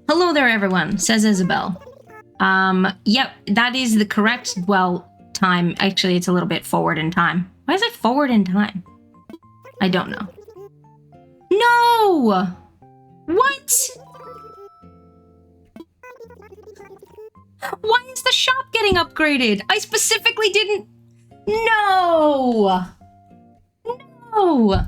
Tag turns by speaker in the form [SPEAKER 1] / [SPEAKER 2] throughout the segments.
[SPEAKER 1] Hello there, everyone, says Isabel. Yep, that is the correct, well, time. Actually, it's a little bit forward in time. Why is it forward in time? I don't know. No! What? Why is the shop getting upgraded? I specifically didn't... No! No!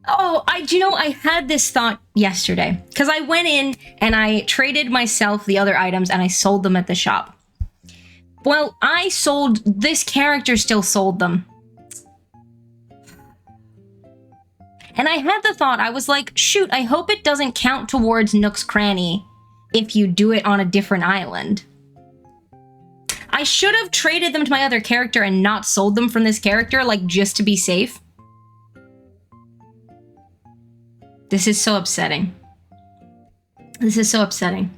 [SPEAKER 1] Oh, I had this thought yesterday. Because I went in and I traded myself the other items and I sold them at the shop. Well, this character still sold them. And I had the thought, I was like, shoot, I hope it doesn't count towards Nook's Cranny if you do it on a different island. I should have traded them to my other character and not sold them from this character, like, just to be safe. This is so upsetting. This is so upsetting.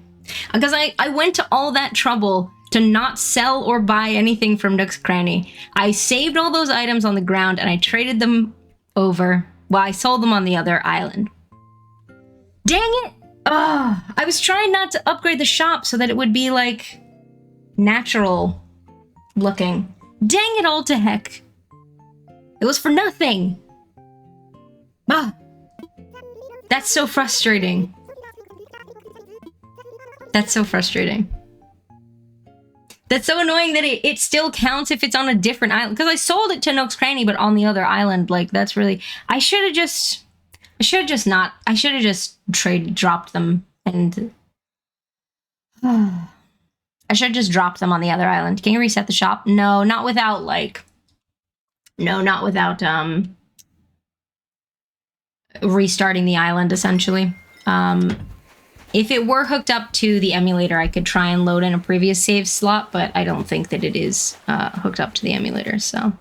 [SPEAKER 1] Because I went to all that trouble to not sell or buy anything from Nook's Cranny. I saved all those items on the ground and I traded them over. Well, I sold them on the other island. Dang it! Ugh, I was trying not to upgrade the shop so that it would be, like, natural looking. Dang it all to heck. It was for nothing. Ah. That's so frustrating. That's so frustrating. That's so annoying that it still counts if it's on a different island. Because I sold it to Nook's Cranny, but on the other island, like, that's really... I should have just dropped them and... I should have just dropped them on the other island. Can you reset the shop? No, not without, like... No, not without, restarting the island, essentially. If it were hooked up to the emulator, I could try and load in a previous save slot, but I don't think that it is hooked up to the emulator, so...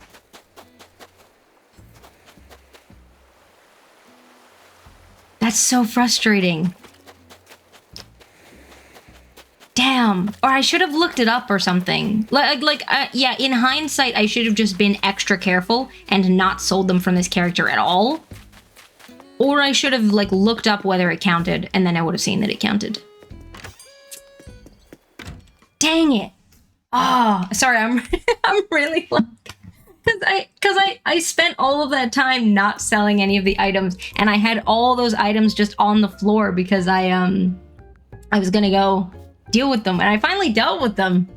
[SPEAKER 1] That's so frustrating. Damn. Or I should have looked it up or something. Yeah, in hindsight, I should have just been extra careful and not sold them from this character at all. Or I should have, like, looked up whether it counted, and then I would have seen that it counted. Dang it. Oh, sorry, I'm really, like... Because I spent all of that time not selling any of the items, and I had all those items just on the floor because I was gonna go deal with them, and I finally dealt with them.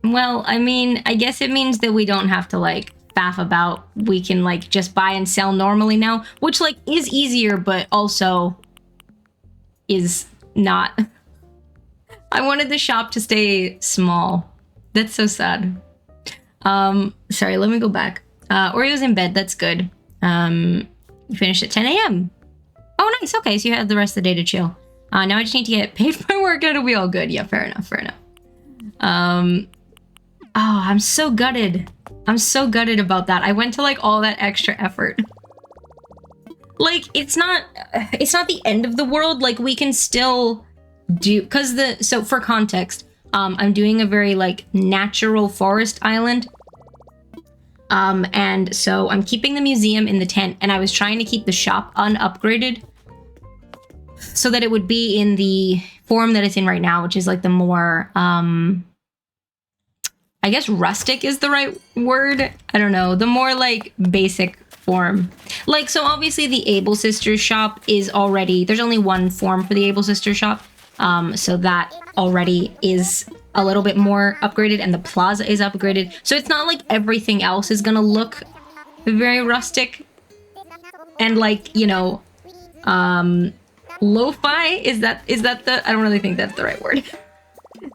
[SPEAKER 1] Well, I mean, I guess it means that we don't have to, like, faff about. We can, like, just buy and sell normally now, which, like, is easier, but also is not. I wanted the shop to stay small. That's so sad. Sorry, let me go back. Oreo's in bed, that's good. You finished at 10 a.m. Oh, nice, okay, so you had the rest of the day to chill. Now I just need to get paid for my work, it'll be all good. Yeah, fair enough, fair enough. Oh, I'm so gutted. I'm so gutted about that. I went to, like, all that extra effort. Like, it's not the end of the world. Like, we can still do, so for context, I'm doing a very, like, natural forest island. And so I'm keeping the museum in the tent, and I was trying to keep the shop unupgraded so that it would be in the form that it's in right now, which is, like, the more, I guess rustic is the right word. I don't know. The more, like, basic form. Like, so obviously the Able Sisters shop is already... There's only one form for the Able Sisters shop. So that already is a little bit more upgraded, and the plaza is upgraded. So it's not like everything else is gonna look very rustic. And, like, you know, lo-fi? Is that the... I don't really think that's the right word.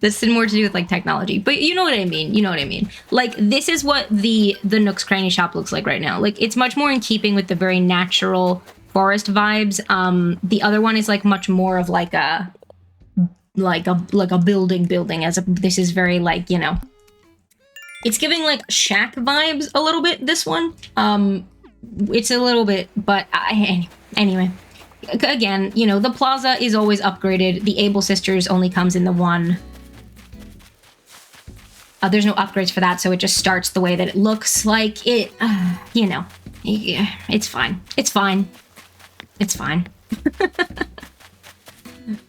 [SPEAKER 1] This is more to do with, like, technology, but you know what I mean. You know what I mean. Like, this is what the Nook's Cranny shop looks like right now. Like, it's much more in keeping with the very natural forest vibes. The other one is, like, much more of, like a building as a... This is very, like, you know... It's giving, like, shack vibes a little bit, this one. It's a little bit, but anyway. Again, you know, the plaza is always upgraded. The Able Sisters only comes in the one. There's no upgrades for that, so it just starts the way that it looks like it, you know. Yeah, it's fine. It's fine. It's fine.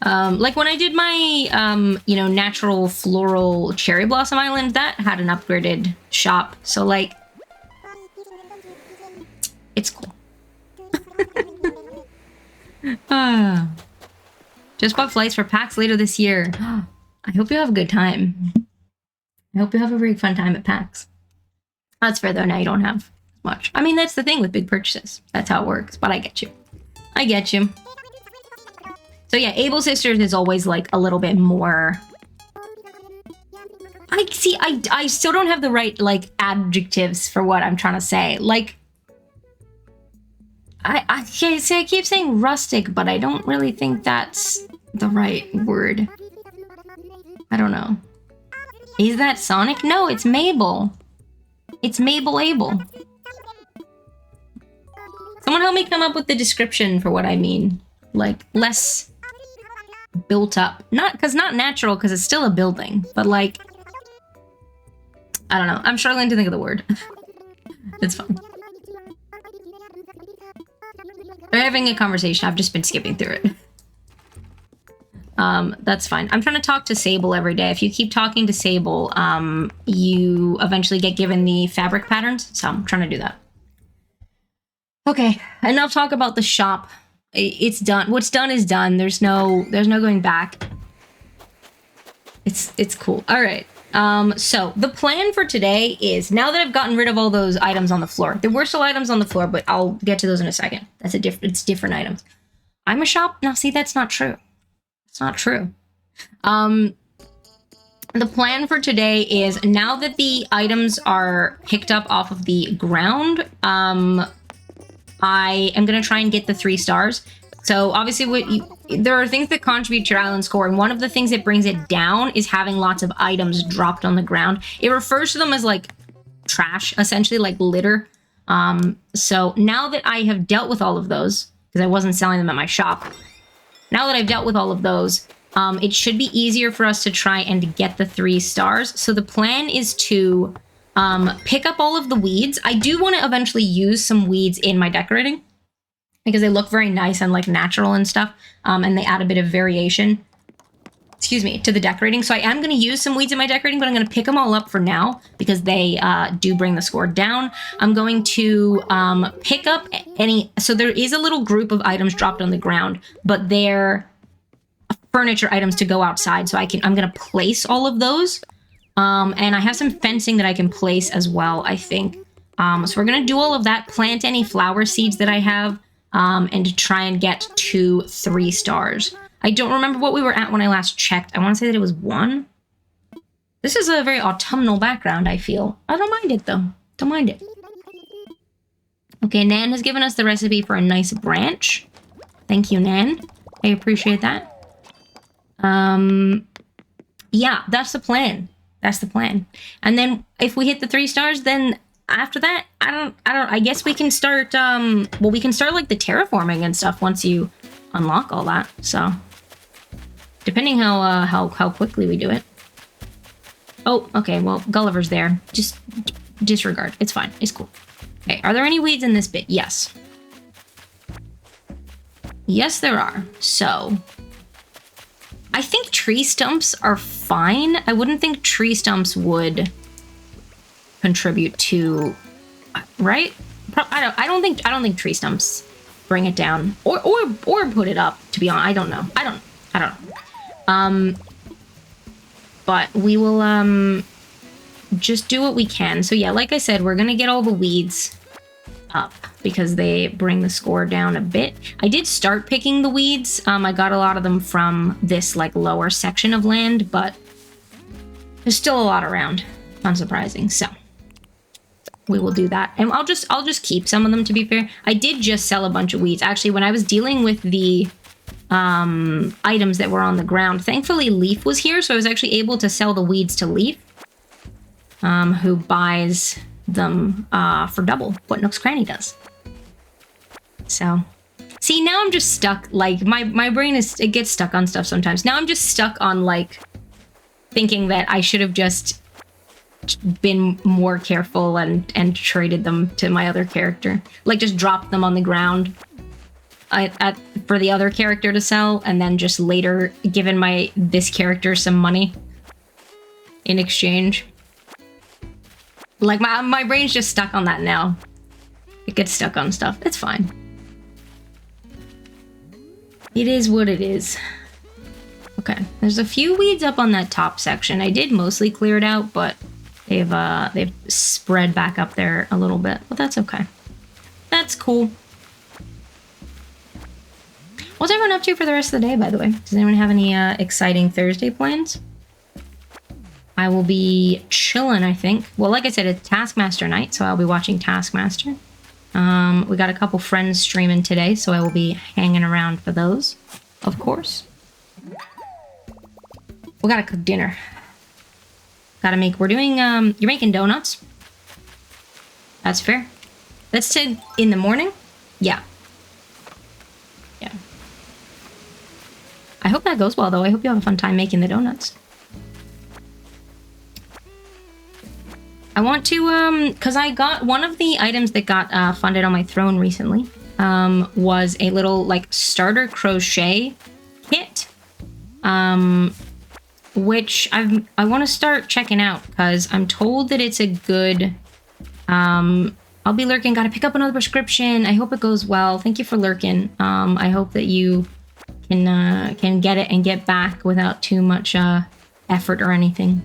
[SPEAKER 1] Like when I did my, you know, natural floral cherry blossom island, that had an upgraded shop. So like, it's cool. Just bought flights for PAX later this year. I hope you have a good time. I hope you have a really fun time at PAX. That's fair though, now you don't have much. I mean, that's the thing with big purchases. That's how it works, but I get you. I get you. So yeah, Able Sisters is always like a little bit more... I still don't have the right like adjectives for what I'm trying to say. Like, I keep saying rustic, but I don't really think that's the right word. I don't know. Is that Sonic? No, it's Mabel. It's Mabel Able. Someone help me come up with the description for what I mean. Like, less built up. Not natural, because it's still a building. But like, I don't know. I'm struggling to think of the word. It's fine. They're having a conversation. I've just been skipping through it. That's fine. I'm trying to talk to Sable every day. If you keep talking to Sable, you eventually get given the fabric patterns. So I'm trying to do that. Okay, enough talk about the shop. It's done. What's done is done. There's no going back. It's cool. All right. So the plan for today is, now that I've gotten rid of all those items on the floor, there were still items on the floor, but I'll get to those in a second. It's different items. I'm a shop. Now, see, that's not true. It's not true. The plan for today is, now that the items are picked up off of the ground, I am going to try and get the 3 stars. So obviously there are things that contribute to your island score, and one of the things that brings it down is having lots of items dropped on the ground. It refers to them as like trash, essentially, like litter. So now that I have dealt with all of those, because I wasn't selling them at my shop, now that I've dealt with all of those, it should be easier for us to try and get the 3 stars. So the plan is to pick up all of the weeds. I do want to eventually use some weeds in my decorating, because they look very nice and like natural and stuff, and they add a bit of variation, excuse me, to the decorating. So I am going to use some weeds in my decorating, but I'm going to pick them all up for now because they do bring the score down. I'm going to pick up so there is a little group of items dropped on the ground, but they're furniture items to go outside. So I'm going to place all of those. And I have some fencing that I can place as well, I think. So we're going to do all of that, plant any flower seeds that I have, and to try and get to 3 stars. I don't remember what we were at when I last checked. I want to say that it was 1. This is a very autumnal background, I feel. I don't mind it, though. Don't mind it. Okay, Nan has given us the recipe for a nice branch. Thank you, Nan. I appreciate that. Yeah, that's the plan. That's the plan. And then if we hit the 3 stars, then after that, I guess we can start, well, we can start like the terraforming and stuff once you unlock all that. So depending how quickly we do it. Oh, okay. Well, Gulliver's there. Just disregard. It's fine. It's cool. Okay. Are there any weeds in this bit? Yes. Yes, there are. So I think tree stumps are fine. I wouldn't think tree stumps would contribute to, right? I don't think tree stumps bring it down or put it up, to be honest. I don't know. I don't know. But we will just do what we can. So yeah, like I said, we're gonna get all the weeds up because they bring the score down a bit. I did start picking the weeds. I got a lot of them from this like lower section of land, but there's still a lot around, unsurprising. So we will do that. And I'll just keep some of them, to be fair. I did just sell a bunch of weeds. Actually, when I was dealing with the items that were on the ground, thankfully Leaf was here, so I was actually able to sell the weeds to Leaf, who buys them for double what Nook's Cranny does. So, see, now I'm just stuck. Like, my brain it gets stuck on stuff sometimes. Now I'm just stuck on, like, thinking that I should have just been more careful and traded them to my other character. Like, just dropped them on the ground. for the other character to sell, and then just later given this character some money in exchange. Like my brain's just stuck on that now. It gets stuck on stuff. It's fine. It is what it is. Okay, there's a few weeds up on that top section. I did mostly clear it out, but they've spread back up there a little bit, but that's okay. That's cool. What's everyone up to for the rest of the day, by the way? Does anyone have any exciting Thursday plans? I will be chilling, I think. Well, like I said, it's Taskmaster night, so I'll be watching Taskmaster. We got a couple friends streaming today, so I will be hanging around for those, of course. We gotta cook dinner. We're doing, you're making donuts. That's fair. That's in the morning? Yeah. Yeah. I hope that goes well, though. I hope you have a fun time making the donuts. I want to, because I got one of the items that got funded on my throne recently, was a little, like, starter crochet kit, which I want to start checking out, because I'm told that it's a good, I'll be lurking, gotta pick up another prescription. I hope it goes well. Thank you for lurking. I hope that you can get it and get back without too much effort or anything.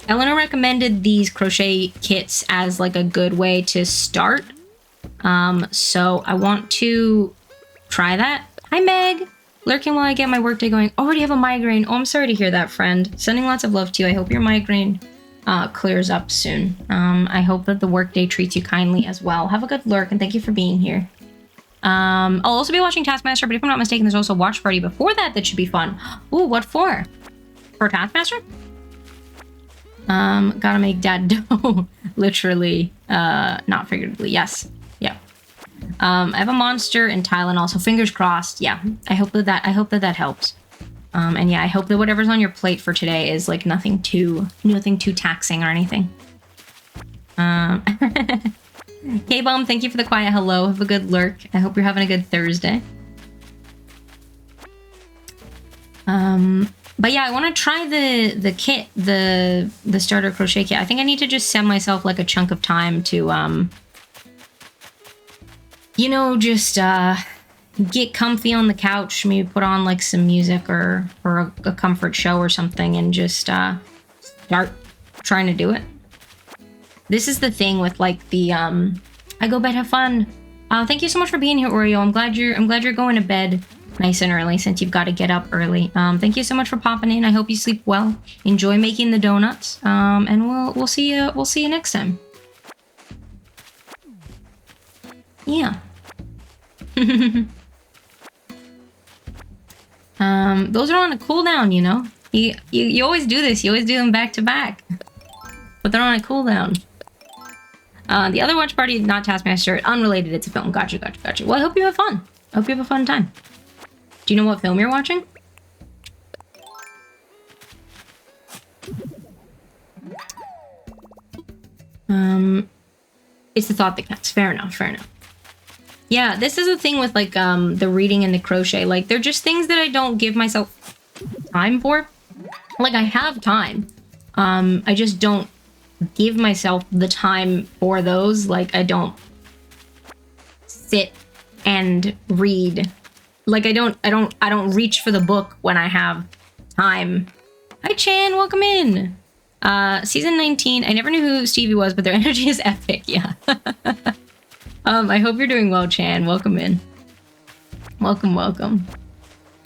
[SPEAKER 1] Eleanor recommended these crochet kits as like a good way to start. So I want to try that. Hi, Meg. Lurking while I get my workday going. Already have a migraine. Oh, I'm sorry to hear that, friend. Sending lots of love to you. I hope your migraine clears up soon. I hope that the workday treats you kindly as well. Have a good lurk, and thank you for being here. I'll also be watching Taskmaster, but if I'm not mistaken, there's also a watch party before that should be fun. Ooh, what for? For Taskmaster? Gotta make dad dough. Literally, not figuratively. Yes. Yeah. I have a monster in Tylenol, so fingers crossed. Yeah. I hope that helps. And yeah, I hope that whatever's on your plate for today is like nothing too taxing or anything. K-Bomb, thank you for the quiet hello. Have a good lurk. I hope you're having a good Thursday. But yeah, I want to try the kit, the starter crochet kit. I think I need to just send myself like a chunk of time to, you know, just get comfy on the couch, maybe put on like some music or a comfort show or something, and just start trying to do it. This is the thing with like the I go bed, have fun. Thank you so much for being here, Oreo. I'm glad you're going to bed nice and early since you've got to get up early. Thank you so much for popping in. I hope you sleep well. Enjoy making the donuts. And we'll see you next time. Yeah. Those are on a cooldown, you know. You always do this. You always do them back to back. But they're on a cooldown. The other watch party, not Taskmaster, unrelated. It's a film. Gotcha. Well, I hope you have fun. I hope you have a fun time. Do you know what film you're watching? It's the thought that counts. Fair enough. Yeah, this is the thing with like the reading and the crochet. Like they're just things that I don't give myself time for. Like I have time. I just don't give myself the time for those. Like I don't sit and read. Like I don't reach for the book when I have time. Hi Chan, welcome in. Season 19. I never knew who Stevie was, but their energy is epic. Yeah. I hope you're doing well, Chan. Welcome in. Welcome.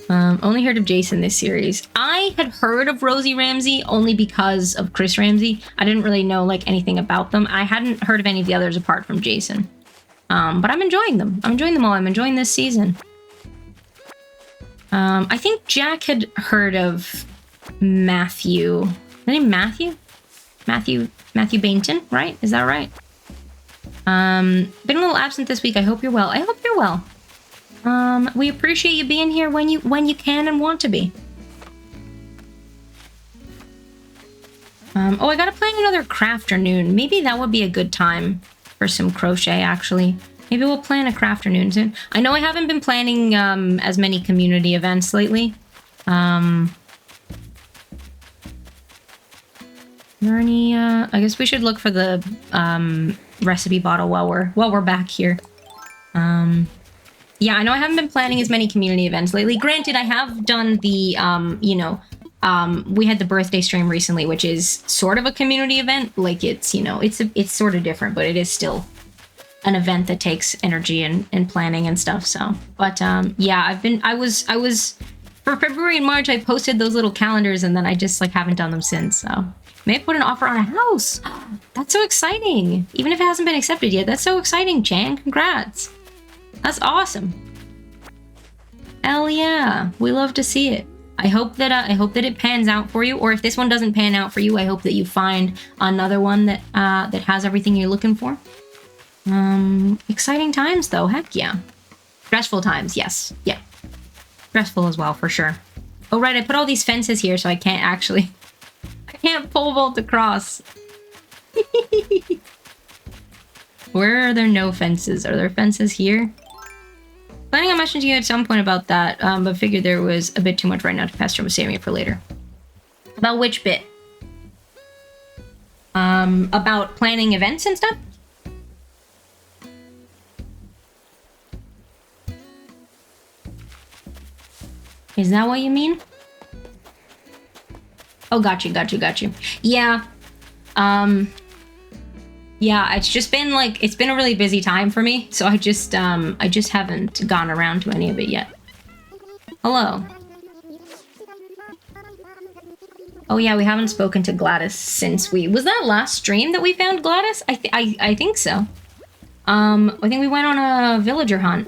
[SPEAKER 1] Only heard of Jason this series. I had heard of Rosie Ramsey only because of Chris Ramsey. I didn't really know like anything about them. I hadn't heard of any of the others apart from Jason. But I'm enjoying them. I'm enjoying them all. I'm enjoying this season. I think Jack had heard of Matthew. Is his name Matthew? Matthew Bainton, right? Is that right? Been a little absent this week. I hope you're well. I hope you're well. We appreciate you being here when you can and want to be. Oh, I gotta plan another crafternoon. Maybe that would be a good time for some crochet, actually. Maybe we'll plan a crafternoon soon. I know I haven't been planning as many community events lately. Are there any, I guess we should look for the recipe bottle while we're back here. Yeah, I know I haven't been planning as many community events lately. Granted, I have done the, you know, we had the birthday stream recently, which is sort of a community event. Like, it's, you know, it's sort of different, but it is still an event that takes energy and planning and stuff. So, but yeah, I was for February and March, I posted those little calendars, and then I just like haven't done them since. So may put an offer on a house. That's so exciting. Even if it hasn't been accepted yet, that's so exciting, Chan. Congrats. That's awesome. Hell yeah, we love to see it. I hope that it pans out for you, or if this one doesn't pan out for you, I hope that you find another one that that has everything you're looking for. Exciting times though, heck yeah. Stressful times, yes, yeah. Stressful as well, for sure. Oh right, I put all these fences here so I can't pole vault across. Where are there no fences? Are there fences here? Planning on messaging you at some point about that, but figured there was a bit too much right now to pester, was saving it for later. About which bit? About planning events and stuff? Is that what you mean? Oh, got you. Yeah. Yeah, it's just been like, it's been a really busy time for me, so I just haven't gone around to any of it yet. Hello. Oh yeah, we haven't spoken to Gladys since was that last stream that we found Gladys? I think so. I think we went on a villager hunt.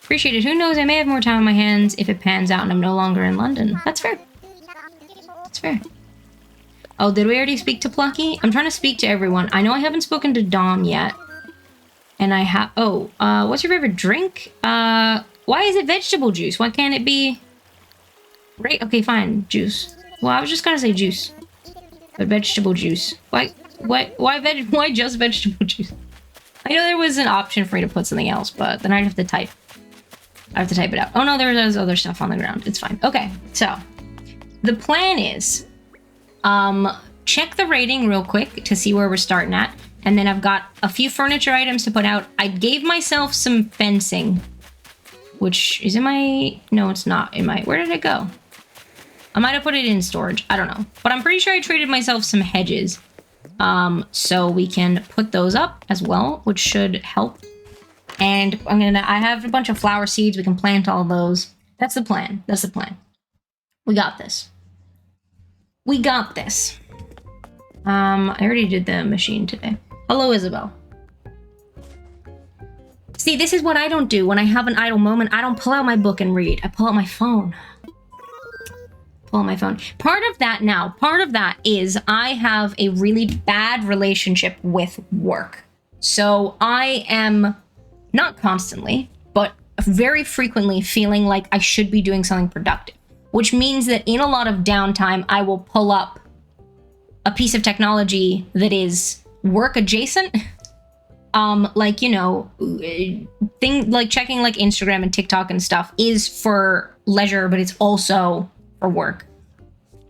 [SPEAKER 1] Appreciate it. Who knows, I may have more time on my hands if it pans out and I'm no longer in London. That's fair. That's fair. Oh, did we already speak to Plucky? I'm trying to speak to everyone. I know I haven't spoken to Dom yet. And I have... Oh, what's your favorite drink? Why is it vegetable juice? Why can't it be... Right? Okay, fine. Juice. Well, I was just gonna say juice. But vegetable juice. Why just vegetable juice? I know there was an option for me to put something else, but then I'd have to type. I have to type it out. Oh no, there's other stuff on the ground. It's fine. Okay, so the plan is check the rating real quick to see where we're starting at, and then I've got a few furniture items to put out. I gave myself some fencing, which is in my... No, it's not in my... Where did it go? I might have put it in storage. I don't know, but I'm pretty sure I traded myself some hedges, so we can put those up as well, which should help. And I have a bunch of flower seeds. We can plant all those. That's the plan. That's the plan. We got this. We got this. I already did the machine today. Hello, Isabel. See, this is what I don't do when I have an idle moment. I don't pull out my book and read. I pull out my phone. Pull out my phone. Part of that is I have a really bad relationship with work. So I am... not constantly, but very frequently feeling like I should be doing something productive, which means that in a lot of downtime, I will pull up a piece of technology that is work adjacent. Like, you know, like checking like Instagram and TikTok and stuff is for leisure, but it's also for work.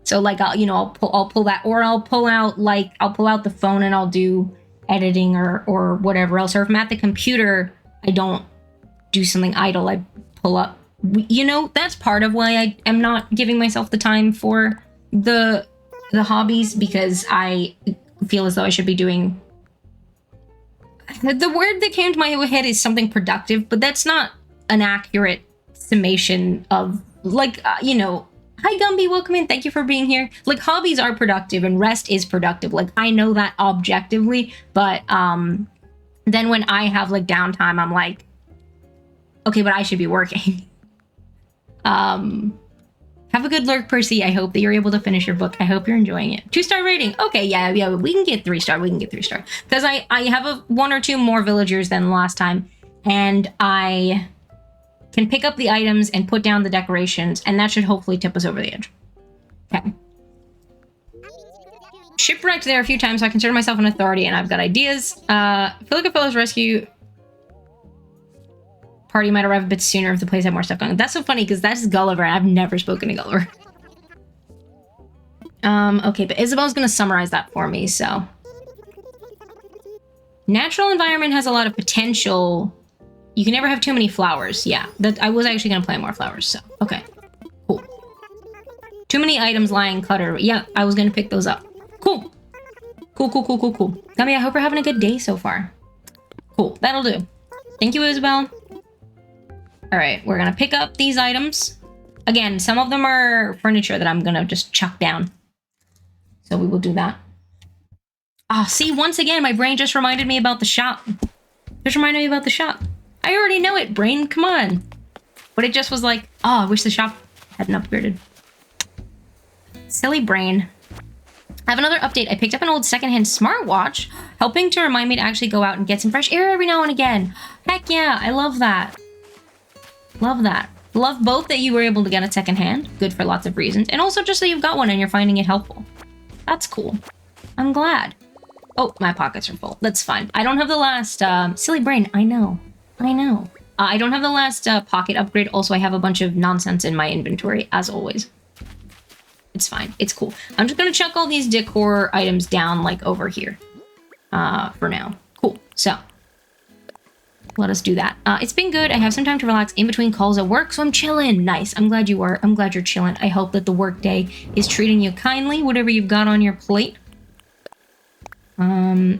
[SPEAKER 1] So like, I'll pull that, or I'll pull out the phone and I'll do editing or whatever else. Or if I'm at the computer, I don't do something idle. I pull up, you know, that's part of why I am not giving myself the time for the hobbies, because I feel as though I should be doing... The word that came to my head is something productive, but that's not an accurate summation of, like, you know, hi Gumby, welcome in, thank you for being here. Like, hobbies are productive and rest is productive. Like, I know that objectively, but, then when I have like downtime, I'm like, okay, but I should be working. Have a good lurk, Percy. I hope that you're able to finish your book. I hope you're enjoying it. 2-star rating. Okay, yeah, we can get 3-star. We can get 3-star. Because I have one or two more villagers than last time. And I can pick up the items and put down the decorations. And that should hopefully tip us over the edge. Okay. shipwrecked there a few times, so I consider myself an authority, and I've got ideas. I feel like a fellow's rescue party might arrive a bit sooner if the place had more stuff going. That's so funny, because that's Gulliver, and I've never spoken to Gulliver. Okay, but Isabel's gonna summarize that for me, so. Natural environment has a lot of potential. You can never have too many flowers. Yeah, I was actually gonna plant more flowers, so, okay. Cool. Too many items lying cluttered. Yeah, I was gonna pick those up. Cool. Cool. Gummy, I hope you're having a good day so far. Cool, that'll do. Thank you, Isabel. All right, we're gonna pick up these items. Again, some of them are furniture that I'm gonna just chuck down. So we will do that. Ah, see, once again, my brain just reminded me about the shop. Just reminded me about the shop. I already know it, brain, come on. But it just was like, oh, I wish the shop hadn't upgraded. Silly brain. I have another update. I picked up an old secondhand smartwatch, helping to remind me to actually go out and get some fresh air every now and again. Heck yeah, I love that. Love that. Love both that you were able to get it secondhand, good for lots of reasons, and also just that you've got one and you're finding it helpful. That's cool. I'm glad. Oh, my pockets are full. That's fine. I don't have the last, silly brain, I know. I don't have the last pocket upgrade. Also, I have a bunch of nonsense in my inventory, as always. It's fine. It's cool. I'm just gonna chuck all these decor items down, like, over here. For now. Cool. So, let us do that. It's been good. I have some time to relax in between calls at work, so I'm chilling. Nice. I'm glad you are. I'm glad you're chilling. I hope that the workday is treating you kindly, whatever you've got on your plate.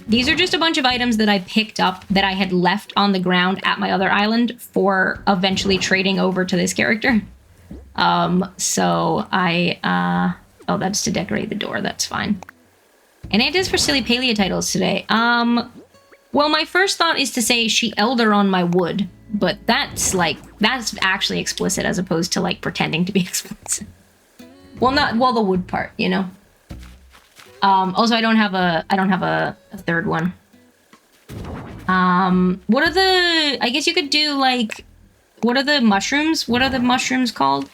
[SPEAKER 1] These are just a bunch of items that I picked up that I had left on the ground at my other island for eventually trading over to this character. So I, oh, that's to decorate the door. That's fine. And it is for silly paleo titles today. Well, my first thought is to say she elder on my wood, but that's actually explicit as opposed to like pretending to be explicit. Well, the wood part, you know? Also, I don't have a third one. What are the, I guess you could do like, what are the mushrooms? What are the mushrooms called?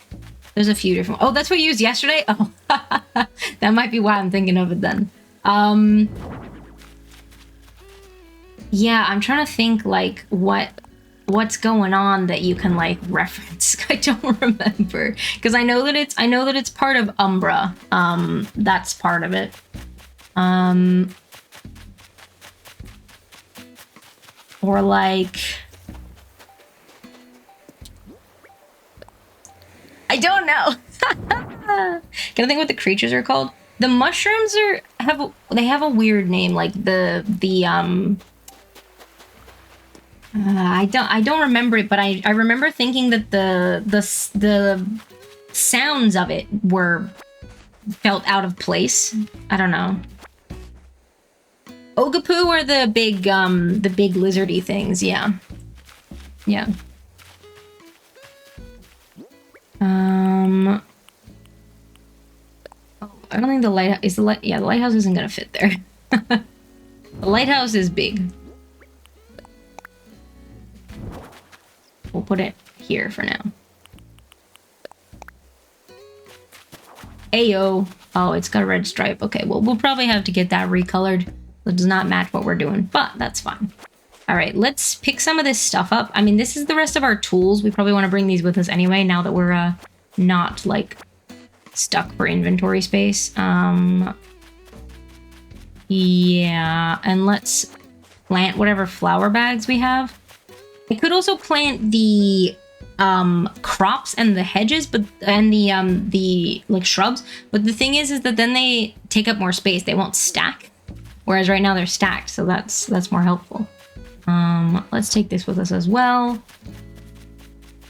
[SPEAKER 1] There's a few different, oh, that's what you used yesterday? Oh, that might be why I'm thinking of it then. Yeah, I'm trying to think like what's going on that you can like reference. I don't remember because I know that it's part of Umbra. That's part of it. Or like I don't know. Can I think what the creatures are called? The mushrooms they have a weird name, like the I don't remember it, but I remember thinking that the sounds of it felt out of place. I don't know. Ogapoo are the big lizardy things, yeah. Yeah. Oh, I don't think the lighthouse is the lighthouse isn't gonna fit there. The lighthouse is big. We'll put it here for now. Ayo. Oh, it's got a red stripe. Okay, well, we'll probably have to get that recolored. It does not match what we're doing, but that's fine. All right, let's pick some of this stuff up. I mean, this is the rest of our tools. We probably want to bring these with us anyway, now that we're not, like, stuck for inventory space. Yeah, and let's plant whatever flower bags we have. I could also plant the crops and the hedges, and the like shrubs. But the thing is that then they take up more space. They won't stack, whereas right now they're stacked. So that's more helpful. Let's take this with us as well.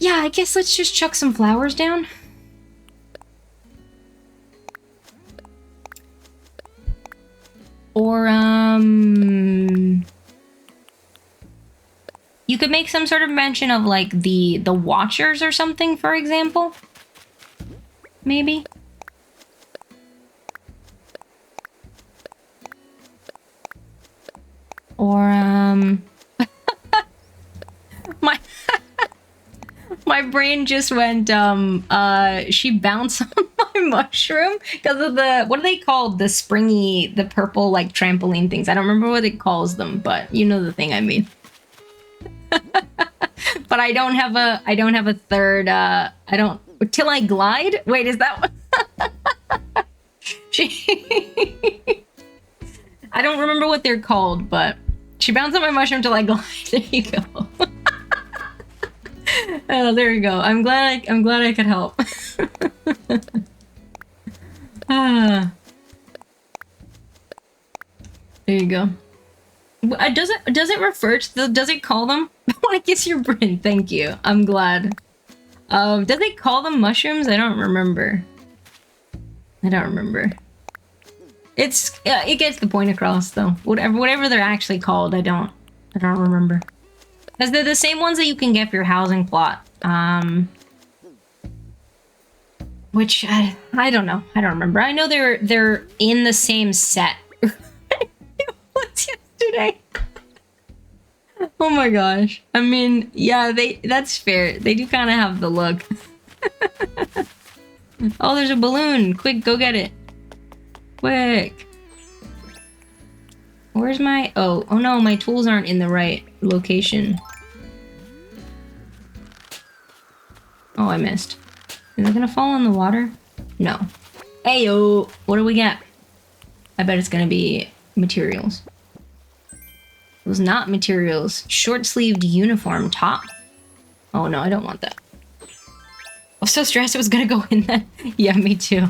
[SPEAKER 1] Yeah, I guess let's just chuck some flowers down. Or you could make some sort of mention of like the Watchers or something, for example. Maybe. Or my My brain just went, she bounced on my mushroom because of the, what are they called? The springy, the purple, like, trampoline things. I don't remember what it calls them, but you know the thing I mean. But I don't have a third, till I glide? Wait, is that what? I don't remember what they're called, but she bounced on my mushroom till I glide. There you go. Oh, there you go. I'm glad I could help. There you go. Does it refer to does it call them? I want to kiss your brain. Thank you. I'm glad. Does it call them mushrooms? I don't remember. It gets the point across though. Whatever they're actually called, I don't remember. Because they're the same ones that you can get for your housing plot. Which I don't know. I don't remember. I know they're in the same set. What's yesterday? Oh my gosh. I mean, yeah, that's fair. They do kind of have the look. Oh, there's a balloon. Quick, go get it. Quick. Where's my... Oh no, my tools aren't in the right location. Oh, I missed. Is it gonna fall in the water? No. Ayo! What do we get? I bet it's gonna be materials. It was not materials. Short-sleeved uniform top. Oh no, I don't want that. I was so stressed it was gonna go in that. Yeah, me too.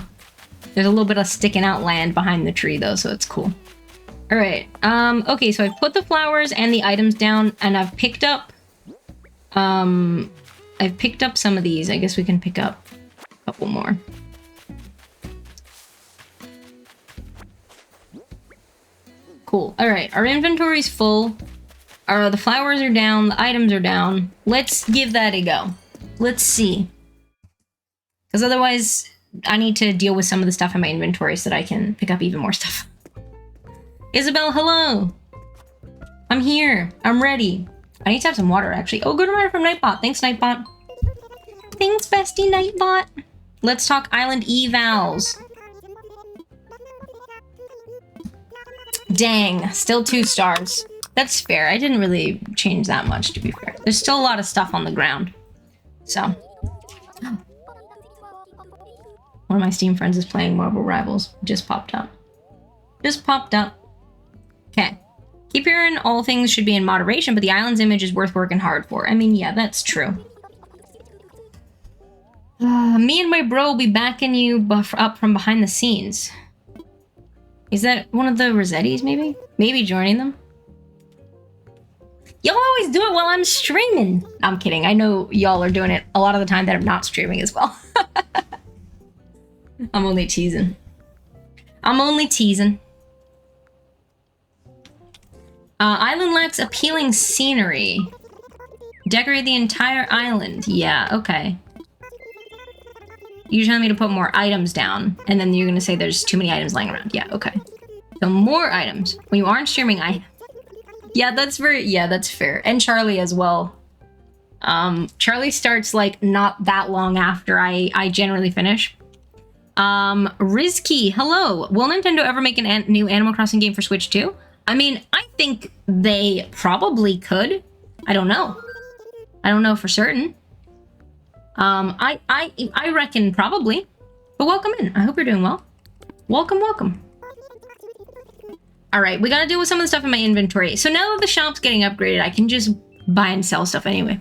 [SPEAKER 1] There's a little bit of sticking out land behind the tree though, so it's cool. Alright, okay, so I've put the flowers and the items down, and I've picked up some of these. I guess we can pick up a couple more. Cool. Alright, our inventory's full. The flowers are down, the items are down. Let's give that a go. Let's see. Because otherwise, I need to deal with some of the stuff in my inventory so that I can pick up even more stuff. Isabel, hello! I'm here. I'm ready. I need to have some water, actually. Oh, good reminder from Nightbot. Thanks, Nightbot. Thanks, bestie Nightbot. Let's talk island evals. Dang, still 2 stars. That's fair. I didn't really change that much, to be fair. There's still a lot of stuff on the ground. So. One of my Steam friends is playing Marvel Rivals. Just popped up. Just popped up. Okay. Keep hearing all things should be in moderation, but the island's image is worth working hard for. I mean, yeah, that's true. Me and my bro will be backing you up from behind the scenes. Is that one of the Rossettis, maybe? Maybe joining them? Y'all always do it while I'm streaming. I'm kidding. I know y'all are doing it a lot of the time that I'm not streaming as well. I'm only teasing. I'm only teasing. Island lacks appealing scenery. Decorate the entire island. Yeah, okay. You're telling me to put more items down, and then you're gonna say there's too many items lying around. Yeah, okay. So more items. When you aren't streaming, yeah, that's fair. And Charlie as well. Charlie starts, like, not that long after I generally finish. Rizky, hello. Will Nintendo ever make a new Animal Crossing game for Switch 2? I mean, I think they probably could. I don't know. I don't know for certain. I reckon probably. But welcome in. I hope you're doing well. Welcome, welcome. Alright, we gotta deal with some of the stuff in my inventory. So now that the shop's getting upgraded, I can just buy and sell stuff anyway.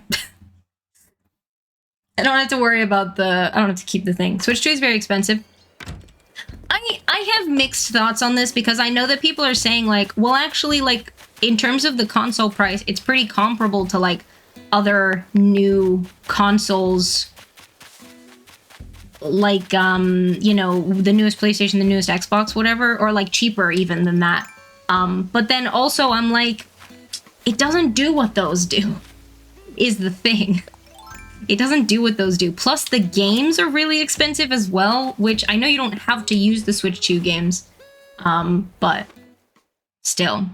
[SPEAKER 1] I don't have to worry about I don't have to keep the thing. Switch 2 is very expensive. I have mixed thoughts on this because I know that people are saying, like, well, actually, like, in terms of the console price, it's pretty comparable to, like, other new consoles, like, you know, the newest PlayStation, the newest Xbox, whatever, or, like, cheaper even than that. But then also I'm like, it doesn't do what those do, is the thing. It doesn't do what those do. Plus, the games are really expensive as well, which I know you don't have to use the Switch 2 games, but still.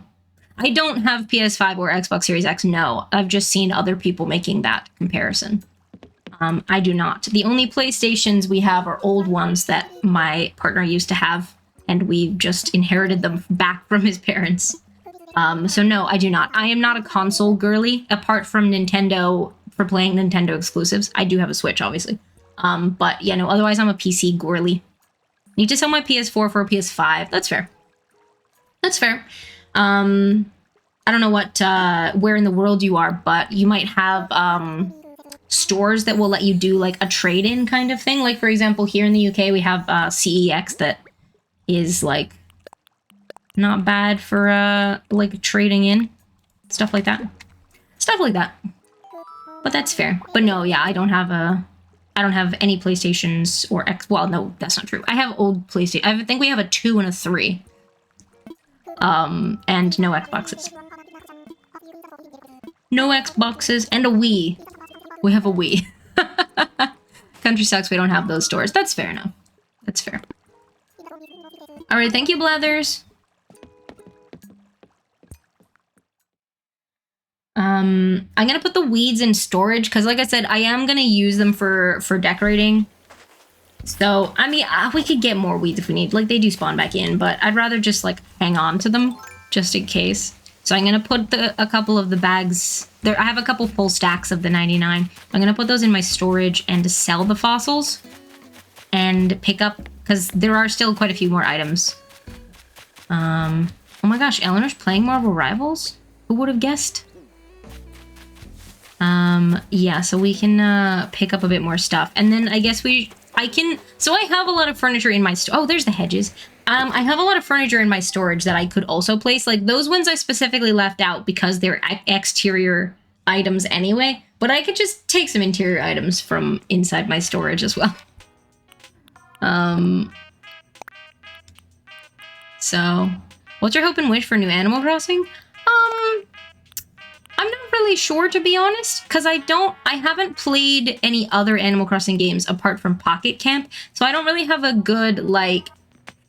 [SPEAKER 1] I don't have PS5 or Xbox Series X, no. I've just seen other people making that comparison. I do not. The only PlayStations we have are old ones that my partner used to have, and we just inherited them back from his parents. So no, I do not. I am not a console girly, apart from Nintendo for playing Nintendo exclusives. I do have a Switch, obviously. But yeah, no, otherwise I'm a PC girly. Need to sell my PS4 for a PS5. That's fair. That's fair. I don't know what, where in the world you are, but you might have, stores that will let you do, like, a trade-in kind of thing. Like, for example, here in the UK, we have, CEX that is, like, not bad for, like, trading in. Stuff like that. Stuff like that. But that's fair. But no, yeah, I don't have any PlayStations or well, no, that's not true. I have old PlayStation. I think we have a 2 and a 3. And no Xboxes. No Xboxes and a Wii. We have a Wii. Country sucks, we don't have those stores. That's fair enough. That's fair. Alright, thank you, Blathers. I'm gonna put the weeds in storage, because like I said, I am gonna use them for decorating. So, I mean, we could get more weeds if we need. Like, they do spawn back in, but I'd rather just, like, hang on to them, just in case. So I'm gonna put a couple of the bags... I have a couple full stacks of the 99. I'm gonna put those in my storage and sell the fossils. And pick up... Because there are still quite a few more items. Oh my gosh, Eleanor's playing Marvel Rivals? Who would have guessed? Yeah, so we can pick up a bit more stuff. And then I guess so I have a lot of furniture in my oh, there's the hedges. I have a lot of furniture in my storage that I could also place. Like, those ones I specifically left out because they're exterior items anyway. But I could just take some interior items from inside my storage as well. So, what's your hope and wish for new Animal Crossing? I'm not really sure, to be honest, because I haven't played any other Animal Crossing games apart from Pocket Camp, so I don't really have a good, like,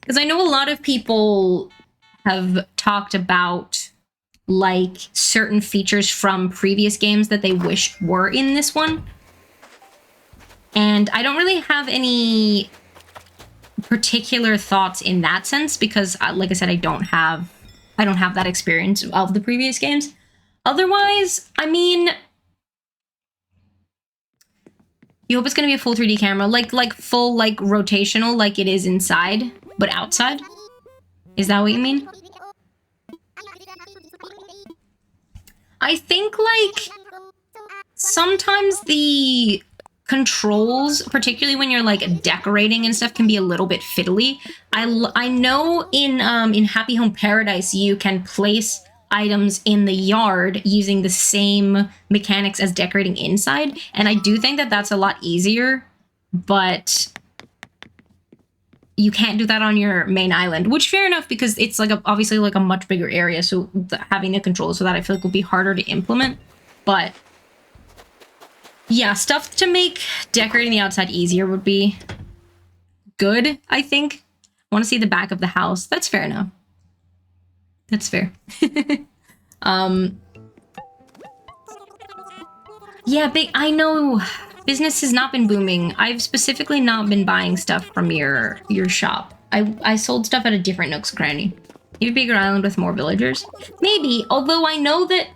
[SPEAKER 1] because I know a lot of people have talked about, like, certain features from previous games that they wish were in this one, and I don't really have any particular thoughts in that sense, because, like I said, I don't have that experience of the previous games. Otherwise, I mean, you hope it's going to be a full 3D camera, like full, like, rotational, like it is inside, but outside? Is that what you mean? I think, like, sometimes the controls, particularly when you're, like, decorating and stuff, can be a little bit fiddly. I know in Happy Home Paradise, you can place items in the yard using the same mechanics as decorating inside, and I do think that that's a lot easier, but you can't do that on your main island, which fair enough, because it's like obviously like a much bigger area, so having the controls for that I feel like would be harder to implement. But yeah, stuff to make decorating the outside easier would be good, I think. I want to see the back of the house. That's fair enough. That's fair. Yeah, I know business has not been booming. I've specifically not been buying stuff from your shop. I sold stuff at a different Nook's Cranny. Maybe a bigger island with more villagers? Maybe, although I know that,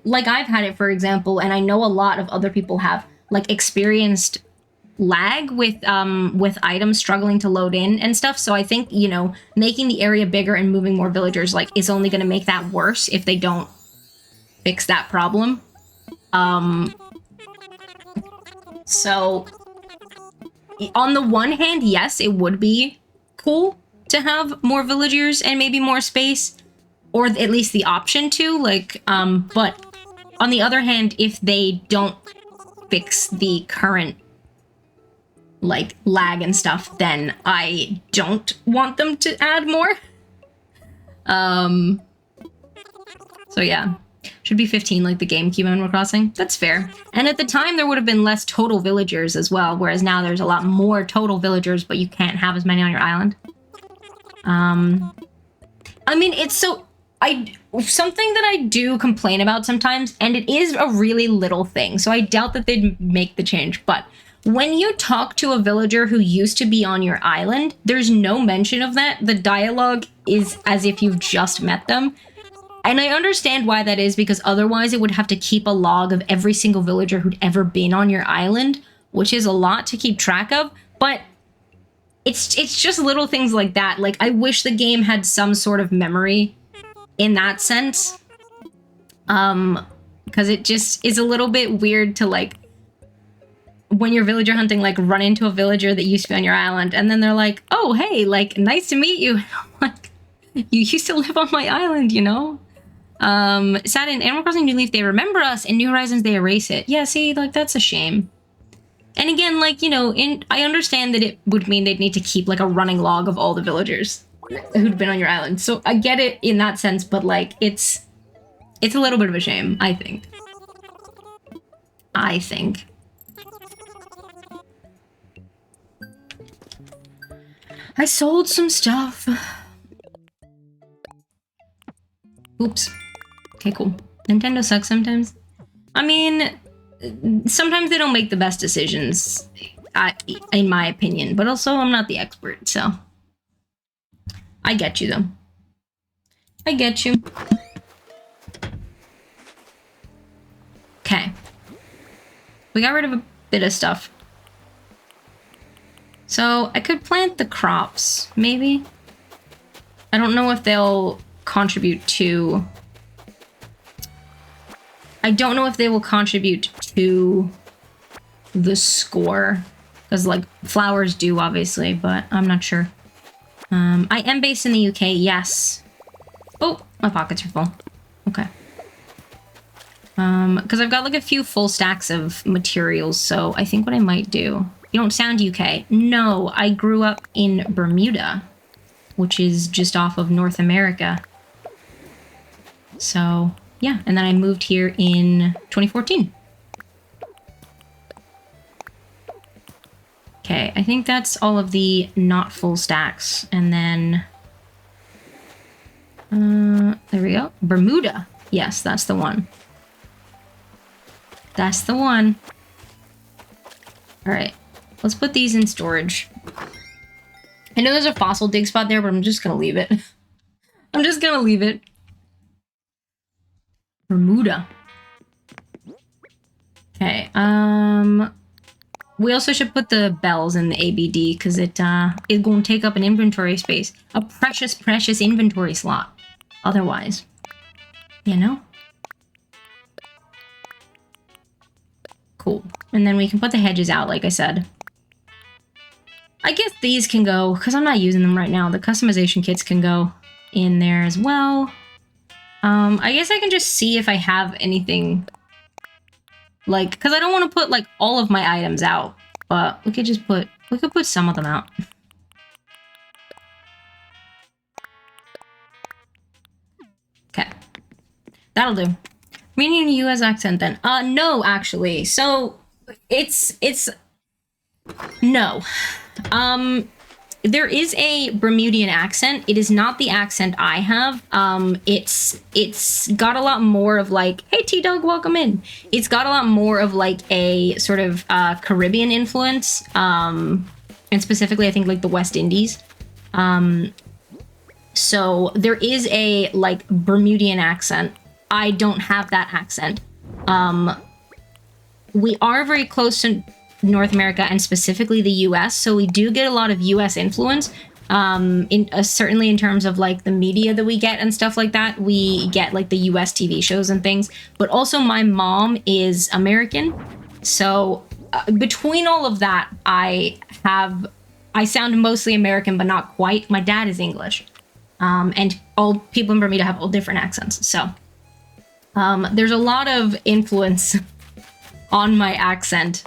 [SPEAKER 1] like I've had it, for example, and I know a lot of other people have, like, experienced lag with items struggling to load in and stuff, so I think, you know, making the area bigger and moving more villagers, like, is only gonna make that worse if they don't fix that problem. So, on the one hand, yes, it would be cool to have more villagers and maybe more space, or at least the option to, like, but on the other hand, if they don't fix the current, like, lag and stuff, then I don't want them to add more. So yeah. Should be 15 like the GameCube Animal Crossing. That's fair. And at the time, there would have been less total villagers as well, whereas now there's a lot more total villagers, but you can't have as many on your island. I mean, it's so... something that I do complain about sometimes, and it is a really little thing, so I doubt that they'd make the change, but when you talk to a villager who used to be on your island, there's no mention of that. The dialogue is as if you've just met them. And I understand why that is, because otherwise it would have to keep a log of every single villager who'd ever been on your island, which is a lot to keep track of, but it's just little things like that. Like, I wish the game had some sort of memory in that sense. Because it just is a little bit weird to, like, when you're villager hunting, like, run into a villager that used to be on your island, and then they're like, oh, hey, like, nice to meet you. Like, you used to live on my island, you know? Sad in Animal Crossing New Leaf, they remember us. In New Horizons, they erase it. Yeah, see, like, that's a shame. And again, like, you know, I understand that it would mean they'd need to keep, like, a running log of all the villagers who'd been on your island. So I get it in that sense, but, like, it's a little bit of a shame, I think. I sold some stuff. Oops. Okay, cool. Nintendo sucks sometimes. I mean, sometimes they don't make the best decisions, in my opinion, but also I'm not the expert, so. I get you, though. I get you. Okay. We got rid of a bit of stuff. So I could plant the crops, maybe. I don't know if they'll contribute to... I don't know if they will contribute to the score. Because, like, flowers do, obviously, but I'm not sure. I am based in the UK, yes. Oh, my pockets are full. Okay. Because I've got, like, a few full stacks of materials, so I think what I might do... You don't sound UK. No, I grew up in Bermuda, which is just off of North America. So, yeah. And then I moved here in 2014. Okay, I think that's all of the not full stacks. And then... there we go. Bermuda. Yes, that's the one. That's the one. All right. Let's put these in storage. I know there's a fossil dig spot there, but I'm just gonna leave it. I'm just gonna leave it. Bermuda. Okay, we also should put the bells in the ABD, because it is going to take up an inventory space. A precious, precious inventory slot. Otherwise. You know? Cool. And then we can put the hedges out, like I said. I guess these can go, because I'm not using them right now. The customization kits can go in there as well. I guess I can just see if I have anything, like, because I don't want to put, like, all of my items out. But we could just put, we could put some of them out. Okay. That'll do. Reading a US accent then. No, actually. So, no. There is a Bermudian accent. It is not the accent I have. It's got a lot more of, like, hey, T-Dog, welcome in. It's got a lot more of, like, a sort of Caribbean influence. And specifically, I think, like, the West Indies. So there is a, like, Bermudian accent. I don't have that accent. We are very close to North America and specifically the US, so we do get a lot of US influence. Certainly in terms of, like, the media that we get and stuff like that. We get, like, the US TV shows and things, but also my mom is American, so between all of that, I sound mostly American, but not quite. My dad is English, and all people in Bermuda have all different accents, so there's a lot of influence on my accent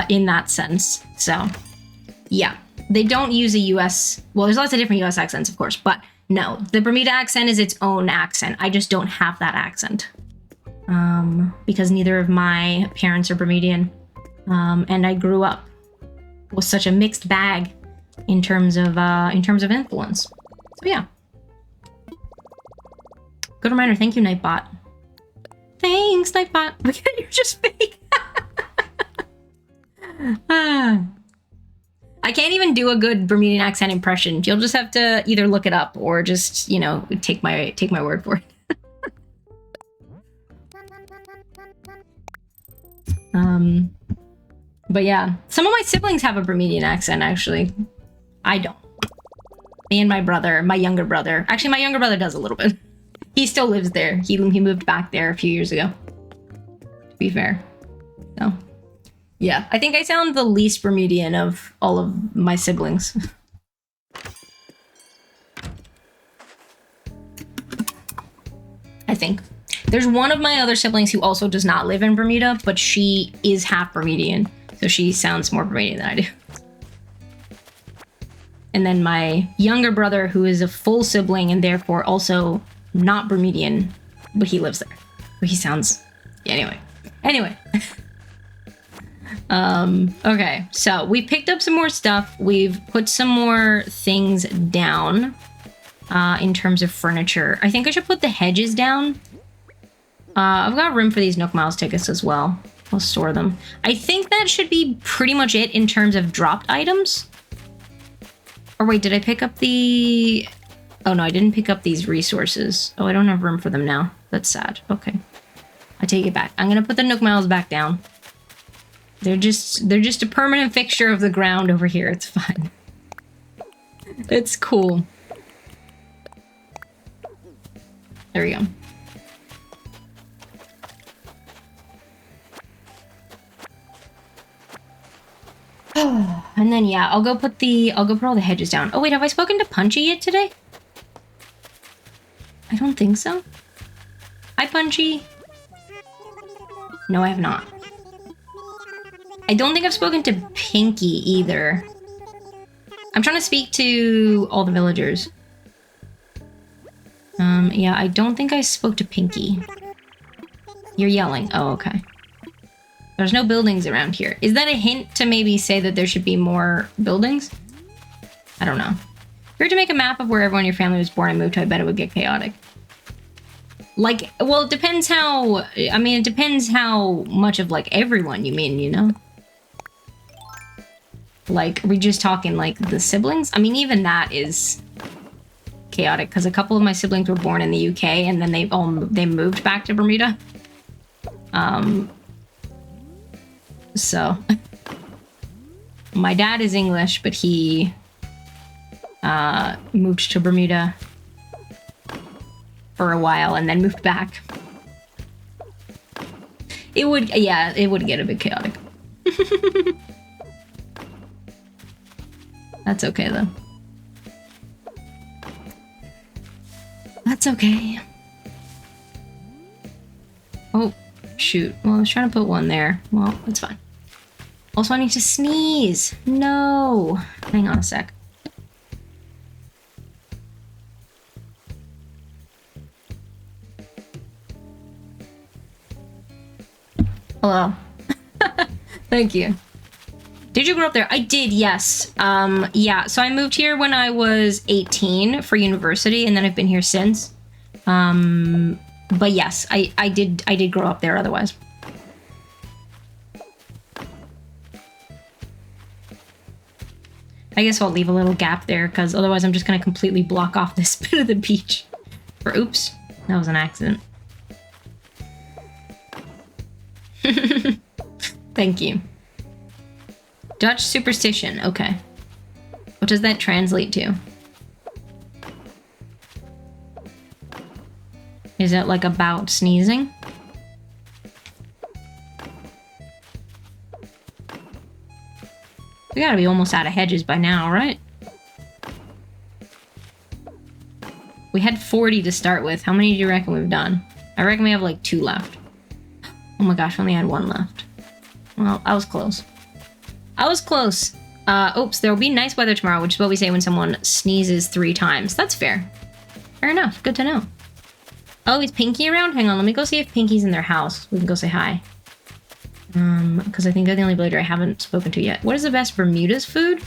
[SPEAKER 1] in that sense. So, yeah. They don't use a US... Well, there's lots of different US accents, of course, but no. The Bermuda accent is its own accent. I just don't have that accent. Because neither of my parents are Bermudian. And I grew up with such a mixed bag in terms of influence. So, yeah. Good reminder. Thank you, Nightbot. Thanks, Nightbot. Look at you're just fake. I can't even do a good Bermudian accent impression. You'll just have to either look it up or just, you know, take my word for it. But yeah, some of my siblings have a Bermudian accent, actually. I don't. Me and my brother, my younger brother. Actually, my younger brother does a little bit. He still lives there. He moved back there a few years ago, to be fair. So, yeah. I think I sound the least Bermudian of all of my siblings. I think. There's one of my other siblings who also does not live in Bermuda, but she is half Bermudian, so she sounds more Bermudian than I do. And then my younger brother, who is a full sibling and therefore also not Bermudian, but he lives there. But he sounds... Yeah, anyway. Okay, so we picked up some more stuff. We've put some more things down in terms of furniture. I think I should put the hedges down. I've got room for these Nook Miles tickets as well. I'll store them. I think that should be pretty much it in terms of dropped items. Or wait, did I pick up the... Oh no, I didn't pick up these resources. Oh, I don't have room for them now. That's sad. Okay. I take it back. I'm gonna put the Nook Miles back down. They're just a permanent fixture of the ground over here. It's fine. It's cool. There we go. And then yeah, I'll go put all the hedges down. Oh wait, have I spoken to Punchy yet today? I don't think so. Hi, Punchy. No, I have not. I don't think I've spoken to Pinky either. I'm trying to speak to all the villagers. Yeah, I don't think I spoke to Pinky. You're yelling. Oh, okay. There's no buildings around here. Is that a hint to maybe say that there should be more buildings? I don't know. If you were to make a map of where everyone in your family was born and moved to, I bet it would get chaotic. Like, well, it depends how... I mean, it depends how much of, like, everyone you mean, you know? Like, are we just talking, like, the siblings? I mean, even that is chaotic, because a couple of my siblings were born in the UK, and then they moved back to Bermuda. So, my dad is English, but he moved to Bermuda for a while and then moved back. It would get a bit chaotic. That's okay, though. That's okay. Oh, shoot. Well, I was trying to put one there. Well, that's fine. Also, I need to sneeze. No. Hang on a sec. Hello. Thank you. Did you grow up there? I did, yes. Yeah, so I moved here when I was 18 for university, and then I've been here since. But yes, I did grow up there otherwise. I guess I'll leave a little gap there, because otherwise I'm just going to completely block off this bit of the beach. Or oops, that was an accident. Thank you. Dutch superstition, okay. What does that translate to? Is it like about sneezing? We gotta be almost out of hedges by now, right? We had 40 to start with. How many do you reckon we've done? I reckon we have like 2 left. Oh my gosh, we only had 1 left. Well, I was close. I was close. Oops, there will be nice weather tomorrow, which is what we say when someone sneezes 3 times. That's fair. Fair enough. Good to know. Oh, is Pinky around? Hang on, let me go see if Pinky's in their house. We can go say hi. Because I think they're the only villager I haven't spoken to yet. What is the best Bermuda's food?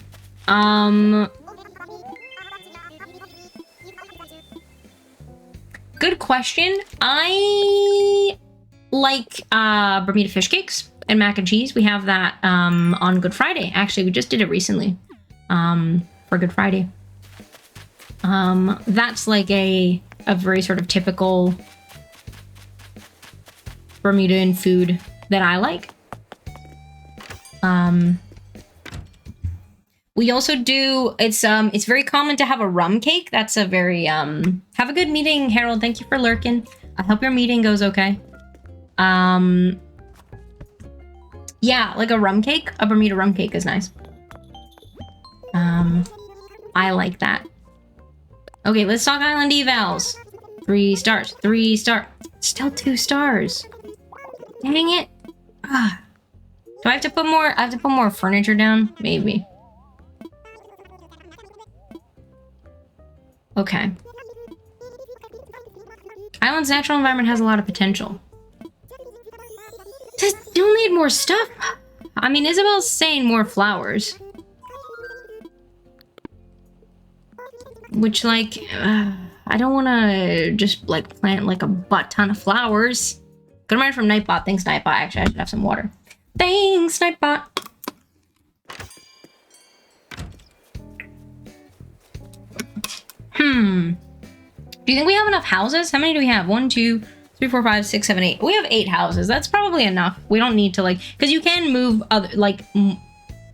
[SPEAKER 1] Good good question. I like Bermuda fish cakes and mac and cheese. We have that on Good Friday. Actually, we just did it recently for Good Friday. That's like a very sort of typical Bermudan food that I like. We also do, it's very common to have a rum cake. That's a very, have a good meeting, Harold. Thank you for lurking. I hope your meeting goes okay. Yeah, like a rum cake, a Bermuda rum cake is nice. I like that. Okay, let's talk island evals. 3 stars, 3 star. Still 2 stars. Dang it. Ah. Do I have to put more, I have to put more furniture down? Maybe. Okay. Island's natural environment has a lot of potential. Still need more stuff. I mean, Isabel's saying more flowers. Which, like, I don't want to just, like, plant, like, a butt ton of flowers. Good reminder from Nightbot. Thanks, Nightbot. Actually, I should have some water. Thanks, Nightbot. Do you think we have enough houses? How many do we have? 1, 2, 3, 4, 5, 6, 7, 8. We have 8 houses. That's probably enough. We don't need to, like, because you can move other, like,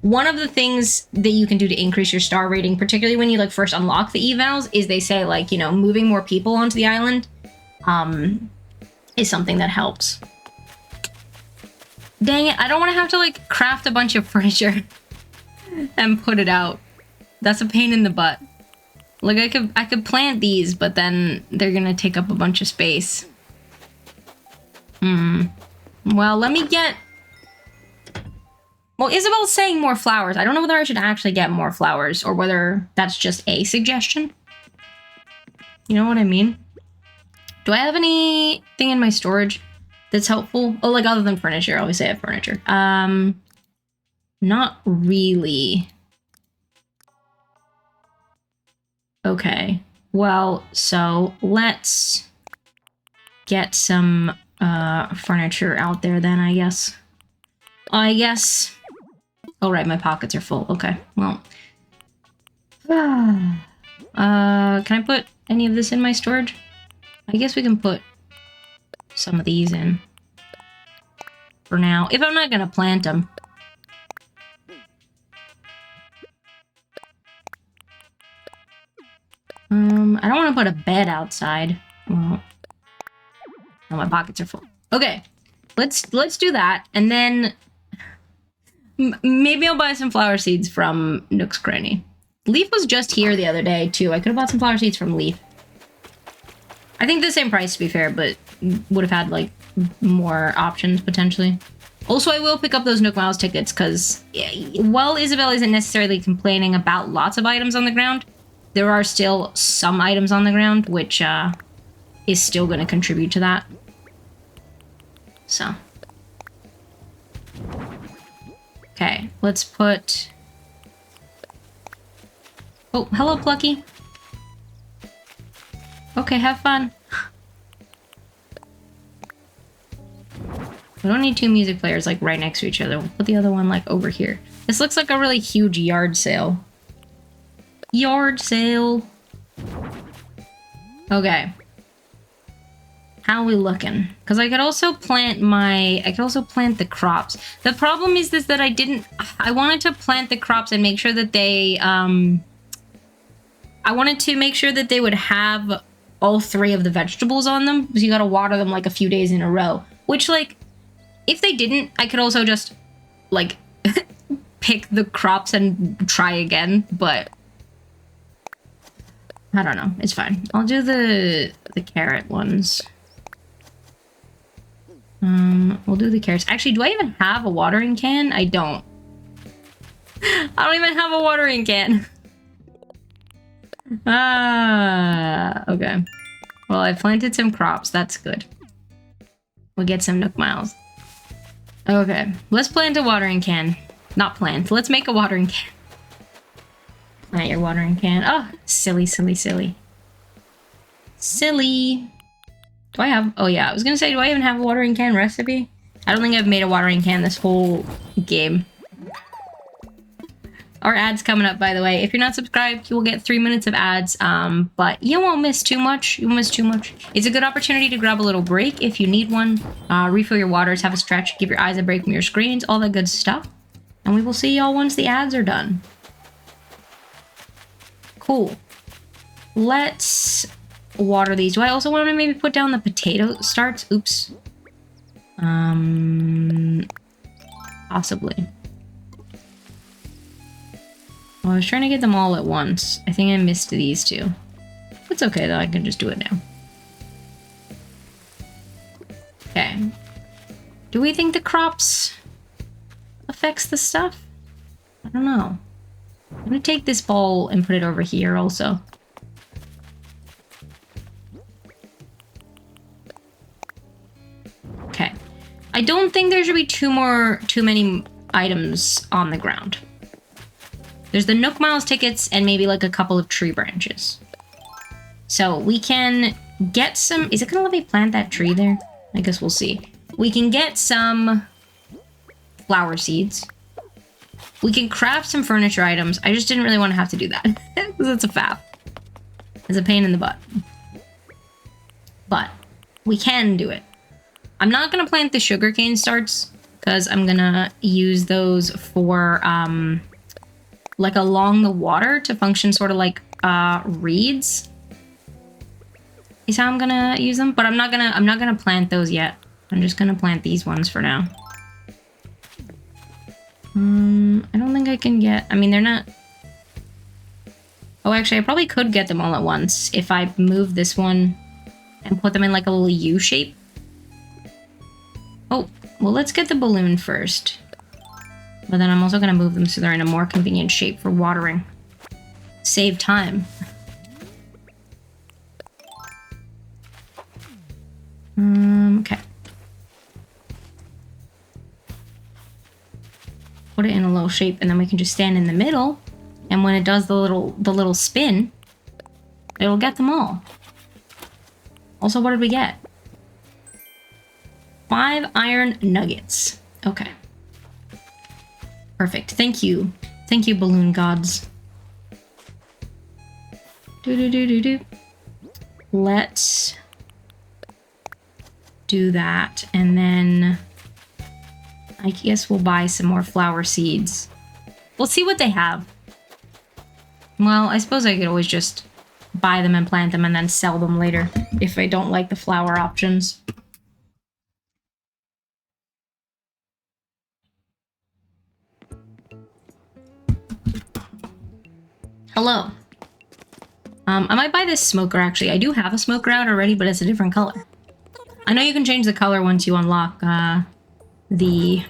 [SPEAKER 1] one of the things that you can do to increase your star rating, particularly when you, like, first unlock the evals, is they say, like, you know, moving more people onto the island is something that helps. Dang it, I don't want to have to, like, craft a bunch of furniture and put it out. That's a pain in the butt. Like, I could plant these, but then they're gonna take up a bunch of space. Well, let me get... Well, Isabel's saying more flowers. I don't know whether I should actually get more flowers or whether that's just a suggestion. You know what I mean? Do I have anything in my storage that's helpful? Oh, like, other than furniture. Obviously, I have furniture. Not really. Okay, well, so let's get some furniture out there then, I guess. Oh, right, my pockets are full. Okay, well. Can I put any of this in my storage? I guess we can put some of these in for now, if I'm not gonna plant them. I don't want to put a bed outside. Well, no, my pockets are full. Okay, let's do that, and then maybe I'll buy some flower seeds from Nook's Cranny. Leaf was just here the other day too. I could have bought some flower seeds from Leaf. I think the same price to be fair, but would have had like more options potentially. Also, I will pick up those Nook Miles tickets because while Isabel isn't necessarily complaining about lots of items on the ground, there are still some items on the ground, which is still going to contribute to that. So. Okay, let's put... Oh, hello, Plucky. Okay, have fun. We don't need 2 music players, like, right next to each other. We'll put the other one, like, over here. This looks like a really huge yard sale. Yard sale. Okay. How are we looking? Because I could also plant the crops. The problem is this, that I wanted to plant the crops and make sure that they, I wanted to make sure that they would have all 3 of the vegetables on them, because you gotta water them like a few days in a row. Which, like, if they didn't, I could also just, like, pick the crops and try again, but... I don't know. It's fine. I'll do the carrot ones. We'll do the carrots. Actually, do I even have a watering can? I don't. I don't even have a watering can. Okay. Well, I planted some crops. That's good. We'll get some Nook Miles. Okay. Let's plant a watering can. Not plant. Let's make a watering can. Plant your watering can. Oh, silly, silly, silly. Silly. Do I have... Oh, yeah. I was going to say, do I even have a watering can recipe? I don't think I've made a watering can this whole game. Our ad's coming up, by the way. If you're not subscribed, you will get 3 minutes of ads, but you won't miss too much. You won't miss too much. It's a good opportunity to grab a little break if you need one. Refill your waters, have a stretch, give your eyes a break from your screens, all that good stuff. And we will see y'all once the ads are done. Cool. Let's water these. Do I also want to maybe put down the potato starts? Oops. Possibly. Well, I was trying to get them all at once. I think I missed these two. It's okay though, I can just do it now. Okay. Do we think the crops affects the stuff? I don't know. I'm gonna take this ball and put it over here also. Okay. I don't think there should be too many items on the ground. There's the Nook Miles tickets and maybe like a couple of tree branches. So we can get some... Is it gonna let me plant that tree there? I guess we'll see. We can get some flower seeds. We can craft some furniture items. I just didn't really want to have to do that. Because it's a faff. It's a pain in the butt. But we can do it. I'm not gonna plant the sugarcane starts because I'm gonna use those for like along the water to function sort of like reeds. Is how I'm gonna use them, but I'm not gonna plant those yet. I'm just gonna plant these ones for now. I don't think I can get... I mean, they're not... Oh, actually, I probably could get them all at once if I move this one and put them in like a little U shape. Oh, well, let's get the balloon first. But then I'm also going to move them so they're in a more convenient shape for watering. Save time. Okay. Put it in a little shape, and then we can just stand in the middle. And when it does the little spin, it'll get them all. Also, what did we get? 5 iron nuggets. Okay. Perfect. Thank you. Thank you, balloon gods. Do. Let's do that, and then I guess we'll buy some more flower seeds. We'll see what they have. Well, I suppose I could always just buy them and plant them and then sell them later if I don't like the flower options. Hello. I might buy this smoker, actually. I do have a smoker out already, but it's a different color. I know you can change the color once you unlock the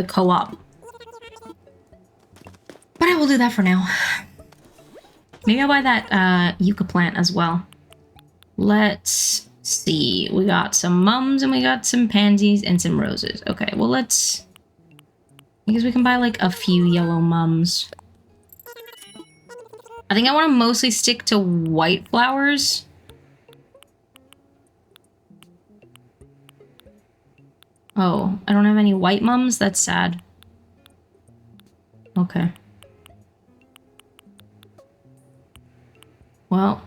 [SPEAKER 1] co-op. But I will do that for now. Maybe I'll buy that yucca plant as well. Let's see. We got some mums and we got some pansies and some roses. Okay, well let's... I guess we can buy like a few yellow mums. I think I want to mostly stick to white flowers. Oh, I don't have any white mums? That's sad. Okay. Well.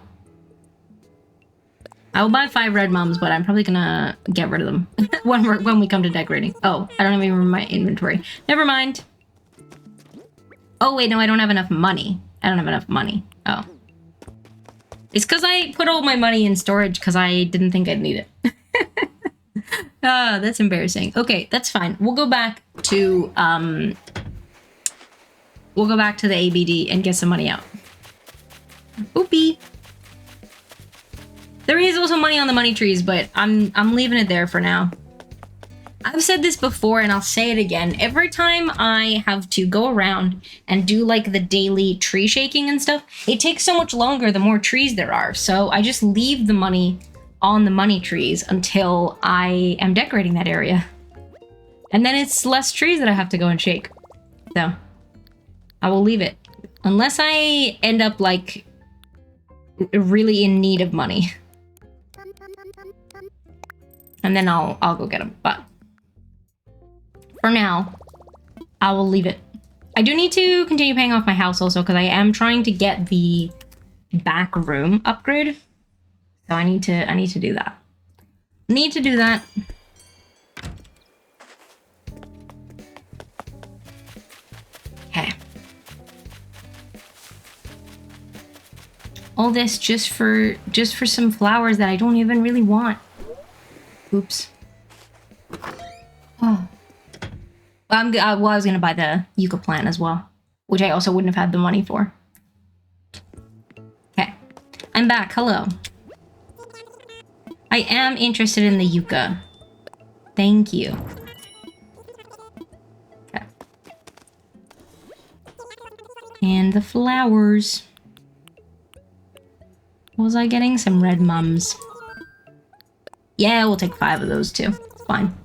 [SPEAKER 1] I will buy 5 red mums, but I'm probably gonna get rid of them when we come to decorating. Oh, I don't have any room in my inventory. Never mind. Oh, wait, no, I don't have enough money. I don't have enough money. Oh. It's because I put all my money in storage because I didn't think I'd need it. Ah, that's embarrassing. Okay, that's fine. We'll go back to the ABD and get some money out. Oopie. There is also money on the money trees, but I'm leaving it there for now. I've said this before and I'll say it again. Every time I have to go around and do like the daily tree shaking and stuff, it takes so much longer the more trees there are. So I just leave the money on the money trees until I am decorating that area. And then it's less trees that I have to go and shake. So I will leave it. Unless I end up like really in need of money. And then I'll go get them. But for now, I will leave it. I do need to continue paying off my house also because I am trying to get the back room upgrade. So I need to do that. Need to do that. Okay. All this just for some flowers that I don't even really want. Oops. Oh. I was gonna buy the yucca plant as well, which I also wouldn't have had the money for. Okay, I'm back. Hello. I am interested in the yucca. Thank you. Okay. And the flowers. What was I getting? Some red mums. Yeah, we'll take 5 of those too. It's fine.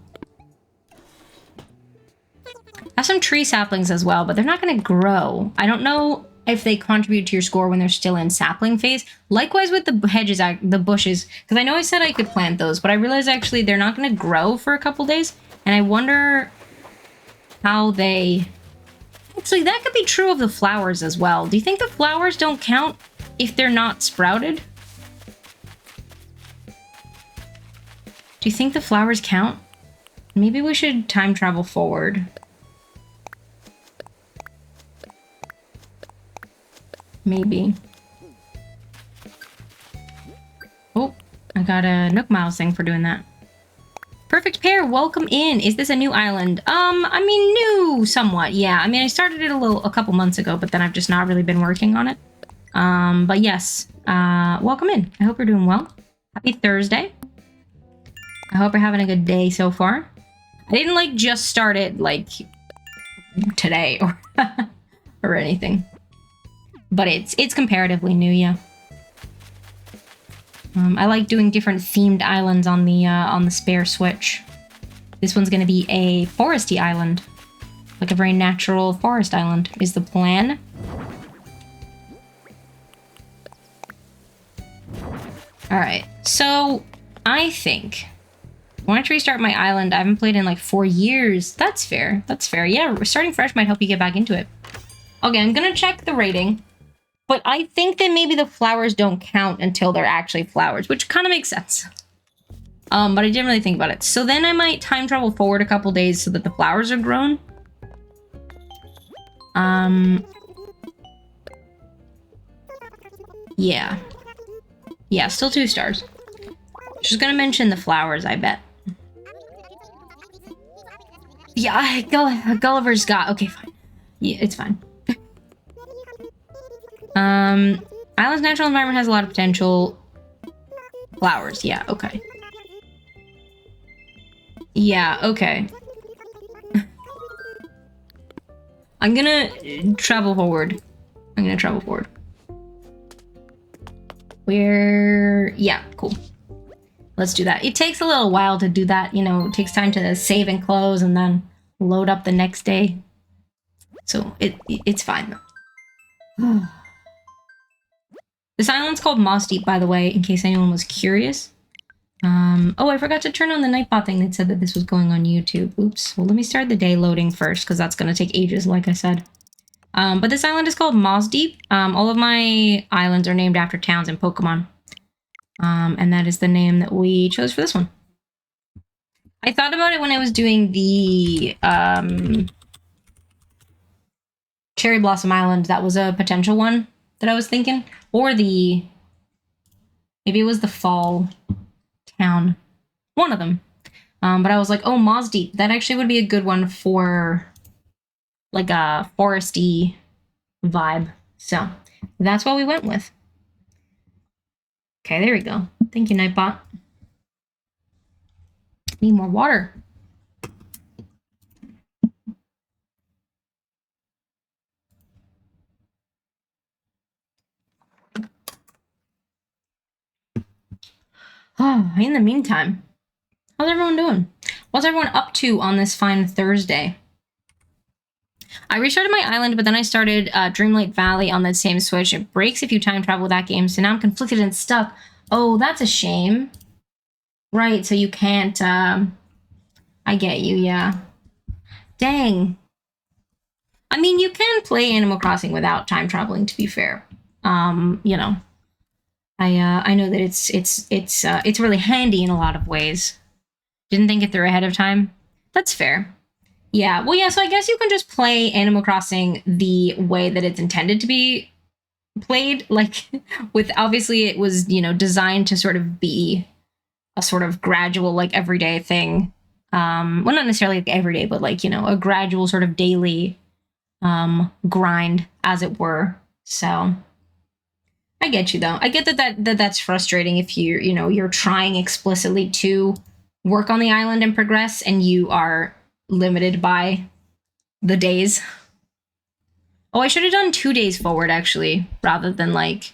[SPEAKER 1] I have some tree saplings as well, but they're not going to grow. I don't know if they contribute to your score when they're still in sapling phase. Likewise with the hedges, the bushes, because I know I said I could plant those, but I realized actually they're not going to grow for a couple days, and I wonder how they... Actually, that could be true of the flowers as well. Do you think the flowers don't count if they're not sprouted? Do you think the flowers count? Maybe we should time travel forward. Maybe. Oh, I got a Nook Miles thing for doing that. Perfect pair, welcome in. Is this a new island? I mean, new somewhat, yeah. I mean, I started it a couple months ago, but then I've just not really been working on it. But yes, welcome in. I hope you're doing well. Happy Thursday. I hope you're having a good day so far. I didn't like just start it like today or or anything. But it's comparatively new, yeah. I like doing different themed islands on the spare Switch. This one's gonna be a foresty island, like a very natural forest island is the plan. All right, so I think I want to restart my island. I haven't played in like 4 years. That's fair. That's fair. Yeah, starting fresh might help you get back into it. Okay, I'm gonna check the rating. But I think that maybe the flowers don't count until they're actually flowers, which kind of makes sense. But I didn't really think about it. So then I might time travel forward a couple days so that the flowers are grown. Yeah. Yeah, still 2 stars. Just gonna mention the flowers, I bet. Yeah, Gulliver's got... Okay, fine. Yeah, it's fine. Island's natural environment has a lot of potential. Flowers, yeah, okay. Yeah, okay. I'm gonna travel forward. Yeah, cool. Let's do that. It takes a little while to do that, you know, it takes time to save and close and then load up the next day. So it's fine though. This island's called Moss Deep, by the way, in case anyone was curious. Oh, I forgot to turn on the Nightbot thing that said that this was going on YouTube. Oops. Well, let me start the day loading first, because that's going to take ages, like I said. But this island is called Moss Deep. All of my islands are named after towns in Pokemon. And that is the name that we chose for this one. I thought about it when I was doing the Cherry Blossom Island. That was a potential one that I was thinking. Or maybe it was the Fall town. One of them. But I was like, oh, Moss Deep. That actually would be a good one for like a foresty vibe. So that's what we went with. Okay, there we go. Thank you, Nightbot. Need more water. Oh, in the meantime, how's everyone doing? What's everyone up to on this fine Thursday? I restarted my island, but then I started Dreamlight Valley on that same Switch. It breaks if you time travel with that game, so now I'm conflicted and stuck. Oh, that's a shame. Right, so you can't, I get you, yeah. Dang. I mean, you can play Animal Crossing without time traveling, to be fair. You know, I know that it's really handy in a lot of ways. Didn't think it through ahead of time. That's fair. Yeah, well, yeah, so I guess you can just play Animal Crossing the way that it's intended to be played. Like, with obviously it was, you know, designed to sort of be a sort of gradual, like, everyday thing. Well, not necessarily like every day, but like, you know, a gradual sort of daily grind, as it were. So I get you though. I get that's frustrating if you know, you're trying explicitly to work on the island and progress and you are limited by the days. Oh, I should have done 2 days forward actually, rather than like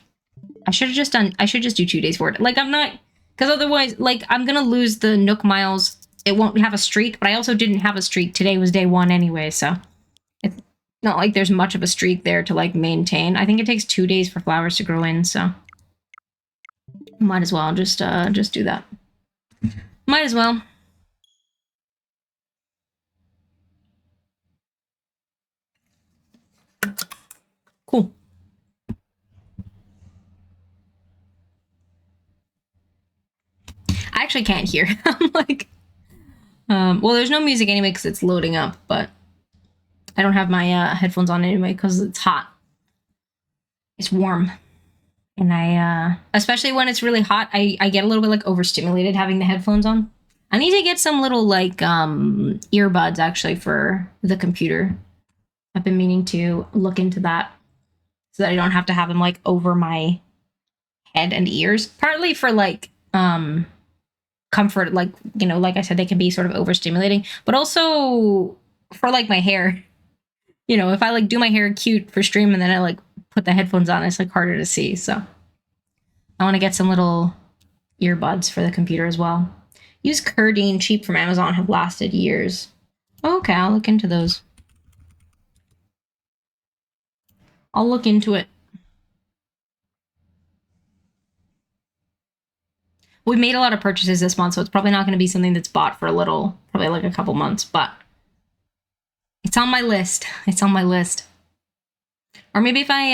[SPEAKER 1] I should just do 2 days forward. Like I'm not, because otherwise like I'm gonna lose the Nook miles. It won't have a streak, but I also didn't have a streak. Today was day 1 anyway, so it's not like there's much of a streak there to like maintain. I think it takes 2 days for flowers to grow in, so might as well just do that. Might as well. Cool. I actually can't hear. I'm like, well, there's no music anyway because it's loading up, but I don't have my headphones on anyway because it's hot. It's warm. And I, especially when it's really hot, I get a little bit like overstimulated having the headphones on. I need to get some little like earbuds actually for the computer. I've been meaning to look into that so that I don't have to have them like over my head and ears. Partly for like comfort, like, you know, like I said, they can be sort of overstimulating, but also for like my hair. You know, if I like do my hair cute for stream and then I like put the headphones on, it's like harder to see. So I want to get some little earbuds for the computer as well. Use Curdine, cheap from Amazon, have lasted years. Okay, I'll look into those. I'll look into it. We made a lot of purchases this month, so it's probably not going to be something that's bought for a little, probably like a couple months, but it's on my list. It's on my list. Or maybe if I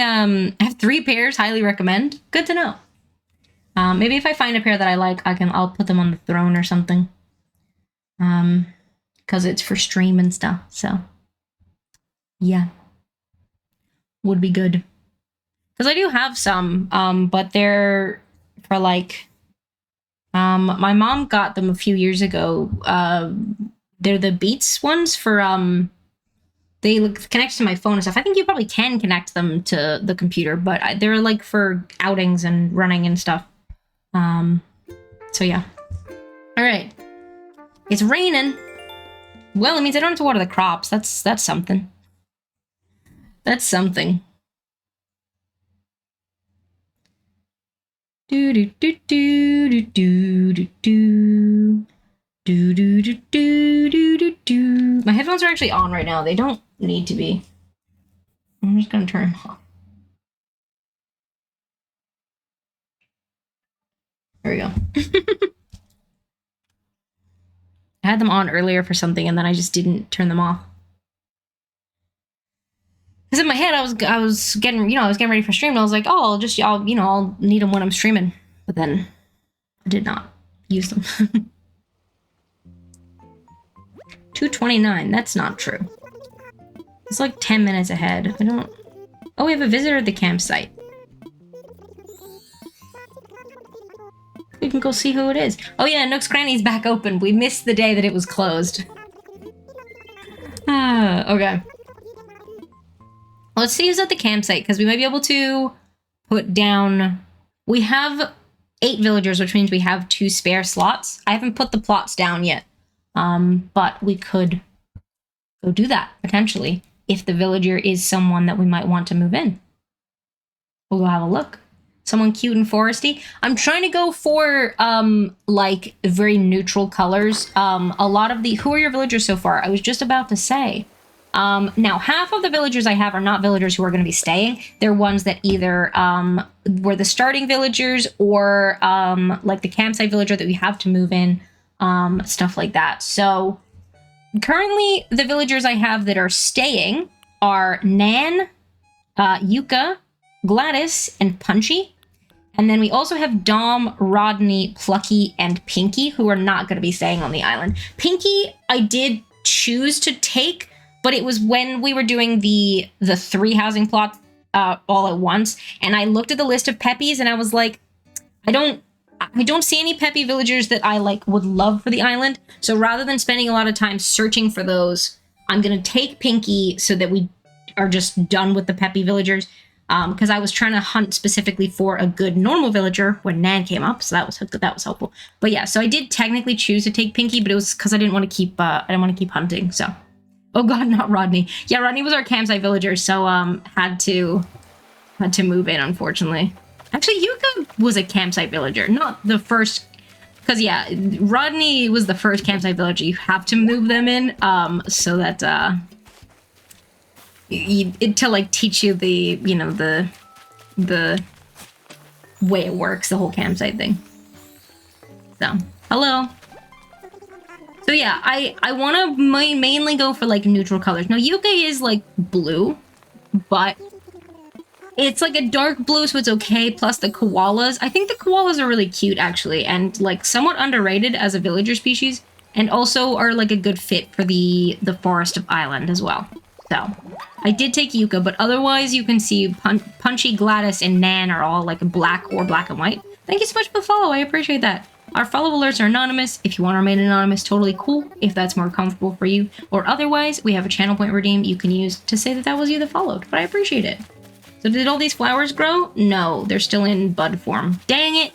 [SPEAKER 1] have 3 pairs, highly recommend. Good to know. Maybe if I find a pair that I like, I'll put them on the throne or something. Because it's for stream and stuff. So yeah, would be good. Because I do have some, but they're for like, my mom got them a few years ago. They're the Beats ones for they connect to my phone and stuff. I think you probably can connect them to the computer, but they're like for outings and running and stuff. So yeah. All right. It's raining. Well, it means I don't have to water the crops. That's something. That's something. Do do do do do do do. Do do do do do do do. My headphones are actually on right now. They don't need to be. I'm just gonna turn them off. There we go. I had them on earlier for something, and then I just didn't turn them off. Because in my head, I was getting ready for stream, and I was like, oh, I'll need them when I'm streaming. But then I did not use them. 2:29. That's not true. It's like 10 minutes ahead. I don't. Oh, we have a visitor at the campsite. We can go see who it is. Oh yeah, Nook's Cranny's back open. We missed the day that it was closed. Okay. Let's see who's at the campsite, because we might be able to put down... We have 8 villagers, which means we have 2 spare slots. I haven't put the plots down yet. But we could go do that, potentially, if the villager is someone that we might want to move in. We'll go have a look. Someone cute and foresty. I'm trying to go for, like, very neutral colors. A lot of the... Who are your villagers so far? I was just about to say. Now, half of the villagers I have are not villagers who are going to be staying. They're ones that either were the starting villagers or like the campsite villager that we have to move in, stuff like that. So currently, the villagers I have that are staying are Nan, Yuka, Gladys, and Punchy. And then we also have Dom, Rodney, Plucky, and Pinky, who are not going to be staying on the island. Pinky, I did choose to take, but it was when we were doing the 3 housing plots all at once, and I looked at the list of peppies, and I was like, I don't see any peppy villagers that I like would love for the island. So rather than spending a lot of time searching for those, I'm gonna take Pinky so that we are just done with the peppy villagers. Because I was trying to hunt specifically for a good normal villager when Nan came up, so that was helpful. But yeah, so I did technically choose to take Pinky, but it was because I didn't want to keep hunting. So, oh god, not Rodney. Yeah, Rodney was our campsite villager, so had to move in, unfortunately. Actually, Yuka was a campsite villager, not the first. Because yeah, Rodney was the first campsite villager. You have to move them in, so that to like teach you the the way it works, the whole campsite thing. So hello. So yeah, I want to mainly go for like neutral colors. Now Yuka is like blue, but it's like a dark blue, so it's okay. Plus the koalas, I think the koalas are really cute actually, and like somewhat underrated as a villager species, and also are like a good fit for the Forest of Island as well. So I did take Yuka, but otherwise you can see Punchy, Gladys, and Nan are all like black or black and white. Thank you so much for the follow. I appreciate that. Our follow alerts are anonymous. If you want to remain anonymous, totally cool, if that's more comfortable for you. Or otherwise, we have a channel point redeem you can use to say that that was you that followed, but I appreciate it. So did all these flowers grow? No, they're still in bud form. Dang it!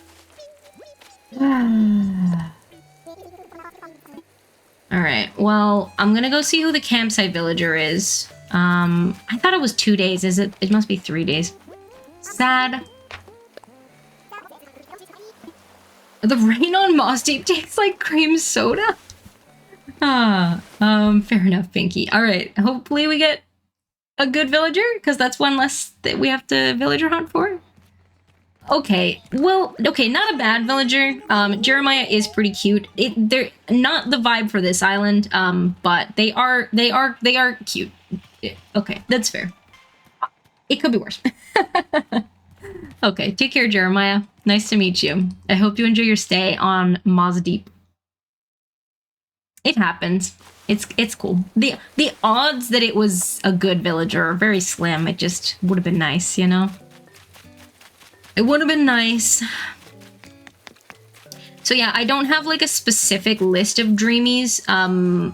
[SPEAKER 1] Alright, well, I'm gonna go see who the campsite villager is. I thought it was 2 days. Is it? It must be 3 days. Sad. The rain on Moss Deep tastes like cream soda? Fair enough, Pinky. Alright, hopefully we get a good villager, because that's one less that we have to villager hunt for. Okay, well, okay, not a bad villager. Jeremiah is pretty cute. They're not the vibe for this island, but they are cute. Okay, that's fair. It could be worse. Okay, take care, Jeremiah. Nice to meet you. I hope you enjoy your stay on Moss Deep. It happens. It's cool. The odds that it was a good villager are very slim. It just would have been nice, you know? It would have been nice. So yeah, I don't have like a specific list of dreamies,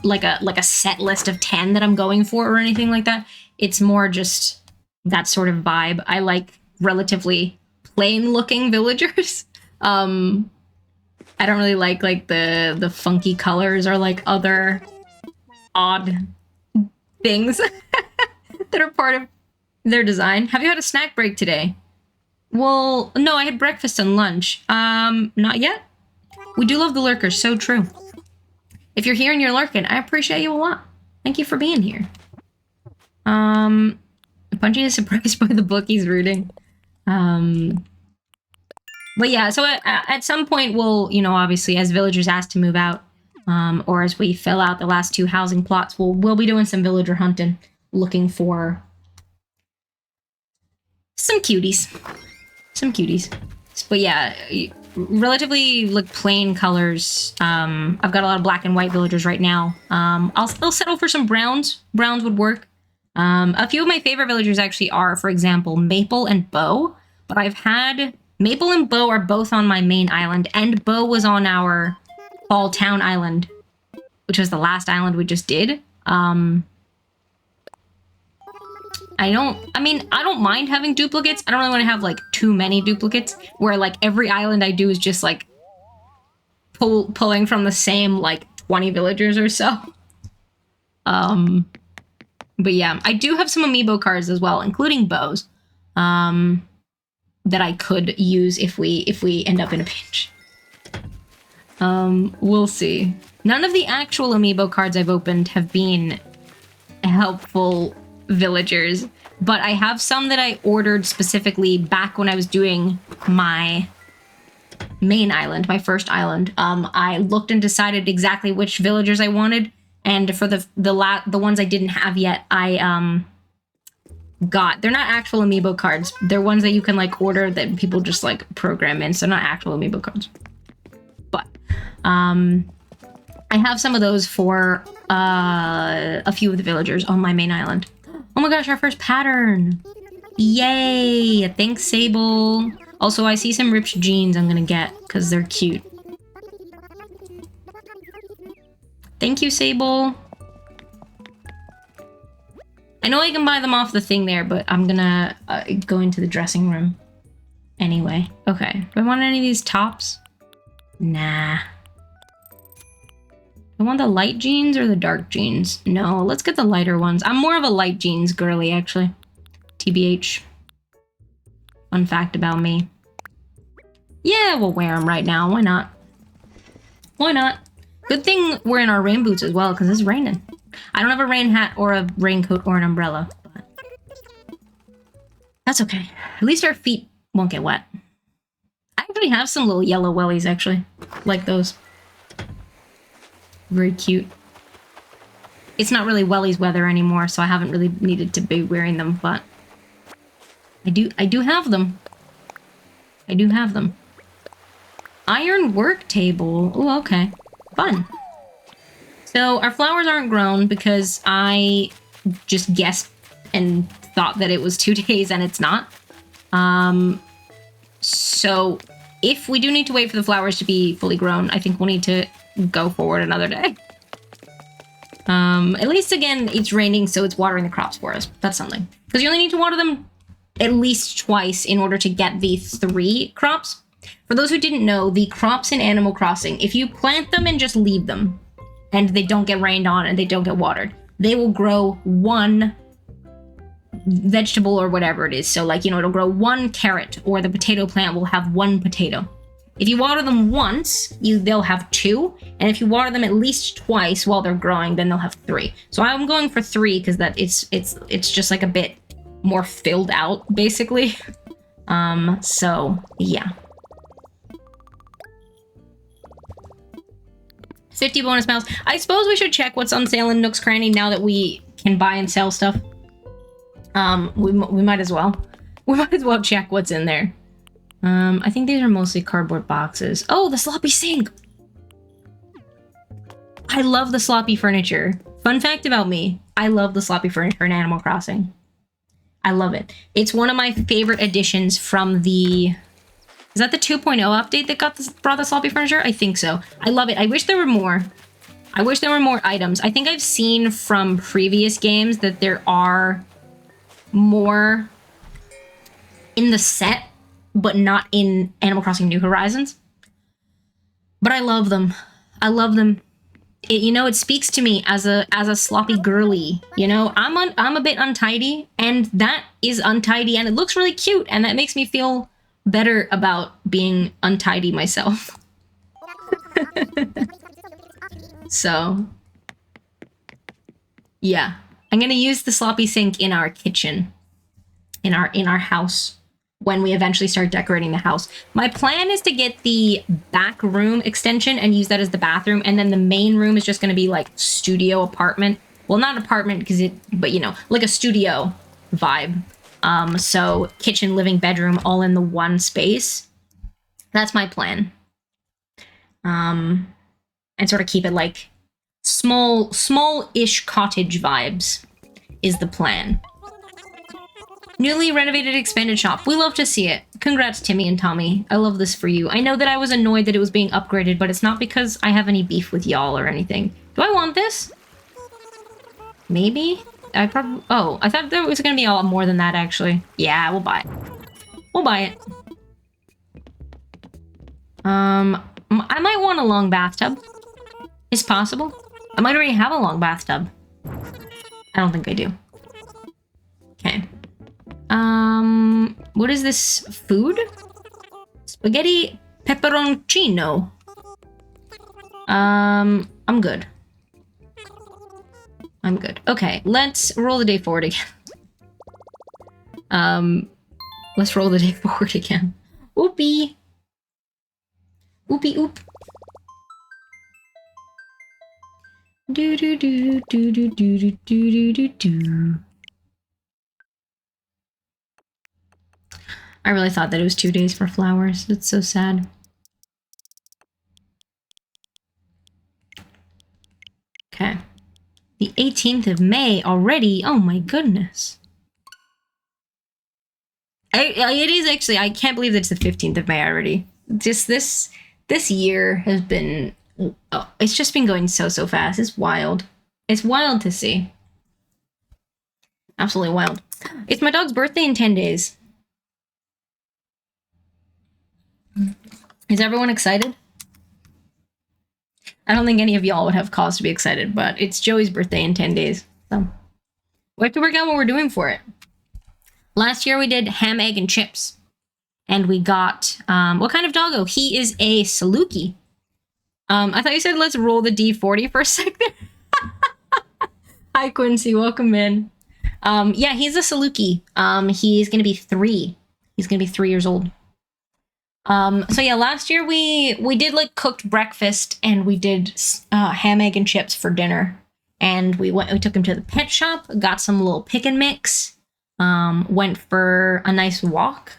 [SPEAKER 1] like a set list of 10 that I'm going for or anything like that. It's more just that sort of vibe. I like relatively plain looking villagers. I don't really like the funky colors or like other odd things that are part of their design. Have you had a snack break today? Well, no, I had breakfast and lunch. Not yet. We do love the lurkers, so true. If you're here and you're lurking, I appreciate you a lot. Thank you for being here. Punchy is surprised by the book he's reading. But yeah, so at some point we'll, you know, obviously as villagers ask to move out, or as we fill out the last 2 housing plots, we'll be doing some villager hunting, looking for some cuties. Some cuties. But yeah, relatively like plain colors. I've got a lot of black and white villagers right now. I'll settle for some browns. Browns would work. A few of my favorite villagers actually are, for example, Maple and Bo. But I've had Maple and Bo are both on my main island, and Bo was on our Fall Town Island, which was the last island we just did. I don't mind having duplicates. I don't really want to have like too many duplicates where like every island I do is just like pulling from the same like 20 villagers or so. But yeah, I do have some amiibo cards as well, including Bo's, that I could use if we end up in a pinch. We'll see. None of the actual amiibo cards I've opened have been helpful villagers, but I have some that I ordered specifically back when I was doing my main island, my first island. I looked and decided exactly which villagers I wanted, and for the ones I didn't have yet, I got. They're not actual amiibo cards. They're ones that you can like order that people just like program in, so not actual amiibo cards. But I have some of those for a few of the villagers on my main island. Oh my gosh, our first pattern! Yay! Thanks, Sable. Also, I see some ripped jeans I'm gonna get because they're cute. Thank you, Sable. I know I can buy them off the thing there, but I'm gonna go into the dressing room anyway. Okay. Do I want any of these tops? Nah. I want the light jeans or the dark jeans? No, let's get the lighter ones. I'm more of a light jeans girly, actually. TBH. Fun fact about me. Yeah, we'll wear them right now. Why not? Why not? Good thing we're in our rain boots as well, because it's raining. I don't have a rain hat or a raincoat or an umbrella, but that's okay. At least our feet won't get wet. I actually have some little yellow wellies, actually. Like those. Very cute. It's not really wellies weather anymore, so I haven't really needed to be wearing them, but I do have them. I do have them. Iron work table. Oh, okay. Fun. So our flowers aren't grown because I just guessed and thought that it was 2 days and it's not. So if we do need to wait for the flowers to be fully grown, I think we'll need to go forward another day. At least again, it's raining, so it's watering the crops for us. That's something. Because you only need to water them at least twice in order to get the 3 crops. For those who didn't know, the crops in Animal Crossing, if you plant them and just leave them, and they don't get rained on and they don't get watered, they will grow 1 vegetable or whatever it is. So like, you know, it'll grow 1 carrot, or the potato plant will have 1 potato. If you water them once, they'll have 2, and if you water them at least twice while they're growing, then they'll have 3. So I'm going for 3 because that it's just like a bit more filled out, basically. So yeah. 50 bonus miles. I suppose we should check what's on sale in Nook's Cranny now that we can buy and sell stuff. We might as well. We might as well check what's in there. I think these are mostly cardboard boxes. Oh, the sloppy sink! I love the sloppy furniture. Fun fact about me, I love the sloppy furniture in Animal Crossing. I love it. It's one of my favorite additions from the... Is that the 2.0 update that brought the sloppy furniture? I think so. I love it. I wish there were more. I wish there were more items. I think I've seen from previous games that there are more in the set, but not in Animal Crossing New Horizons. But I love them. I love them. You know, it speaks to me as a sloppy girly. You know, I'm a bit untidy, and that is untidy, and it looks really cute, and that makes me feel better about being untidy myself. So, yeah, I'm gonna use the sloppy sink in our kitchen, in our house, when we eventually start decorating the house. My plan is to get the back room extension and use that as the bathroom, and then the main room is just gonna be like studio apartment. Well, not apartment because but you know, like a studio vibe. So kitchen, living, bedroom, all in the one space. That's my plan. And sort of keep it like small-ish cottage vibes is the plan. Newly renovated expanded shop. We love to see it. Congrats, Timmy and Tommy. I love this for you. I know that I was annoyed that it was being upgraded, but it's not because I have any beef with y'all or anything. Do I want this? Maybe? I probably... Oh, I thought there was going to be a lot more than that, actually. Yeah, we'll buy it. We'll buy it. I might want a long bathtub. It's possible. I might already have a long bathtub. I don't think I do. Okay. What is this food? Spaghetti pepperoncino. I'm good. I'm good. Okay, let's roll the day forward again. Let's roll the day forward again. Oopie. Oopie oop. Do do do do do do do do do. I really thought that it was 2 days for flowers. It's so sad. Okay. The 18th of May already. Oh my goodness. It is actually, I can't believe it's the 15th of May already. Just this year has been, it's just been going so fast. It's wild. It's wild to see. Absolutely wild. It's my dog's birthday in 10 days. Is everyone excited? I don't think any of y'all would have cause to be excited, but it's Joey's birthday in 10 days. So we have to work out what we're doing for it. Last year we did ham, egg, and chips. And we got, what kind of doggo? He is a Saluki. I thought you said let's roll the D40 for a sec there. Hi, Quincy. Welcome in. Yeah, he's a Saluki. He's going to be 3. He's going to be 3 years old. So yeah, last year we did like cooked breakfast and we did ham, egg, and chips for dinner. And we took him to the pet shop, got some little pick and mix, went for a nice walk.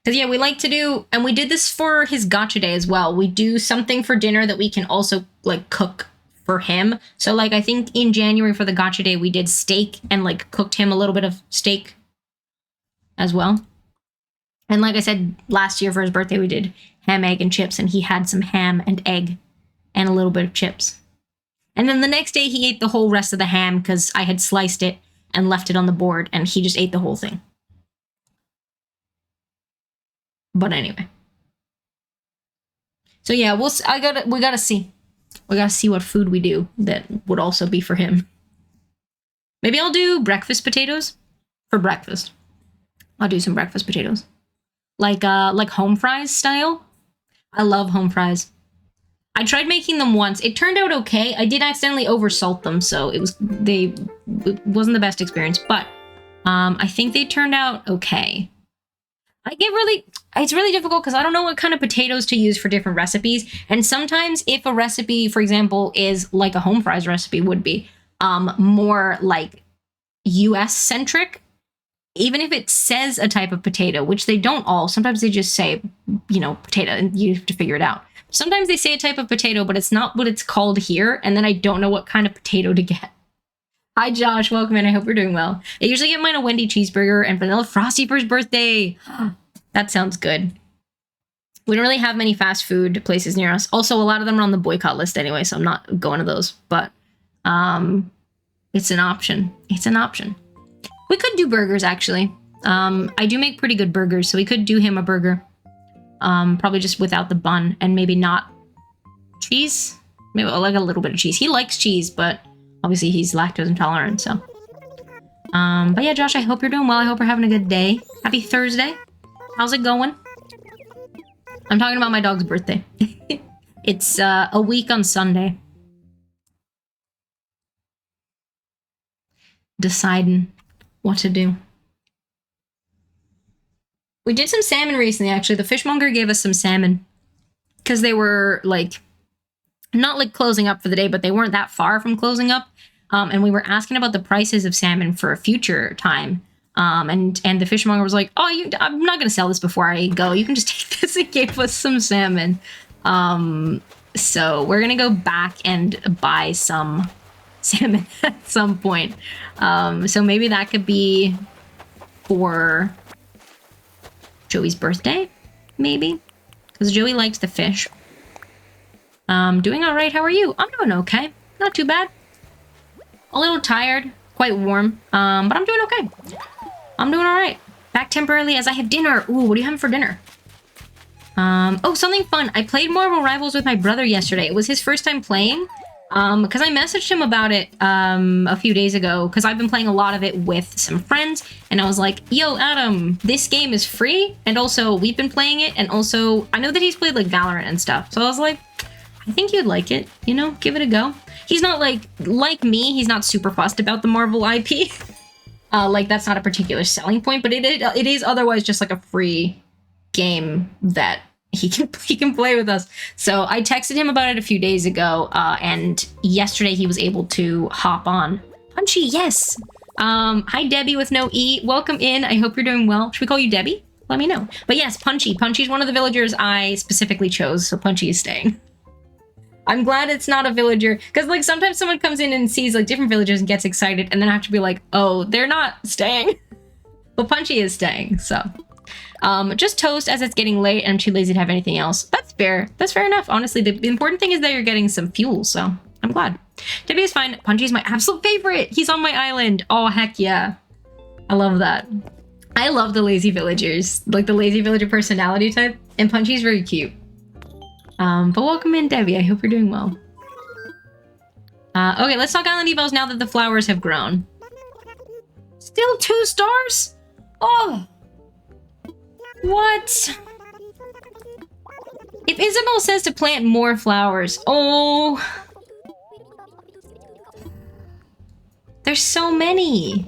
[SPEAKER 1] Cause yeah, we like to do, and we did this for his gotcha day as well. We do something for dinner that we can also like cook for him. So like, I think in January for the gotcha day, we did steak and like cooked him a little bit of steak as well. And like I said, last year for his birthday, we did ham, egg, and chips, and he had some ham and egg and a little bit of chips. And then the next day he ate the whole rest of the ham because I had sliced it and left it on the board, and he just ate the whole thing. But anyway. So yeah, we gotta see. We gotta see what food we do that would also be for him. Maybe I'll do breakfast potatoes for breakfast. I'll do some breakfast potatoes. Like home fries style. I love home fries. I tried making them once. It turned out okay. I did accidentally oversalt them, so it wasn't the best experience, but I think they turned out okay. It's really difficult because I don't know what kind of potatoes to use for different recipes. And sometimes if a recipe, for example, is like a home fries recipe would be more like US centric, even if it says a type of potato, which they don't all, sometimes they just say, potato, and you have to figure it out. Sometimes they say a type of potato, but it's not what it's called here, and then I don't know what kind of potato to get. Hi, Josh. Welcome in. I hope you're doing well. I usually get mine a Wendy cheeseburger and vanilla frosty for his birthday. That sounds good. We don't really have many fast food places near us. Also, a lot of them are on the boycott list anyway, so I'm not going to those. But it's an option. It's an option. We could do burgers, actually. I do make pretty good burgers, so we could do him a burger. Probably just without the bun and maybe not cheese. Maybe like a little bit of cheese. He likes cheese, but obviously he's lactose intolerant, so. But yeah, Josh, I hope you're doing well. I hope you're having a good day. Happy Thursday. How's it going? I'm talking about my dog's birthday. It's a week on Sunday. Deciding what to do. We did some salmon recently, actually. The fishmonger gave us some salmon because they were like, not like closing up for the day, but they weren't that far from closing up. And we were asking about the prices of salmon for a future time. And the fishmonger was like, oh, I'm not going to sell this before I go. You can just take this, and gave us some salmon. So we're going to go back and buy some salmon at some point. So maybe that could be for Joey's birthday, maybe, because Joey likes the fish. Doing all right. How are you? I'm doing okay. Not too bad. A little tired, quite warm, but I'm doing okay. I'm doing all right. Back temporarily as I have dinner. Ooh, what are you having for dinner? Oh, something fun. I played Marvel Rivals with my brother yesterday. It was his first time playing. Because I messaged him about it a few days ago, because I've been playing a lot of it with some friends, and I was like, yo, Adam, this game is free, and also we've been playing it, and also I know that he's played like Valorant and stuff, so I was like, I think you'd like it, give it a go. He's not like me, he's not super fussed about the Marvel IP. Like, that's not a particular selling point, but it is otherwise just like a free game that he can play with us. So I texted him about it a few days ago, and yesterday he was able to hop on. Punchy, yes! Hi Debbie with no E, welcome in, I hope you're doing well. Should we call you Debbie? Let me know. But yes, Punchy's one of the villagers I specifically chose, so Punchy is staying. I'm glad it's not a villager, because like sometimes someone comes in and sees like different villagers and gets excited, and then I have to be like, oh, they're not staying. But Punchy is staying, so. Just toast as it's getting late and I'm too lazy to have anything else. That's fair. That's fair enough. Honestly, the important thing is that you're getting some fuel, so I'm glad. Debbie is fine. Punchy's my absolute favorite. He's on my island. Oh, heck yeah. I love that. I love the lazy villagers, like the lazy villager personality type, and Punchy's very cute. But welcome in, Debbie. I hope you're doing well. Okay, let's talk island evos now that the flowers have grown. Still 2 stars? Oh! What? If Isabel says to plant more flowers, oh! There's so many!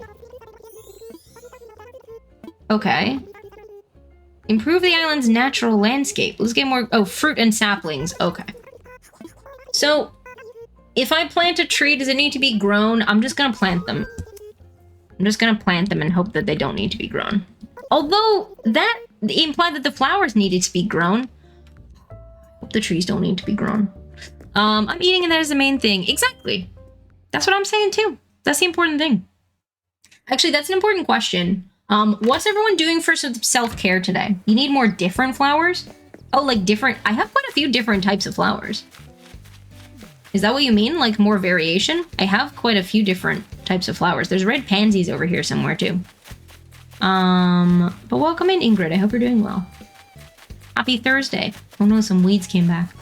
[SPEAKER 1] Okay. Improve the island's natural landscape. Let's get more... Oh, fruit and saplings. Okay. So, if I plant a tree, does it need to be grown? I'm just gonna plant them. I'm just gonna plant them and hope that they don't need to be grown. Although, that implied that the flowers needed to be grown. Hope the trees don't need to be grown. I'm eating and that is the main thing. Exactly. That's what I'm saying too. That's the important thing. Actually, that's an important question. What's everyone doing for some self-care today? You need more different flowers? Oh, like different... I have quite a few different types of flowers. Is that what you mean? Like more variation? I have quite a few different types of flowers. There's red pansies over here somewhere too. But welcome in, Ingrid. I hope you're doing well. Happy Thursday. Oh no, some weeds came back.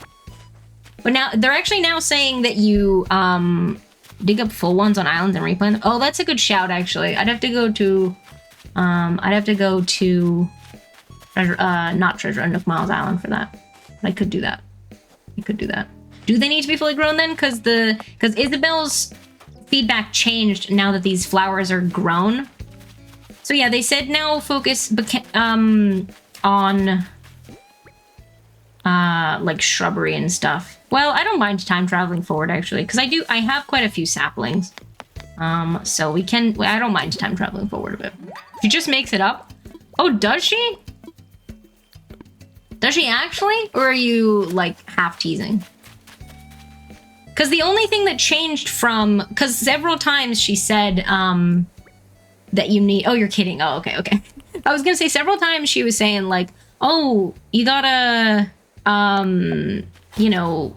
[SPEAKER 1] But now, they're actually now saying that you, dig up full ones on islands and replant them. Oh, that's a good shout, actually. I'd have to go to... Treasure, not Treasure, Nook Miles Island for that. I could do that. I could do that. Do they need to be fully grown then? Because Isabel's feedback changed now that these flowers are grown. So yeah, they said now focus on like shrubbery and stuff. Well, I don't mind time traveling forward actually, because I have quite a few saplings. So we can, I don't mind time traveling forward a bit. She just makes it up. Oh, does she? Does she actually? Or are you like half teasing? Because the only thing that changed from, because several times she said that you need, oh, you're kidding. Oh, okay, okay. I was gonna say several times she was saying like, oh, you gotta, you know,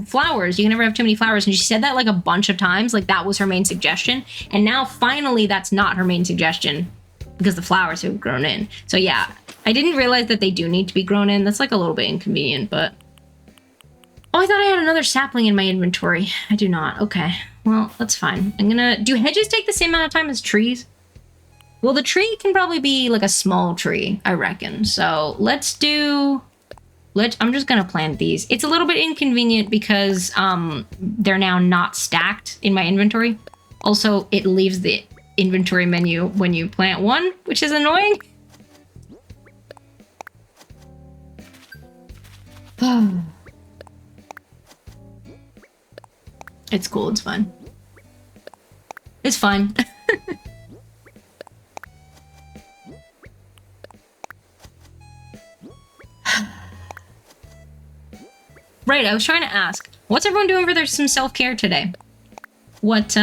[SPEAKER 1] flowers. You can never have too many flowers. And she said that like a bunch of times, like that was her main suggestion. And now finally that's not her main suggestion because the flowers have grown in. So yeah, I didn't realize that they do need to be grown in. That's like a little bit inconvenient, but... Oh, I thought I had another sapling in my inventory. I do not. Okay, well, that's fine. I'm gonna... Do hedges take the same amount of time as trees? Well, the tree can probably be like a small tree, I reckon. So let's do... I'm just gonna plant these. It's a little bit inconvenient because they're now not stacked in my inventory. Also, it leaves the inventory menu when you plant one, which is annoying. It's cool, it's fine. It's fine. Right, I was trying to ask, what's everyone doing for some self-care today? What's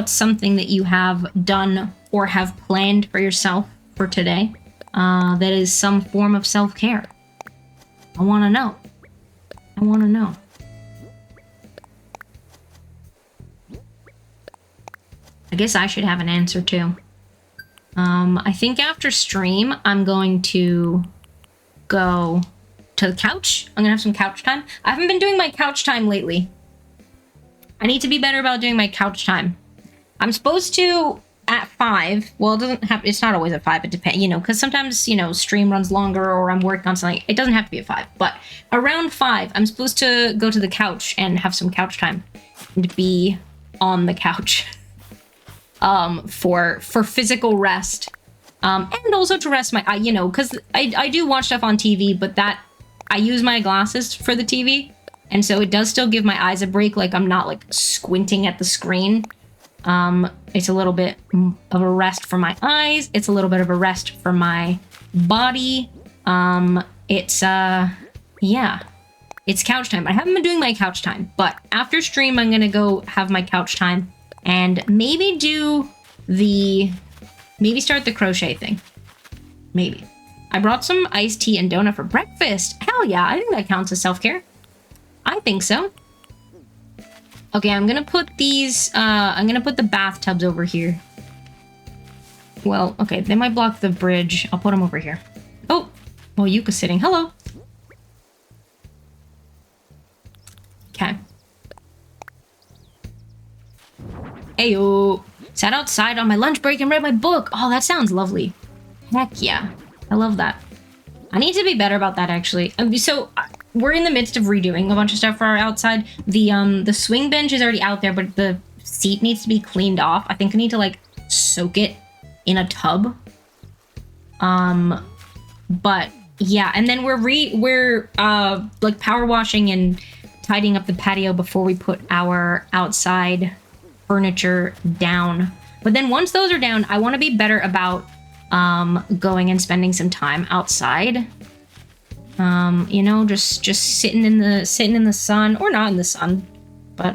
[SPEAKER 1] something that you have done or have planned for yourself for today that is some form of self-care? I want to know. I want to know. I guess I should have an answer too. I think after stream, I'm going to go to the couch. I'm gonna have some couch time. I haven't been doing my couch time lately. I need to be better about doing my couch time. I'm supposed to, at 5, well, it doesn't have, it's not always at 5, it depends, you know, because sometimes, you know, stream runs longer or I'm working on something. It doesn't have to be at 5, but around 5, I'm supposed to go to the couch and have some couch time and be on the couch for physical rest. And also to rest my eye, you know, because I do watch stuff on TV, but that, I use my glasses for the TV, and so it does still give my eyes a break, like I'm not like squinting at the screen. It's a little bit of a rest for my eyes. It's a little bit of a rest for my body. Yeah, it's couch time. I haven't been doing my couch time, but after stream, I'm gonna go have my couch time and maybe do maybe start the crochet thing. Maybe. I brought some iced tea and donut for breakfast. Hell yeah, I think that counts as self-care. I think so. Okay, I'm gonna put these, I'm gonna put the bathtubs over here. Well, okay, they might block the bridge. I'll put them over here. Oh, Yuka's sitting. Hello. Okay. Ayo. Sat outside on my lunch break and read my book. Oh, that sounds lovely. Heck yeah. I love that. I need to be better about that, actually. So, we're in the midst of redoing a bunch of stuff for our outside. The swing bench is already out there, but the seat needs to be cleaned off. I think I need to, like, soak it in a tub. But, yeah. And then we're like, power washing and tidying up the patio before we put our outside furniture down. But then once those are down, I want to be better about going and spending some time outside. You know, just sitting in the sun, or not in the sun. But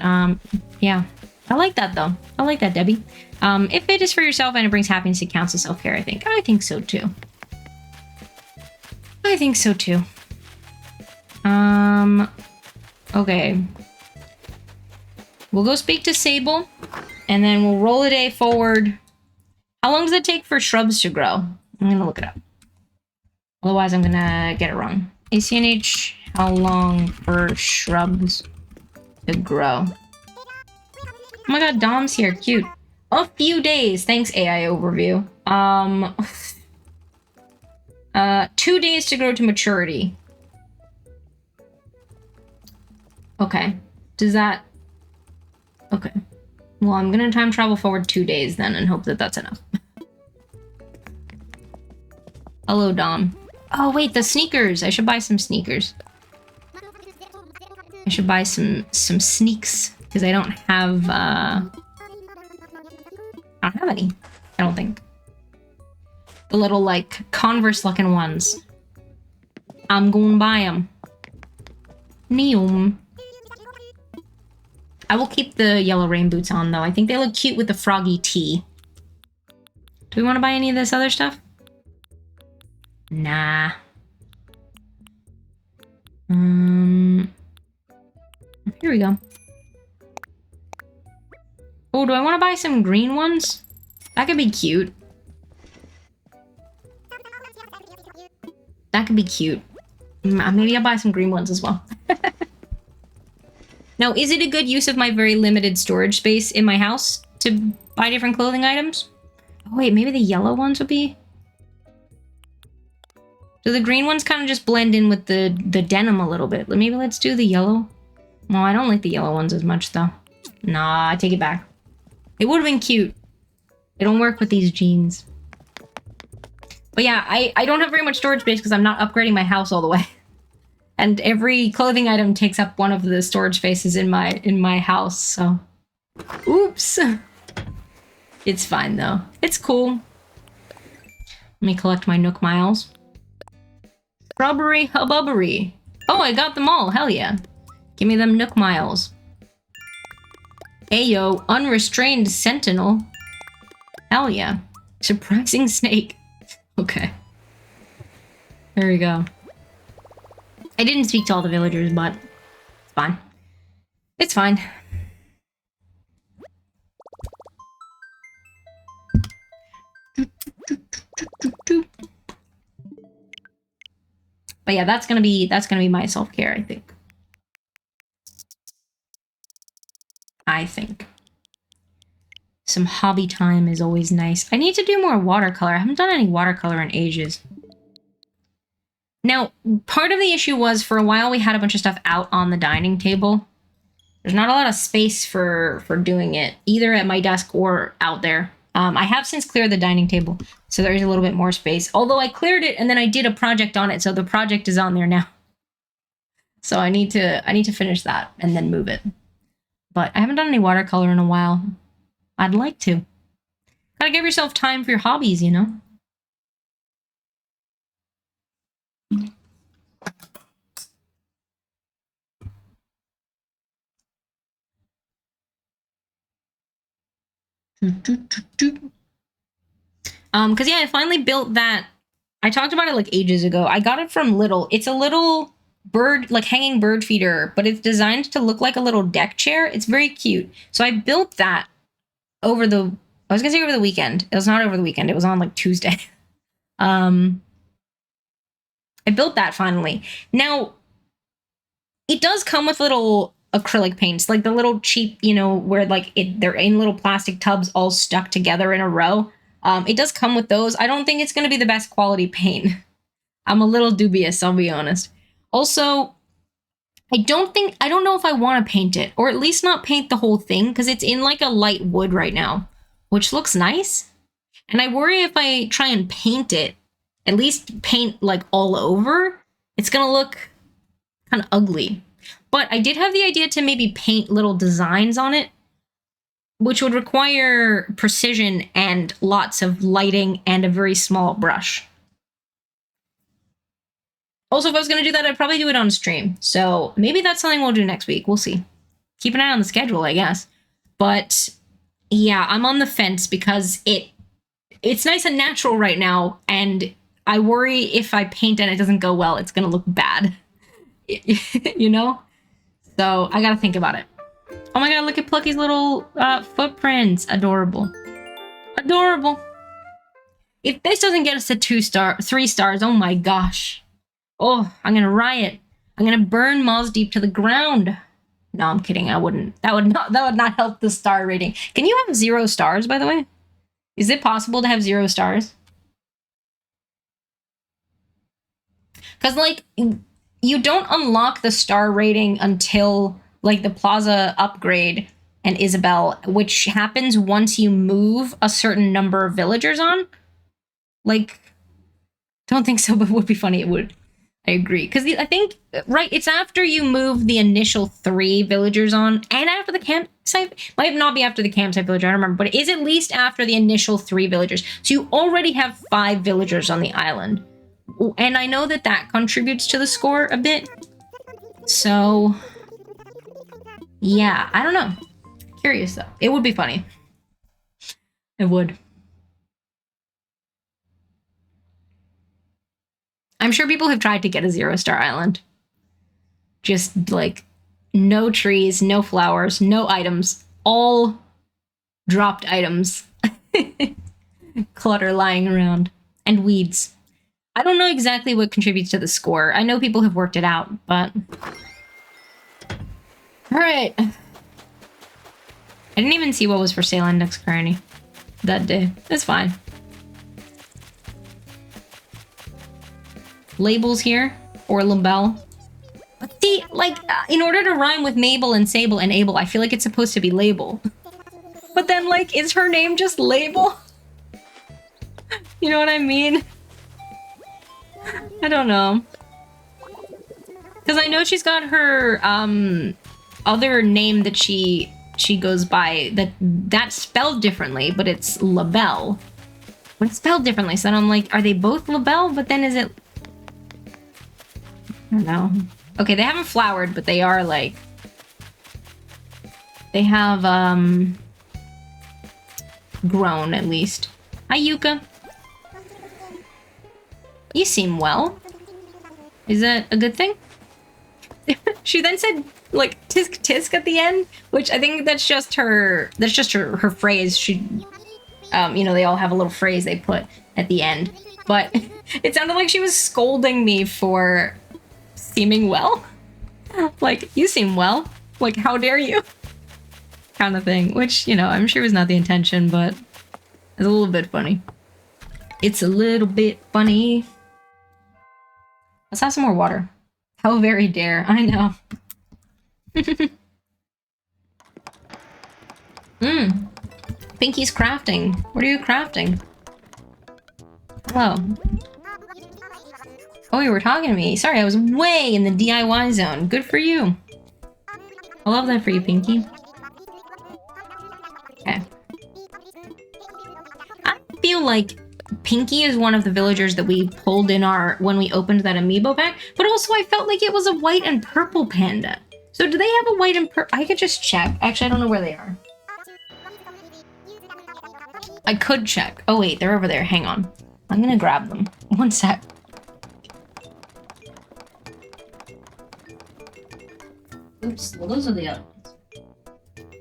[SPEAKER 1] yeah. I like that though. I like that, Debbie. If it is for yourself and it brings happiness, it counts as self-care, I think. I think so too. I think so too. Okay. We'll go speak to Sable, and then we'll roll a day forward. How long does it take for shrubs to grow? I'm gonna look it up. Otherwise, I'm gonna get it wrong. ACNH, how long for shrubs to grow? Oh my god, Dom's here. Cute. A few days. Thanks, AI overview. 2 days to grow to maturity. Okay. Does that... Okay. Well, I'm gonna time travel forward 2 days then and hope that that's enough. Hello, Dom. Oh, wait, the sneakers. I should buy some sneakers. I should buy some sneaks, because I don't have, I don't have any. I don't think. The little, like, Converse-looking ones. I'm gonna buy them. Neom. I will keep the yellow rain boots on, though. I think they look cute with the froggy tee. Do we want to buy any of this other stuff? Nah. Here we go. Oh, do I want to buy some green ones? That could be cute. That could be cute. Maybe I'll buy some green ones as well. Now, is it a good use of my very limited storage space in my house to buy different clothing items? Oh, wait, maybe the yellow ones would be... Do the green ones kind of just blend in with the denim a little bit? Maybe let's do the yellow. Well, I don't like the yellow ones as much, though. Nah, I take it back. It would have been cute. They don't work with these jeans. But yeah, I don't have very much storage space because I'm not upgrading my house all the way. And every clothing item takes up one of the storage spaces in my house, so... Oops! It's fine, though. It's cool. Let me collect my Nook Miles. Shrubbery Hububbery. Oh, I got them all. Hell yeah. Give me them Nook Miles. Ayo, Unrestrained Sentinel. Hell yeah. Surprising Snake. Okay. There we go. I didn't speak to all the villagers, but it's fine. It's fine. But yeah, that's gonna be my self-care, I think. some hobby time is always nice. I need to do more watercolor. I haven't done any watercolor in ages. Now, part of the issue was for a while we had a bunch of stuff out on the dining table. There's not a lot of space for doing it, either at my desk or out there. I have since cleared the dining table, so there is a little bit more space. Although I cleared it and then I did a project on it, so the project is on there now. So I need to finish that and then move it. But I haven't done any watercolor in a while. I'd like to. Gotta give yourself time for your hobbies, you know? Because yeah, I finally built that. I talked about it like ages ago. I got it from Little. It's a little bird, like hanging bird feeder, but it's designed to look like a little deck chair. It's very cute. So I built that I was gonna say over the weekend. It was not over the weekend. It was on like Tuesday. I built that finally. Now, it does come with little acrylic paints, like the little cheap, you know, where like they're in little plastic tubs all stuck together in a row. It does come with those. I don't think it's going to be the best quality paint. I'm a little dubious, I'll be honest. Also, I don't know if I want to paint it, or at least not paint the whole thing, because it's in like a light wood right now, which looks nice. And I worry if I try and paint it, at least paint like all over, it's going to look kind of ugly. But I did have the idea to maybe paint little designs on it, which would require precision and lots of lighting and a very small brush. Also, if I was going to do that, I'd probably do it on stream. So maybe that's something we'll do next week. We'll see. Keep an eye on the schedule, I guess. But yeah, I'm on the fence because it's nice and natural right now. And I worry if I paint and it doesn't go well, it's going to look bad. You know? So I got to think about it. Oh my god, look at Plucky's little footprints. Adorable. Adorable. If this doesn't get us to 3 stars, oh my gosh. Oh, I'm gonna riot. I'm gonna burn Moz Deep to the ground. No, I'm kidding. I wouldn't. That would not help the star rating. Can you have 0 stars, by the way? Is it possible to have 0 stars? Because, like, you don't unlock the star rating until, like, the Plaza upgrade and Isabel, which happens once you move a certain number of villagers on. Like, don't think so, but it would be funny. It would. I agree. Because I think, right, it's after you move the initial 3 villagers on, and after the campsite. Might not be after the campsite villager, I don't remember, but it is at least after the initial 3 villagers. So you already have 5 villagers on the island. And I know that that contributes to the score a bit. So, yeah, I don't know. Curious, though. It would be funny. It would. I'm sure people have tried to get a 0-star island. Just, like, no trees, no flowers, no items. All dropped items. Clutter lying around. And weeds. I don't know exactly what contributes to the score. I know people have worked it out, but... Alright. I didn't even see what was for sale on Next Kearney that day. It's fine. Labels here, or Labelle. But see, like, in order to rhyme with Mabel and Sable and Abel, I feel like it's supposed to be Label. But then, like, is her name just Label? You know what I mean? I don't know. Because I know she's got her, other name that she goes by, that's spelled differently, but it's Labelle. But it's spelled differently, so then I'm like, are they both Labelle? But then is it... I don't know. Okay, they haven't flowered, but they are, like... They have, grown, at least. Hi, Yuka. You seem well. Is that a good thing? She then said, like, tisk tisk at the end, which I think that's just her phrase. She, you know, they all have a little phrase they put at the end. But it sounded like she was scolding me for seeming well. Like, you seem well. Like, how dare you? kind of thing, which, you know, I'm sure was not the intention, but it's a little bit funny. It's a little bit funny. Let's have some more water. How very dare. I know. Pinky's crafting. What are you crafting? Hello. Oh, you were talking to me. Sorry, I was way in the DIY zone. Good for you. I love that for you, Pinky. Okay. I feel like Pinky is one of the villagers that we pulled in when we opened that amiibo pack, but also I felt like it was a white and purple panda. So do they have a white and purple? I could just check. Actually, I don't know where they are. I could check. Oh wait, they're over there. Hang on. I'm gonna grab them. One sec. Oops, well those are the other ones.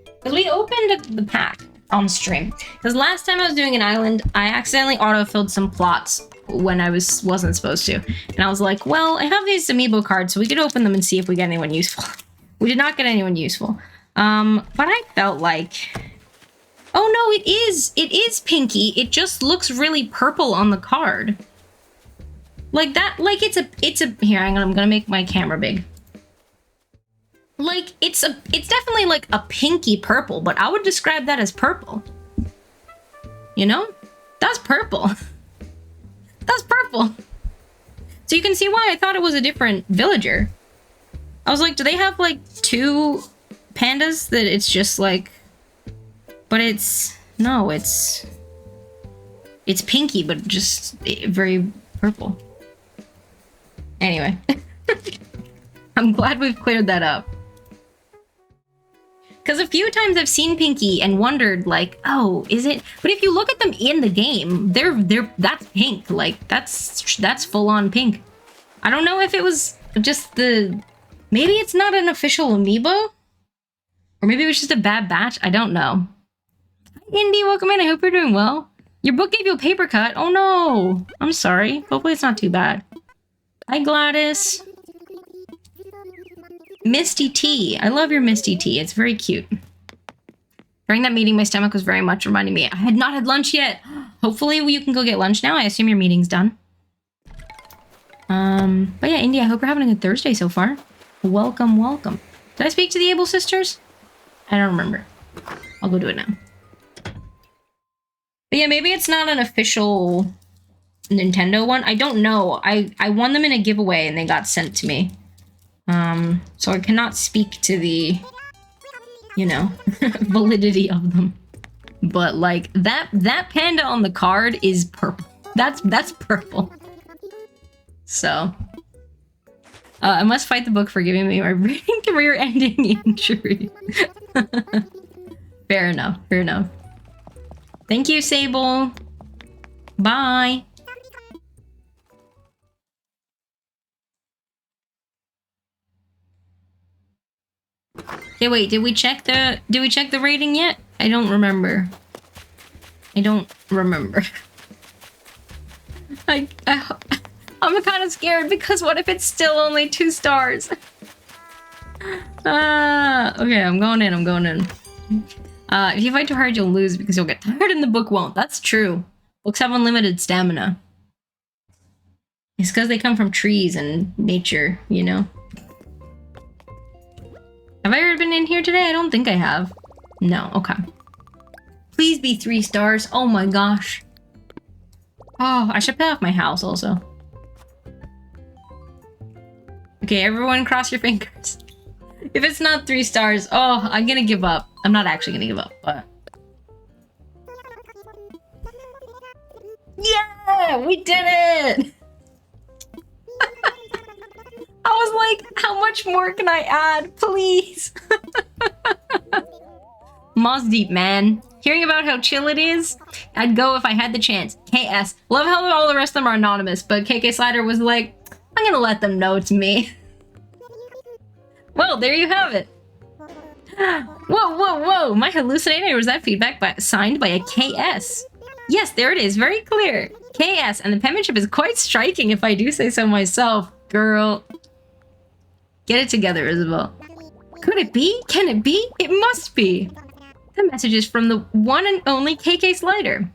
[SPEAKER 1] Because we opened the pack on stream. Because last time I was doing an island, I accidentally auto-filled some plots when I wasn't supposed to. And I was like, well, I have these amiibo cards, so we could open them and see if we get anyone useful. We did not get anyone useful. But I felt like... Oh no, it is Pinky. It just looks really purple on the card. Like that, like it's a, here, hang on, I'm gonna make my camera big. Like, it's definitely like a pinky purple, but I would describe that as purple. You know? That's purple. That's purple. So you can see why I thought it was a different villager. I was like, do they have like two pandas that it's just like... But it's... No, it's pinky, but just very purple. Anyway. I'm glad we've cleared that up. Because a few times I've seen Pinky and wondered, like, oh, is it? But if you look at them in the game, that's pink. Like, that's full-on pink. I don't know if it was just the... Maybe it's not an official amiibo? Or maybe it was just a bad batch? I don't know. Hi, Indy, welcome in. I hope you're doing well. Your book gave you a paper cut. Oh, no. I'm sorry. Hopefully it's not too bad. Hi, Gladys. Misty tea. I love your Misty tea. It's very cute. During that meeting, my stomach was very much reminding me I had not had lunch yet. Hopefully you can go get lunch now. I assume your meeting's done. But yeah, Indy, I hope you're having a good Thursday so far. Welcome, welcome. Did I speak to the Able sisters? I don't remember. I'll go do it now. But yeah, maybe it's not an official Nintendo one. I don't know. I won them in a giveaway and they got sent to me. So I cannot speak to the, you know, validity of them. But like that panda on the card is purple. That's purple. So I must fight the book for giving me my reading career-ending injury. Fair enough. Fair enough. Thank you, Sable. Bye. Okay, wait, did we check the rating yet? I don't remember. I don't remember. I'm kind of scared because what if it's still only 2 stars? Okay, I'm going in. If you fight too hard, you'll lose because you'll get tired and the book won't. That's true. Books have unlimited stamina. It's because they come from trees and nature, you know? Have I ever been in here today? I don't think I have. No, okay. Please be 3 stars. Oh my gosh. Oh, I should pay off my house also. Okay, everyone cross your fingers. If it's not 3 stars, oh, I'm gonna give up. I'm not actually gonna give up, but... Yeah! We did it! I was like, how much more can I add? Please! Moss Deep, man. Hearing about how chill it is, I'd go if I had the chance. KS. Love how all the rest of them are anonymous, but KK Slider was like, I'm gonna let them know it's me. Well, there you have it. Whoa. Am I hallucinating or was that feedback signed by a KS? Yes, there it is. Very clear. KS, and the penmanship is quite striking if I do say so myself. Girl. Get it together, Isabel. Could it be? Can it be? It must be. The message is from the one and only KK Slider.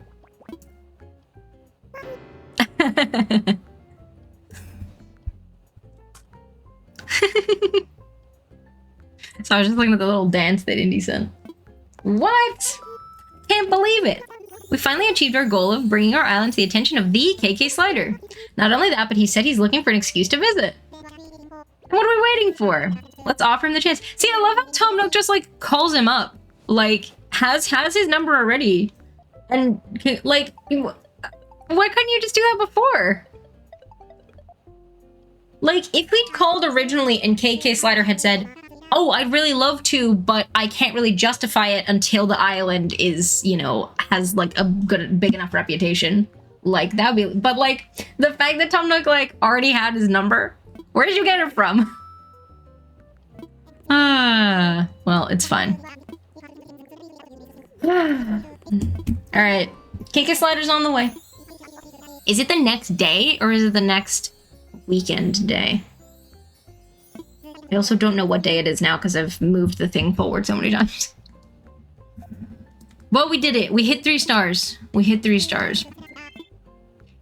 [SPEAKER 1] So I was just looking at the little dance that Indy sent. What? Can't believe it. We finally achieved our goal of bringing our island to the attention of the KK Slider. Not only that, but he said he's looking for an excuse to visit. What are we waiting for? Let's offer him the chance. See, I love how Tom Nook just, like, calls him up. Like, has his number already. And, like, why couldn't you just do that before? Like, if we'd called originally and KK Slider had said, oh, I'd really love to, but I can't really justify it until the island is, you know, has, like, a big enough reputation. Like, that'd be... But, like, the fact that Tom Nook, like, already had his number... Where did you get it from? Well, it's fine. Alright. KK Slider's on the way. Is it the next day, or is it the next weekend day? I also don't know what day it is now, because I've moved the thing forward so many times. But we did it. We hit 3 stars. We hit 3 stars.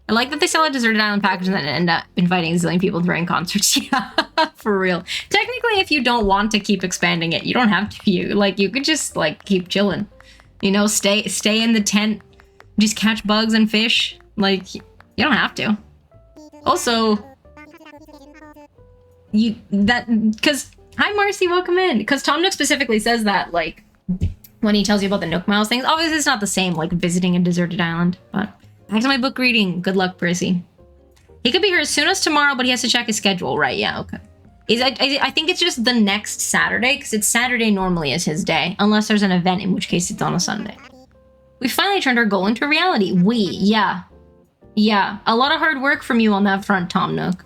[SPEAKER 1] I like that they sell a deserted island package and then end up inviting a zillion people during concerts. Yeah, for real. Technically, if you don't want to keep expanding it, you don't have to. You could just, like, keep chilling. You know, stay in the tent, just catch bugs and fish. Like, you don't have to. Also, because, hi Marcy, welcome in. Because Tom Nook specifically says that, like, when he tells you about the Nook Miles things, obviously it's not the same, like, visiting a deserted island, but... Back to my book reading. Good luck, Prissy. He could be here as soon as tomorrow, but he has to check his schedule, right? Yeah, okay. I think it's just the next Saturday, because it's Saturday normally is his day, unless there's an event, in which case it's on a Sunday. We finally turned our goal into reality. Yeah. Yeah, a lot of hard work from you on that front, Tom Nook.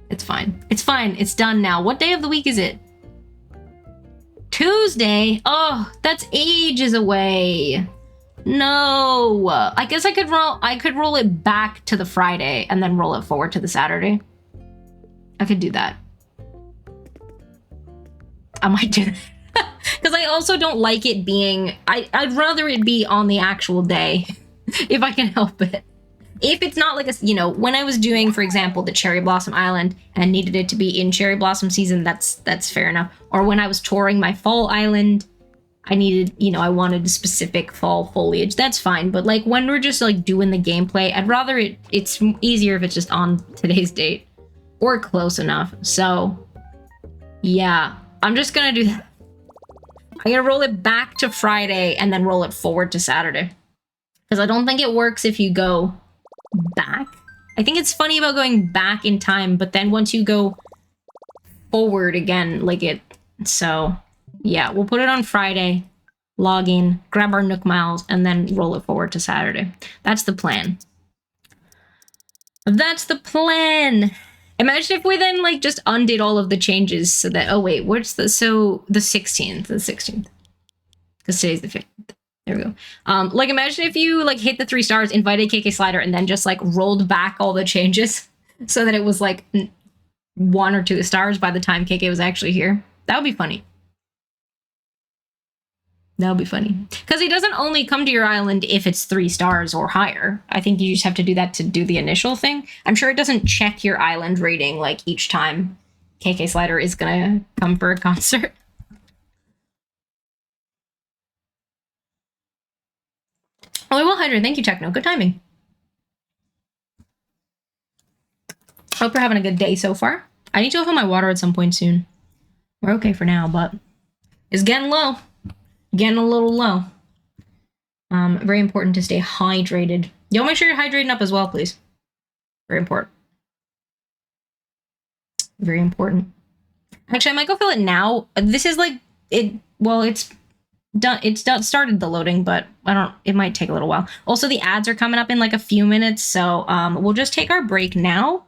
[SPEAKER 1] It's fine. It's fine. It's done now. What day of the week is it? Tuesday? Oh, that's ages away. No. I guess I could roll it back to the Friday and then roll it forward to the Saturday. I could do that. I might do that. Because I also don't like it being... I'd rather it be on the actual day, if I can help it. If it's not like a, you know, when I was doing, for example, the Cherry Blossom Island and needed it to be in Cherry Blossom season, that's fair enough. Or when I was touring my fall island, I needed, you know, I wanted a specific fall foliage. That's fine. But like when we're just like doing the gameplay, I'd rather it's easier if it's just on today's date or close enough. So yeah, I'm just gonna do that. I'm gonna roll it back to Friday and then roll it forward to Saturday. Because I don't think it works if you go back. I think it's funny about going back in time, but then once you go forward again, like it... So, yeah, we'll put it on Friday, log in, grab our Nook Miles, and then roll it forward to Saturday. That's the plan. That's the plan! Imagine if we then, like, just undid all of the changes so that... Oh, wait, what's the... So, the 16th. The 16th. Because today's the 15th. There we go. Like, imagine if you, like, hit the 3 stars, invited KK Slider, and then just, like, rolled back all the changes so that it was, like, 1 or 2 stars by the time KK was actually here. That would be funny. That would be funny. Because he doesn't only come to your island if it's 3 stars or higher. I think you just have to do that to do the initial thing. I'm sure it doesn't check your island rating, like, each time KK Slider is gonna come for a concert. Oh, I will hydrate. Thank you, Techno. Good timing. Hope you're having a good day so far. I need to fill my water at some point soon. We're okay for now, but it's getting low. Getting a little low. Very important to stay hydrated. Y'all make sure you're hydrating up as well, please. Very important. Very important. Actually, I might go fill it now. This is like it. Well, it's done. It's done. Started the loading, but I don't. It might take a little while. Also, the ads are coming up in like a few minutes, so we'll just take our break now.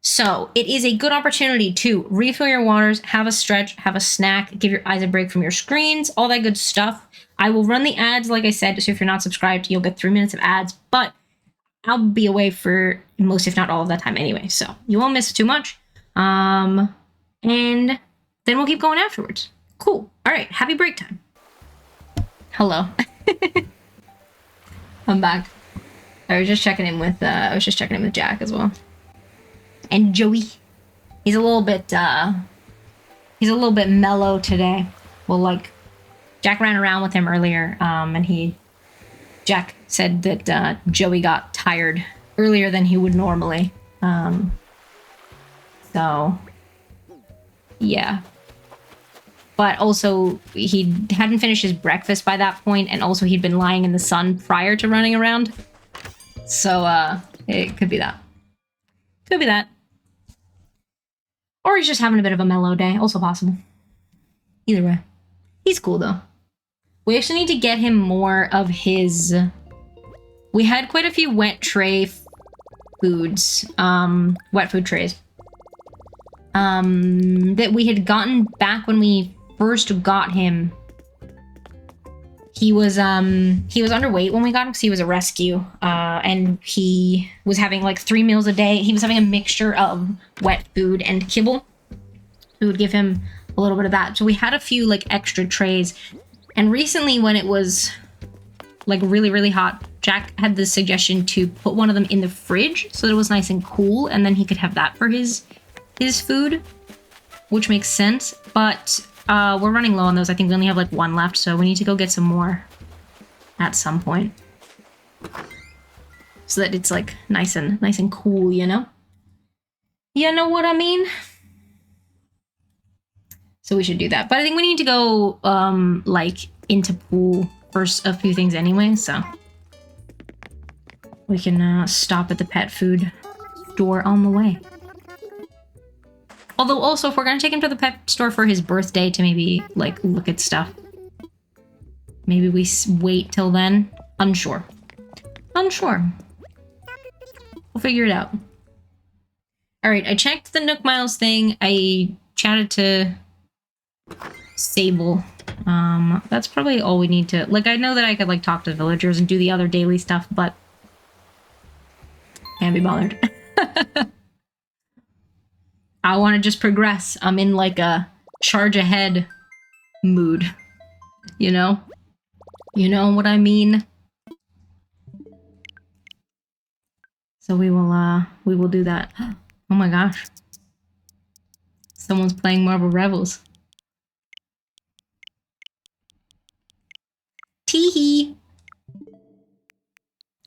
[SPEAKER 1] So it is a good opportunity to refill your waters, have a stretch, have a snack, give your eyes a break from your screens, all that good stuff. I will run the ads, like I said, so if you're not subscribed, you'll get 3 minutes of ads, but I'll be away for most, if not all of that time anyway, so you won't miss too much. And then we'll keep going afterwards. Cool. All right, happy break time. Hello. I'm back. I was just checking in with Jack as well. And Joey. He's a little bit mellow today. Well, like, Jack ran around with him earlier, and Jack said that Joey got tired earlier than he would normally. So, yeah. But also, he hadn't finished his breakfast by that point, and also he'd been lying in the sun prior to running around. So, it could be that. Could be that. Or he's just having a bit of a mellow day. Also possible. Either way. He's cool, though. We actually need to get him more of his... We had quite a few wet tray foods. Wet food trays. That we had gotten back when we first got him. He was underweight when we got him because he was a rescue. And he was having like 3 meals a day. He was having a mixture of wet food and kibble. We would give him a little bit of that. So we had a few like extra trays. And recently when it was like really, really hot, Jack had the suggestion to put one of them in the fridge so that it was nice and cool, and then he could have that for his food, which makes sense. But we're running low on those. I think we only have like 1 left, so we need to go get some more at some point so that it's like nice and cool, you know? You know what I mean? So we should do that. But I think we need to go like into pool for a few things anyway, so we can stop at the pet food store on the way. Although also, if we're gonna take him to the pet store for his birthday to maybe like look at stuff, maybe we wait till then. Unsure. We'll figure it out. All right, I checked the Nook Miles thing. I chatted to Sable. That's probably all we need to... Like, I know that I could, like, talk to villagers and do the other daily stuff, but... can't be bothered. I want to just progress. I'm in, like, a charge ahead mood. You know? You know what I mean? So we will do that. Oh my gosh. Someone's playing Marble Revels. Teehee.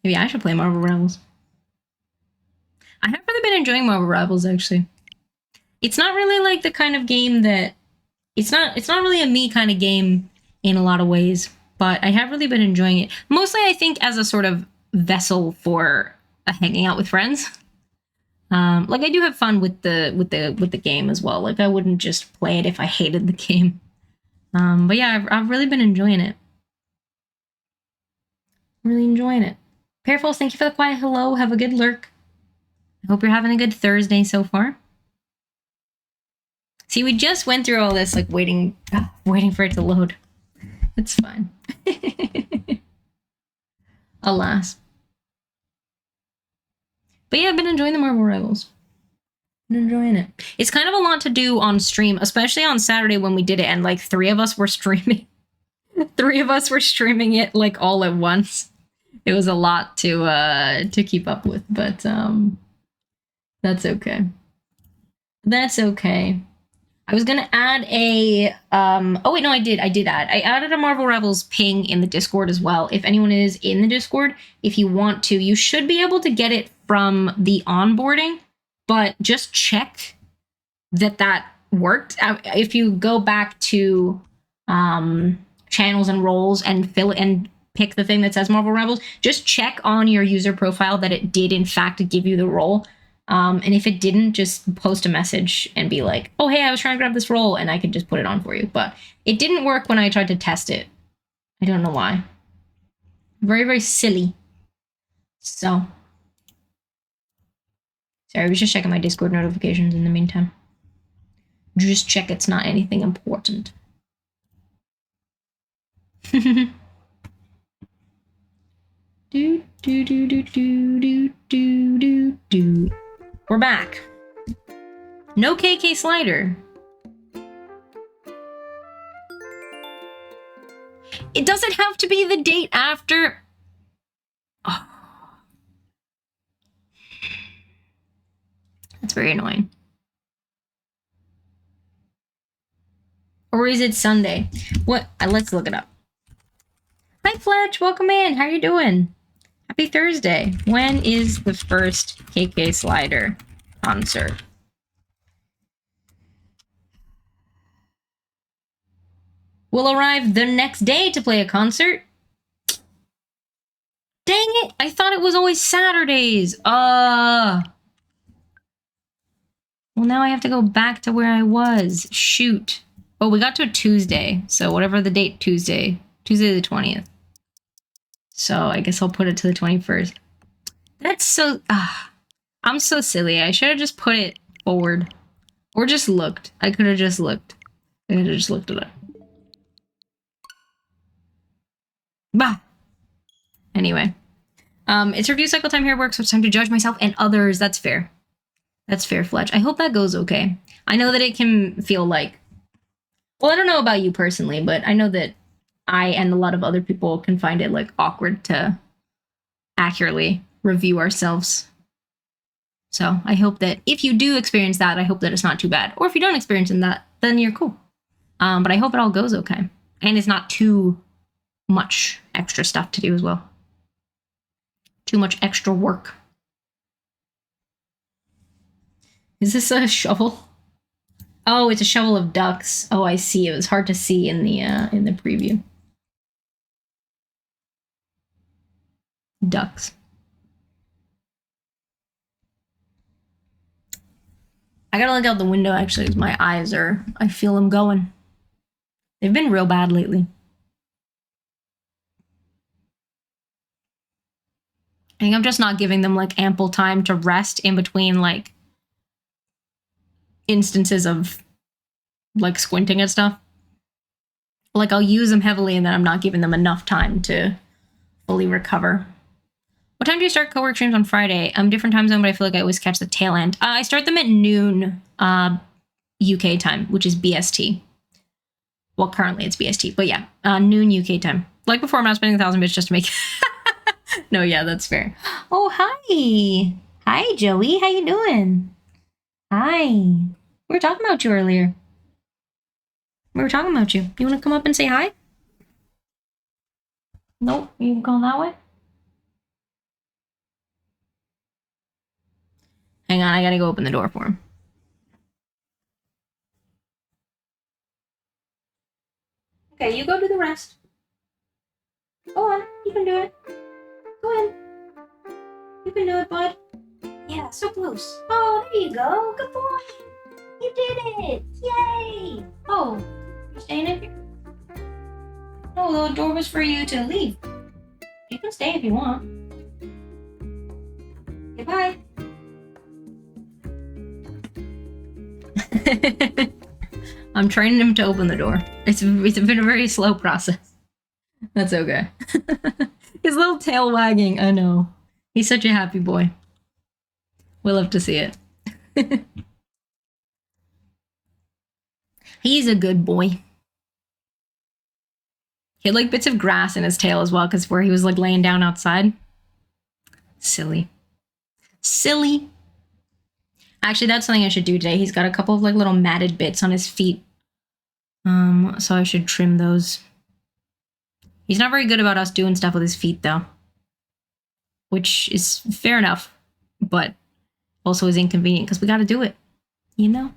[SPEAKER 1] Maybe I should play Marble Rivals. I have really been enjoying Marble Rivals, actually. It's not really like the kind of game that... It's not really a me kind of game in a lot of ways, but I have really been enjoying it. Mostly, I think, as a sort of vessel for hanging out with friends. Like, I do have fun with the game as well. Like, I wouldn't just play it if I hated the game. But yeah, I've really been enjoying it. Really enjoying it. Parafuls, thank you for the quiet hello. Have a good lurk. I hope you're having a good Thursday so far. See, we just went through all this, like, waiting for it to load. It's fine. Alas. But yeah, I've been enjoying the Marble Rivals. Been enjoying it. It's kind of a lot to do on stream, especially on Saturday when we did it, and, like, 3 of us were streaming. 3 of us were streaming it, like, all at once. It was a lot to keep up with, but that's okay. That's okay. I was gonna add a oh wait, no, I did add. I added a Marble Revels ping in the Discord as well. If anyone is in the Discord, if you want to, you should be able to get it from the onboarding, but just check that worked. If you go back to channels and roles and fill and pick the thing that says Marble Revels, just check on your user profile that it did in fact give you the role. And if it didn't, just post a message and be like, oh, hey, I was trying to grab this role, and I could just put it on for you. But it didn't work when I tried to test it. I don't know why. Very, very silly. So. Sorry, I was just checking my Discord notifications in the meantime. Just check it's not anything important. Do, do, do, do, do, do, do, do, do. We're back. No KK slider. It doesn't have to be the date after. Oh. That's very annoying. Or is it Sunday? What? Let's look it up. Hi, Fletch. Welcome in. How you doing? Happy Thursday. When is the first KK Slider concert? We'll arrive the next day to play a concert. Dang it! I thought it was always Saturdays. Well, now I have to go back to where I was. Shoot. Oh, we got to a Tuesday. So whatever the date, Tuesday the 20th. So I guess I'll put it to the 21st. That's so... I'm so silly. I should have just put it forward. Or just looked. I could have just looked. I could have just looked at it. Bah! Anyway. It's review cycle time here at work, so it's time to judge myself and others. That's fair. That's fair, Fletch. I hope that goes okay. I know that it can feel like... Well, I don't know about you personally, but I know that I and a lot of other people can find it, like, awkward to accurately review ourselves. So I hope that if you do experience that, I hope that it's not too bad. Or if you don't experience that, then you're cool. But I hope it all goes okay. And it's not too much extra stuff to do as well. Too much extra work. Is this a shovel? Oh, it's a shovel of ducks. Oh, I see. It was hard to see in the preview. Ducks. I gotta look out the window, actually, because my eyes are... I feel them going. They've been real bad lately. I think I'm just not giving them, like, ample time to rest in between, like, instances of, like, squinting at stuff. Like, I'll use them heavily, and then I'm not giving them enough time to fully recover. What time do you start co-work streams on Friday? Different time zone, but I feel like I always catch the tail end. I start them at noon UK time, which is BST. Well, currently it's BST, but yeah, noon UK time. Like before, I'm not spending 1,000 bits just to make... No, yeah, that's fair. Oh, hi. Hi, Joey. How you doing? Hi. We were talking about you earlier. We were talking about you. You want to come up and say hi? Nope. You can go that way? Hang on, I gotta go open the door for him. Okay, you go do the rest. Go on, you can do it. Go in. You can do it, bud. Yeah, so close. Oh, there you go. Good boy. You did it. Yay. Oh, you're staying in here? No, the door was for you to leave. You can stay if you want. Goodbye. I'm training him to open the door. It's been a very slow process. That's okay. His little tail wagging, I know. He's such a happy boy. We'll have to see it. He's a good boy. He had like bits of grass in his tail as well, because where he was like laying down outside. Silly. Silly. Actually, that's something I should do today. He's got a couple of like little matted bits on his feet. So I should trim those. He's not very good about us doing stuff with his feet though. Which is fair enough, but also is inconvenient because we gotta do it. You know?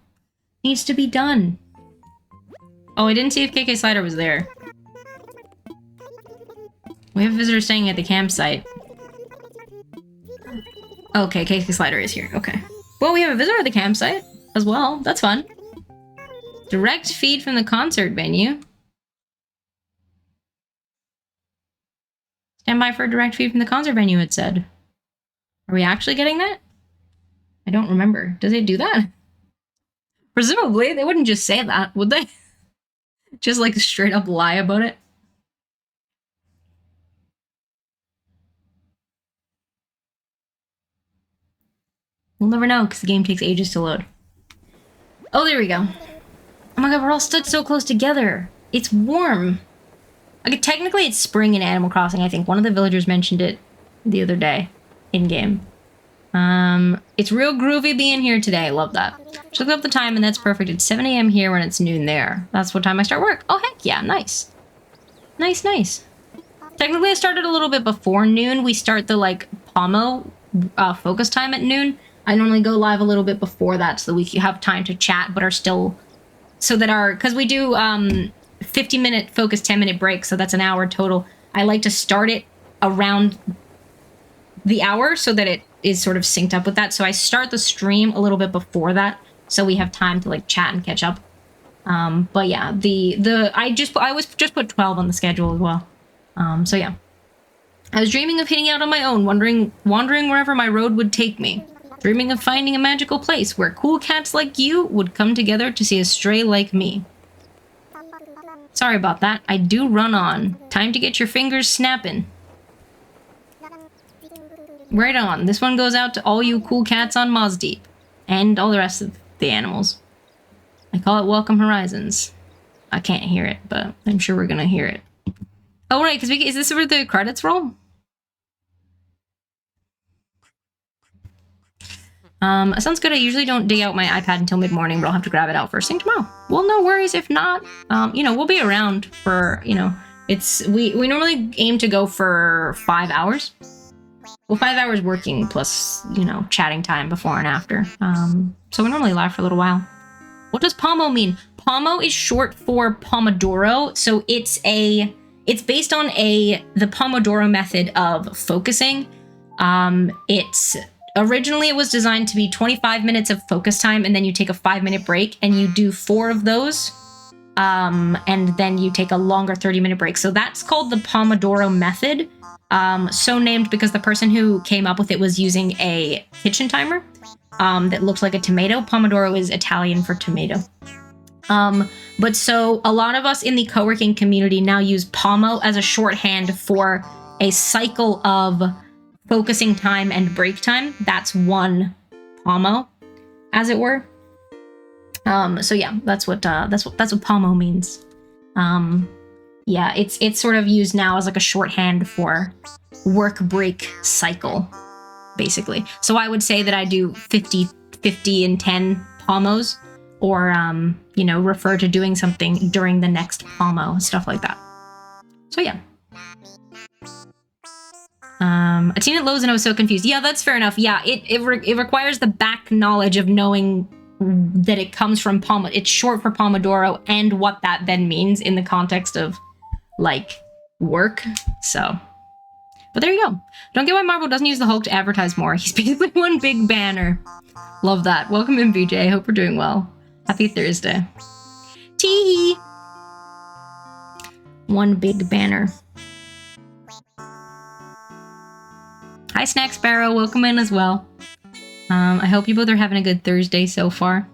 [SPEAKER 1] Needs to be done. Oh, I didn't see if KK Slider was there. We have a visitor staying at the campsite. Okay, KK Slider is here. Okay. Well, we have a visitor at the campsite as well. That's fun. Direct feed from the concert venue. Stand by for a direct feed from the concert venue, it said. Are we actually getting that? I don't remember. Does it do that? Presumably, they wouldn't just say that, would they? Just like straight up lie about it. We'll never know because the game takes ages to load. Oh, there we go. Oh my god, we're all stood so close together. It's warm. Like, technically, it's spring in Animal Crossing. I think one of the villagers mentioned it the other day in game. It's real groovy being here today. I love that. Just look up the time, and that's perfect. It's 7 a.m. here when it's noon there. That's what time I start work. Oh, heck yeah. Nice. Nice, nice. Technically, I started a little bit before noon. We start the, like, Pomo focus time at noon. I normally go live a little bit before that so that we have time to chat, but are still... So that our... Because we do 50-minute focus, 10-minute break, so that's an hour total. I like to start it around the hour so that it is sort of synced up with that. So I start the stream a little bit before that, so we have time to like chat and catch up. But yeah, I was just put 12 on the schedule as well. So yeah, I was dreaming of hitting out on my own, wandering wherever my road would take me, dreaming of finding a magical place where cool cats like you would come together to see a stray like me. Sorry about that. I do run on. Time to get your fingers snapping. Right on. This one goes out to all you cool cats on Moz Deep. And all the rest of the animals. I call it Welcome Horizons. I can't hear it, but I'm sure we're gonna hear it. Oh, right, because is this where the credits roll? Sounds good. I usually don't dig out my iPad until mid-morning, but I'll have to grab it out first thing tomorrow. Well, no worries if not. You know, we'll be around for, you know, we normally aim to go for 5 hours. Well, 5 hours working plus, you know, chatting time before and after. So we're normally live for a little while. What does POMO mean? POMO is short for Pomodoro. So it's based on the Pomodoro method of focusing. Originally it was designed to be 25 minutes of focus time, and then you take a 5-minute break and you do 4 of those. And then you take a longer 30-minute break. So that's called the Pomodoro method. So named because the person who came up with it was using a kitchen timer that looked like a tomato. Pomodoro is Italian for tomato. But so a lot of us in the co-working community now use POMO as a shorthand for a cycle of focusing time and break time. That's one POMO, as it were. So yeah, that's what POMO means. Yeah, it's sort of used now as like a shorthand for work break cycle, basically. So I would say that I do 50 and 10 POMOs, or you know, refer to doing something during the next POMO, stuff like that. So yeah. I'd seen it Lowe's and I was so confused. Yeah, that's fair enough. Yeah, it requires the back knowledge of knowing that it comes from Pomodoro. It's short for Pomodoro, and what that then means in the context of like work. So, but there you go. Don't get why Marvel doesn't use the Hulk to advertise more. He's basically one big banner. Love that. Welcome in, BJ. Hope you're doing well. Happy Thursday. Tee. One big banner. Hi, Snack Sparrow. Welcome in as well. I hope you both are having a good Thursday so far.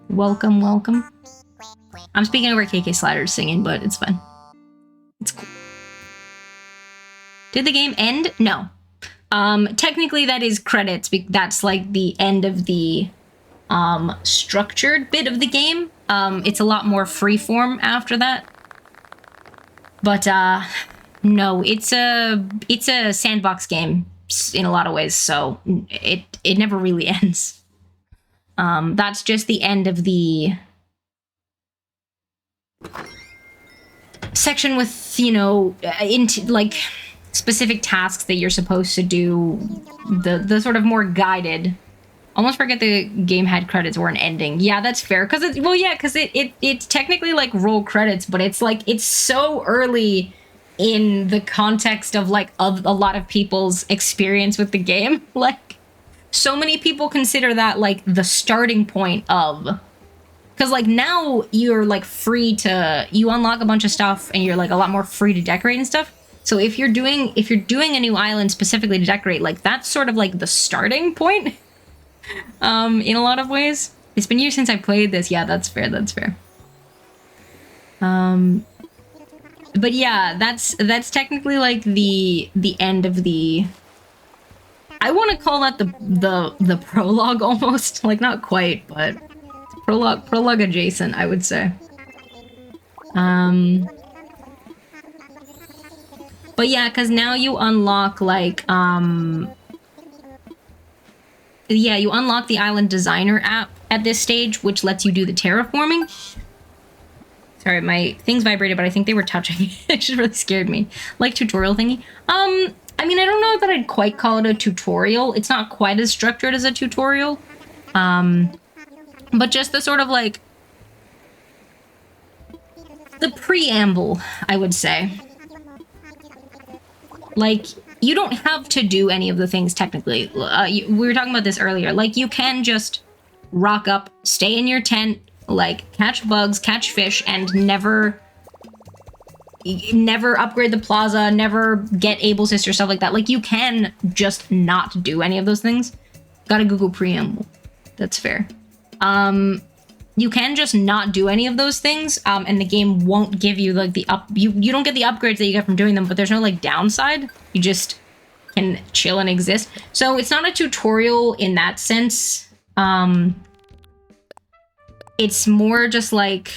[SPEAKER 1] Welcome, welcome. I'm speaking over KK Slider's singing, but it's fun. It's cool. Did the game end? No. Technically that is credits. That's like the end of the structured bit of the game. It's a lot more freeform after that. But no, it's a sandbox game in a lot of ways, so it never really ends. That's just the end of the section with, you know, into like specific tasks that you're supposed to do, the sort of more guided. Almost forget the game had credits or an ending. Yeah, that's fair, because it's technically like roll credits, but it's like it's so early in the context of like of a lot of people's experience with the game. Like, so many people consider that like the starting point of, because like now you're like free to, you unlock a bunch of stuff and you're like a lot more free to decorate and stuff. So if you're doing a new island specifically to decorate, like that's sort of like the starting point. In a lot of ways. It's been years since I played this. Yeah, that's fair. That's fair. But yeah, that's technically like the end of the. I want to call that the prologue almost, like not quite, but prologue adjacent, I would say. But yeah, because now you unlock, like, yeah, you unlock the Island Designer app at this stage, which lets you do the terraforming. Sorry, my things vibrated, but I think they were touching. It just really scared me. Like tutorial thingy. I mean, I don't know that I'd quite call it a tutorial. It's not quite as structured as a tutorial. But just the sort of like the preamble, I would say. Like, you don't have to do any of the things technically. We were talking about this earlier. Like, you can just rock up, stay in your tent, like, catch bugs, catch fish, and never upgrade the plaza, never get able sister, stuff like that. Like, you can just not do any of those things. Gotta Google preamble. That's fair. You can just not do any of those things, and the game won't give you, like, you don't get the upgrades that you get from doing them, but there's no, like, downside. You just can chill and exist. So it's not a tutorial in that sense. It's more just, like,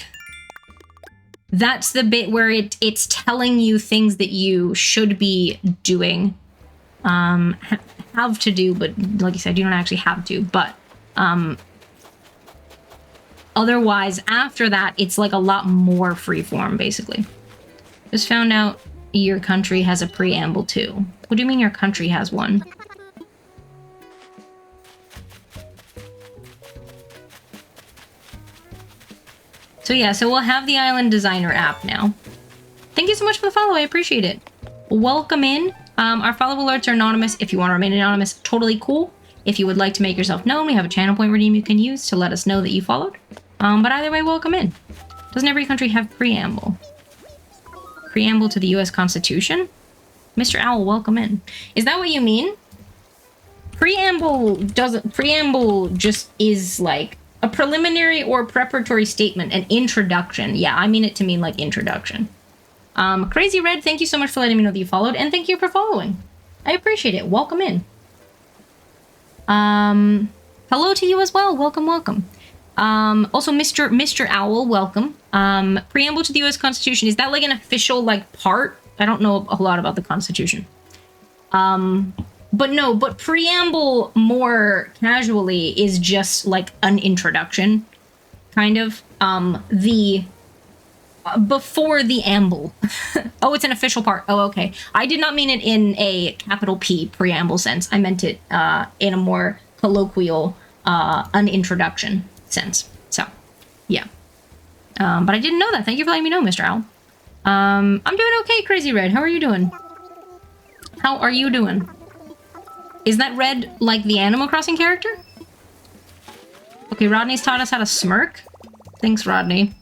[SPEAKER 1] that's the bit where it's telling you things that you should be doing, have to do, but like you said, you don't actually have to, but, otherwise, after that, it's like a lot more freeform, basically. Just found out your country has a preamble, too. What do you mean your country has one? So yeah, so we'll have the Island Designer app now. Thank you so much for the follow, I appreciate it. Welcome in. Our follow alerts are anonymous. If you want to remain anonymous, totally cool. If you would like to make yourself known, we have a channel point redeem you can use to let us know that you followed. But either way, welcome in. Doesn't every country have preamble? Preamble to the US Constitution? Mr. Owl, welcome in. Is that what you mean? Preamble just is like a preliminary or preparatory statement, an introduction. Yeah, I mean it to mean like introduction. Crazy Red, thank you so much for letting me know that you followed, and thank you for following. I appreciate it. Welcome in. Hello to you as well. Welcome, welcome. Also, Mr. Owl, welcome. Preamble to the U.S. Constitution. Is that like an official, like, part? I don't know a lot about the Constitution. But no, but preamble more casually is just like an introduction, kind of. Before the amble. Oh, it's an official part. Oh, okay. I did not mean it in a capital P preamble sense. I meant it in a more colloquial, an introduction sense. So, yeah. But I didn't know that. Thank you for letting me know, Mr. Owl. I'm doing okay, Crazy Red. How are you doing? How are you doing? Is that Red like the Animal Crossing character? Okay, Rodney's taught us how to smirk. Thanks, Rodney.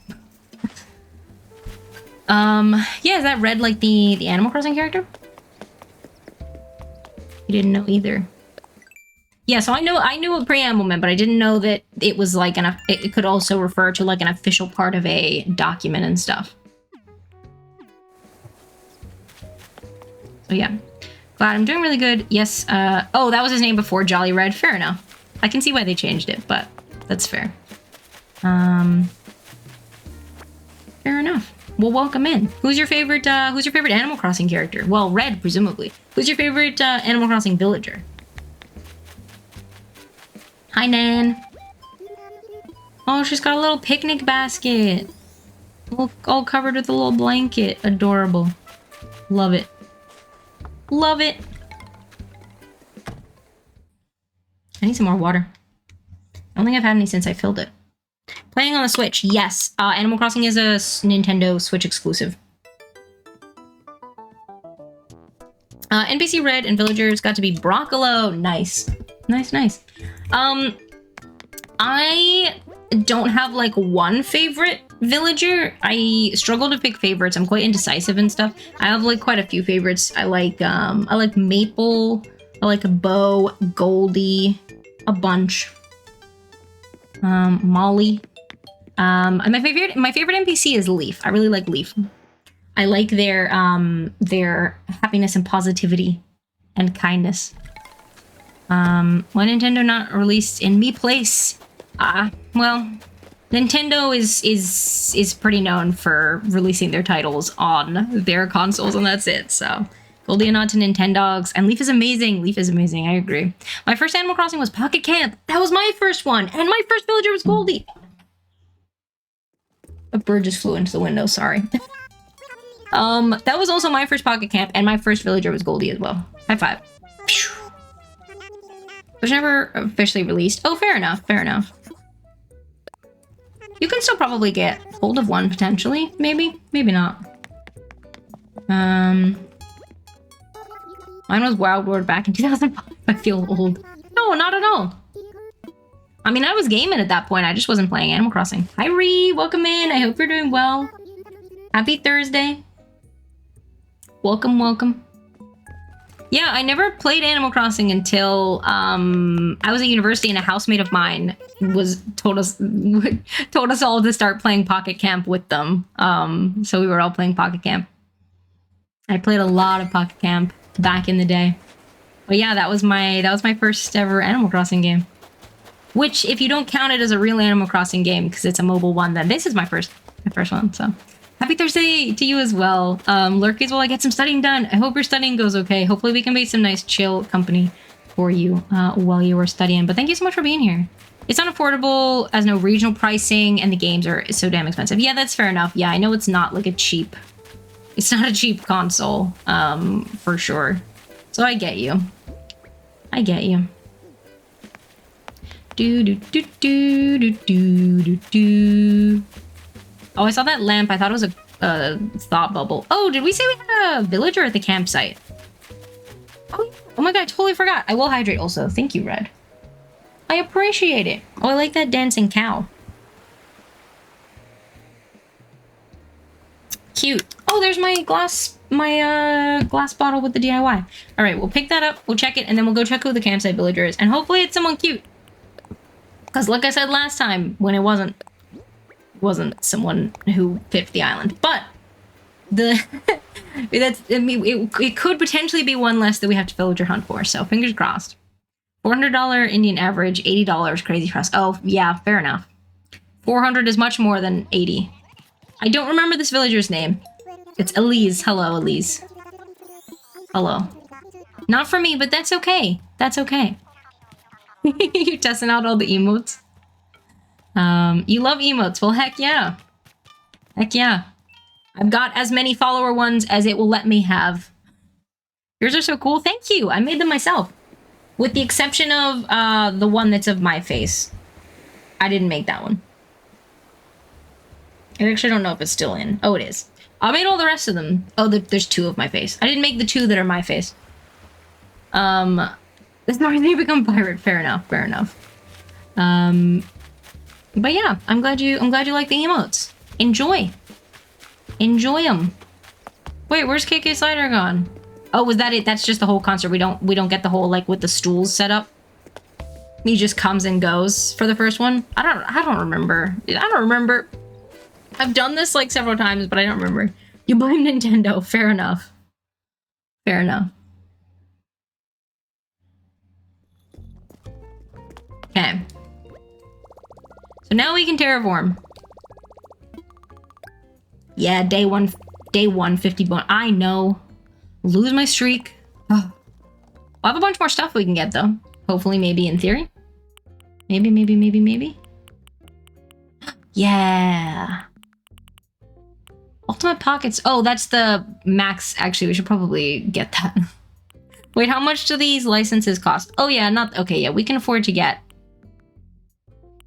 [SPEAKER 1] Yeah, is that Red like the Animal Crossing character? You didn't know either. Yeah, so I knew what preamble meant, but I didn't know that it was like it could also refer to like an official part of a document and stuff. So yeah. Glad I'm doing really good. Yes, oh, that was his name before, Jolly Red. Fair enough. I can see why they changed it, but that's fair. Fair enough. Well, welcome in. Who's your favorite Animal Crossing character? Well, Red, presumably. Who's your favorite Animal Crossing villager? Hi, Nan. Oh, she's got a little picnic basket. All covered with a little blanket. Adorable. Love it. Love it. I need some more water. I don't think I've had any since I filled it. Playing on the Switch, yes. Animal Crossing is a Nintendo Switch exclusive. NPC Red and villagers got to be Broccolo. Nice. Nice, nice. I don't have like one favorite villager. I struggle to pick favorites. I'm quite indecisive and stuff. I have like quite a few favorites. I like Maple, I like Bo, Goldie, a bunch. Molly. And my favorite NPC is Leaf. I really like Leaf. I like their happiness and positivity and kindness. Why Nintendo not released in Me Place? Well, Nintendo is pretty known for releasing their titles on their consoles, and that's it. So Goldie a nod to Nintendogs. And Leaf is amazing. Leaf is amazing. I agree. My first Animal Crossing was Pocket Camp. That was my first one. And my first villager was Goldie. A bird just flew into the window. Sorry. That was also my first Pocket Camp. And my first villager was Goldie as well. High five. It was never officially released. Oh, fair enough. Fair enough. You can still probably get hold of one, potentially. Maybe. Maybe not. Mine was Wild World back in 2005. I feel old. No, not at all. I mean, I was gaming at that point. I just wasn't playing Animal Crossing. Hi, Ree. Welcome in. I hope you're doing well. Happy Thursday. Welcome, welcome. Yeah, I never played Animal Crossing until I was at university and a housemate of mine told us all to start playing Pocket Camp with them. So we were all playing Pocket Camp. I played a lot of Pocket Camp back in the day. But yeah, that was my first ever Animal Crossing game. Which, if you don't count it as a real Animal Crossing game, because it's a mobile one, then this is my first one. So happy Thursday to you as well. Lurkies, while I get some studying done. I hope your studying goes okay. Hopefully we can make some nice chill company for you while you are studying. But thank you so much for being here. It's unaffordable as no regional pricing, and the games are so damn expensive. Yeah, that's fair enough. Yeah, I know it's not like it's not a cheap console, for sure. So I get you. I get you. Do do do do do do do do. Oh, I saw that lamp. I thought it was a thought bubble. Oh, did we say we had a villager at the campsite? Oh my god, I totally forgot. I will hydrate also. Thank you, Red. I appreciate it. Oh, I like that dancing cow. Cute. Oh, there's my glass bottle with the DIY. All right, we'll pick that up. We'll check it, and then we'll go check who the campsite villager is. And hopefully it's someone cute. Because like I said last time, when it wasn't someone who fit the island. But it could potentially be one less that we have to villager hunt for. So fingers crossed. $400 Indian average, $80 crazy for us. Oh yeah, fair enough. 400 is much more than 80. I don't remember this villager's name. It's Elise. Hello, Elise. Hello. Not for me, but that's okay. That's okay. You testing out all the emotes? You love emotes. Well, heck yeah. Heck yeah. I've got as many follower ones as it will let me have. Yours are so cool. Thank you. I made them myself. With the exception of the one that's of my face. I didn't make that one. I actually don't know if it's still in. Oh, it is. I made all the rest of them. Oh, there's two of my face. I didn't make the two that are my face. There's no reason you become pirate. Fair enough. Fair enough. But yeah, I'm glad you like the emotes. Enjoy. Enjoy them. Wait, where's KK Slider gone? Oh, was that it? That's just the whole concert. We don't get the whole like with the stools set up. He just comes and goes for the first one. I don't remember. I don't remember. I've done this like several times, but I don't remember. You blame Nintendo. Fair enough. Fair enough. Okay. So now we can terraform. Yeah, day one, 50 bone. I know. Lose my streak. Oh. I'll have a bunch more stuff we can get though. Hopefully, maybe in theory. Maybe. Yeah. Ultimate pockets. Oh, that's the max. Actually, we should probably get that. Wait, how much do these licenses cost? Oh yeah, okay, yeah, we can afford to get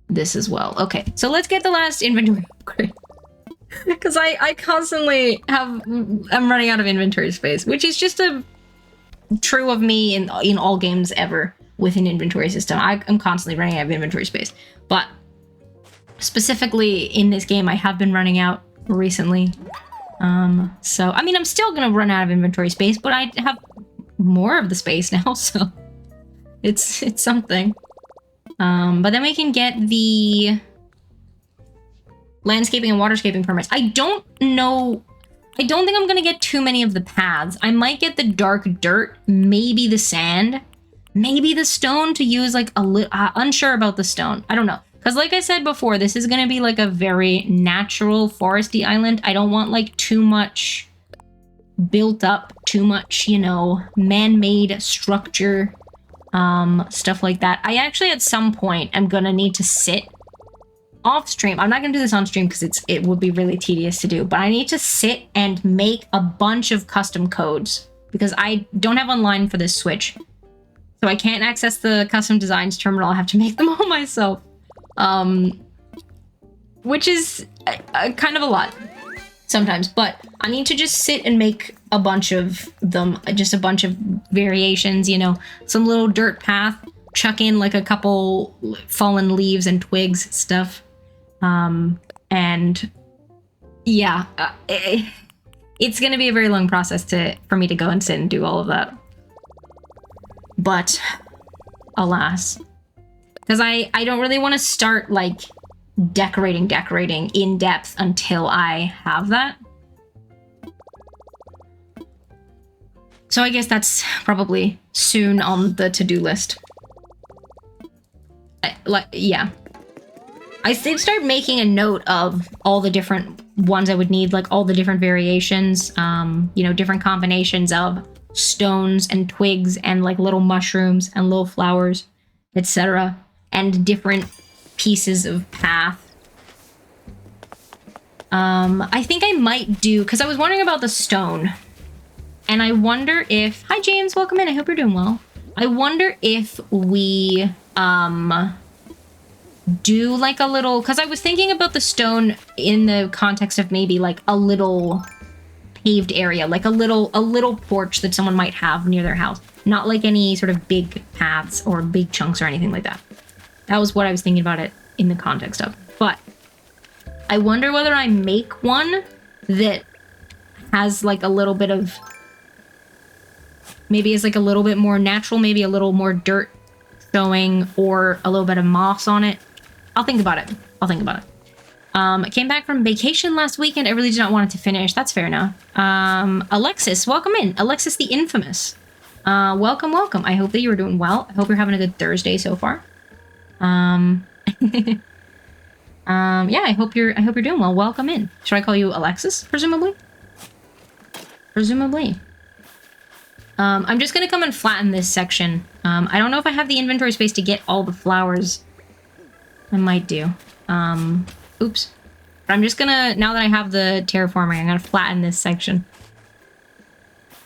[SPEAKER 1] this as well. Okay, so let's get the last inventory upgrade. Because I constantly I'm running out of inventory space, which is just true of me in all games ever with an inventory system. I'm constantly running out of inventory space. But specifically in this game, I have been running out recently. So, I mean, I'm still gonna run out of inventory space, but I have more of the space now, so it's something. But then we can get the landscaping and waterscaping permits. I don't know. I don't think I'm gonna get too many of the paths. I might get the dark dirt, maybe the sand, maybe the stone to use like a little, unsure about the stone. I don't know. Because like I said before, this is gonna be like a very natural foresty island. I don't want like too much built up too much, you know, man-made structure, stuff like that. I actually at some point am gonna need to sit off stream. I'm not gonna do this on stream because it would be really tedious to do, but I need to sit and make a bunch of custom codes because I don't have online for this Switch. So I can't access the custom designs terminal. I have to make them all myself. Which is kind of a lot sometimes, but I need to just sit and make a bunch of them, just a bunch of variations, you know, some little dirt path, chuck in like a couple fallen leaves and twigs stuff. And yeah, it's going to be a very long process for me to go and sit and do all of that. But alas, because I don't really want to start like decorating in depth until I have that. So I guess that's probably soon on the to-do list. Yeah. I did start making a note of all the different ones I would need, like all the different variations, you know, different combinations of stones and twigs and like little mushrooms and little flowers, etc. And different pieces of path. I think I might do, because I was wondering about the stone. And I wonder if... Hi, James. Welcome in. I hope you're doing well. I wonder if we do like a little... Because I was thinking about the stone in the context of maybe like a little paved area. Like a little porch that someone might have near their house. Not like any sort of big paths or big chunks or anything like that. That was what I was thinking about it in the context of. But I wonder whether I make one that has like a little bit of... Maybe is like a little bit more natural, maybe a little more dirt showing, or a little bit of moss on it. I'll think about it. I came back from vacation last weekend. I really did not want it to finish. That's fair enough. Alexis, welcome in. Alexis the Infamous. Welcome. I hope that you were doing well. I hope you're having a good Thursday so far. Yeah, I hope you're doing well. Welcome in. Should I call you Alexis, presumably? I'm just gonna come and flatten this section. I don't know if I have the inventory space to get all the flowers. I might do. Oops. But I'm just gonna, now that I have the terraforming, I'm gonna flatten this section.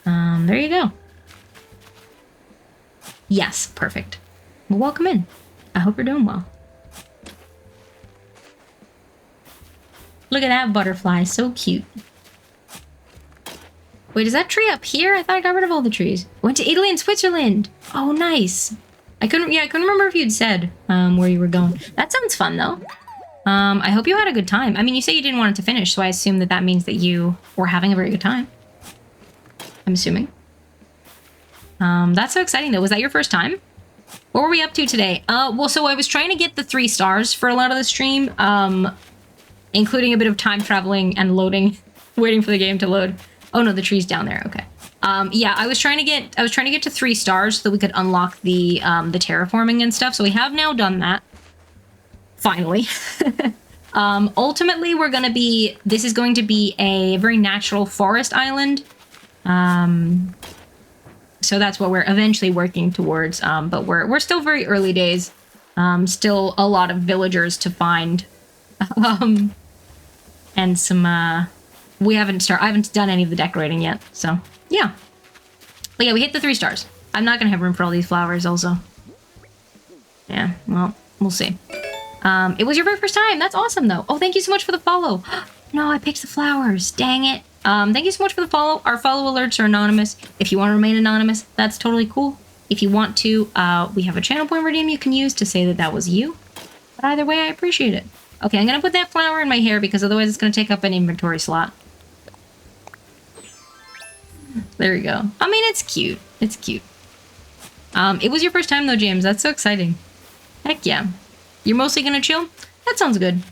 [SPEAKER 1] There you go. Yes, perfect. Well, welcome in. I hope you're doing well. Look at that butterfly, so cute. Wait, is that tree up here? I thought I got rid of all the trees. Went to Italy and Switzerland. Oh, nice. I couldn't remember if you'd said where you were going. That sounds fun, though. I hope you had a good time. I mean, you say you didn't want it to finish, so I assume that means that you were having a very good time. I'm assuming. That's so exciting, though. Was that your first time? What were we up to today? Well, so I was trying to get the 3 stars for a lot of the stream, including a bit of time traveling and loading, waiting for the game to load. Oh no, the tree's down there. Okay. Yeah, I was trying to get to 3 stars so that we could unlock the terraforming and stuff. So we have now done that. Finally. Ultimately, this is going to be a very natural forest island. So that's what we're eventually working towards. But we're still very early days. Still a lot of villagers to find. And some I haven't done any of the decorating yet, so yeah. But yeah, we hit the 3 stars. I'm not gonna have room for all these flowers also. Yeah, well, we'll see. It was your very first time. That's awesome though. Oh, thank you so much for the follow. No, I picked the flowers. Dang it. Thank you so much for the follow. Our follow alerts are anonymous. If you want to remain anonymous, that's totally cool. If you want to, we have a channel point redeem you can use to say that was you. But either way, I appreciate it. Okay, I'm gonna put that flower in my hair because otherwise it's gonna take up an inventory slot. There we go. I mean, it's cute. It's cute. It was your first time though, James. That's so exciting. Heck yeah. You're mostly gonna chill? That sounds good.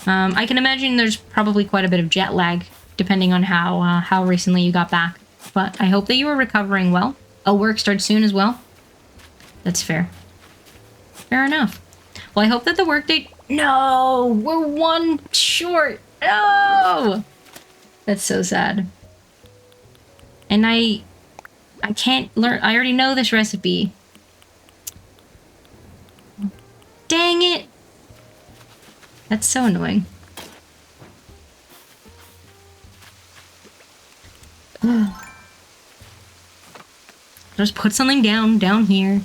[SPEAKER 1] I can imagine there's probably quite a bit of jet lag, depending on how recently you got back. But I hope that you were recovering well. Oh, work starts soon as well? That's fair. Fair enough. Well, I hope that the work date... No! We're 1 short! No! That's so sad. And I can't learn. I already know this recipe. Dang it! That's so annoying. Just put something down here.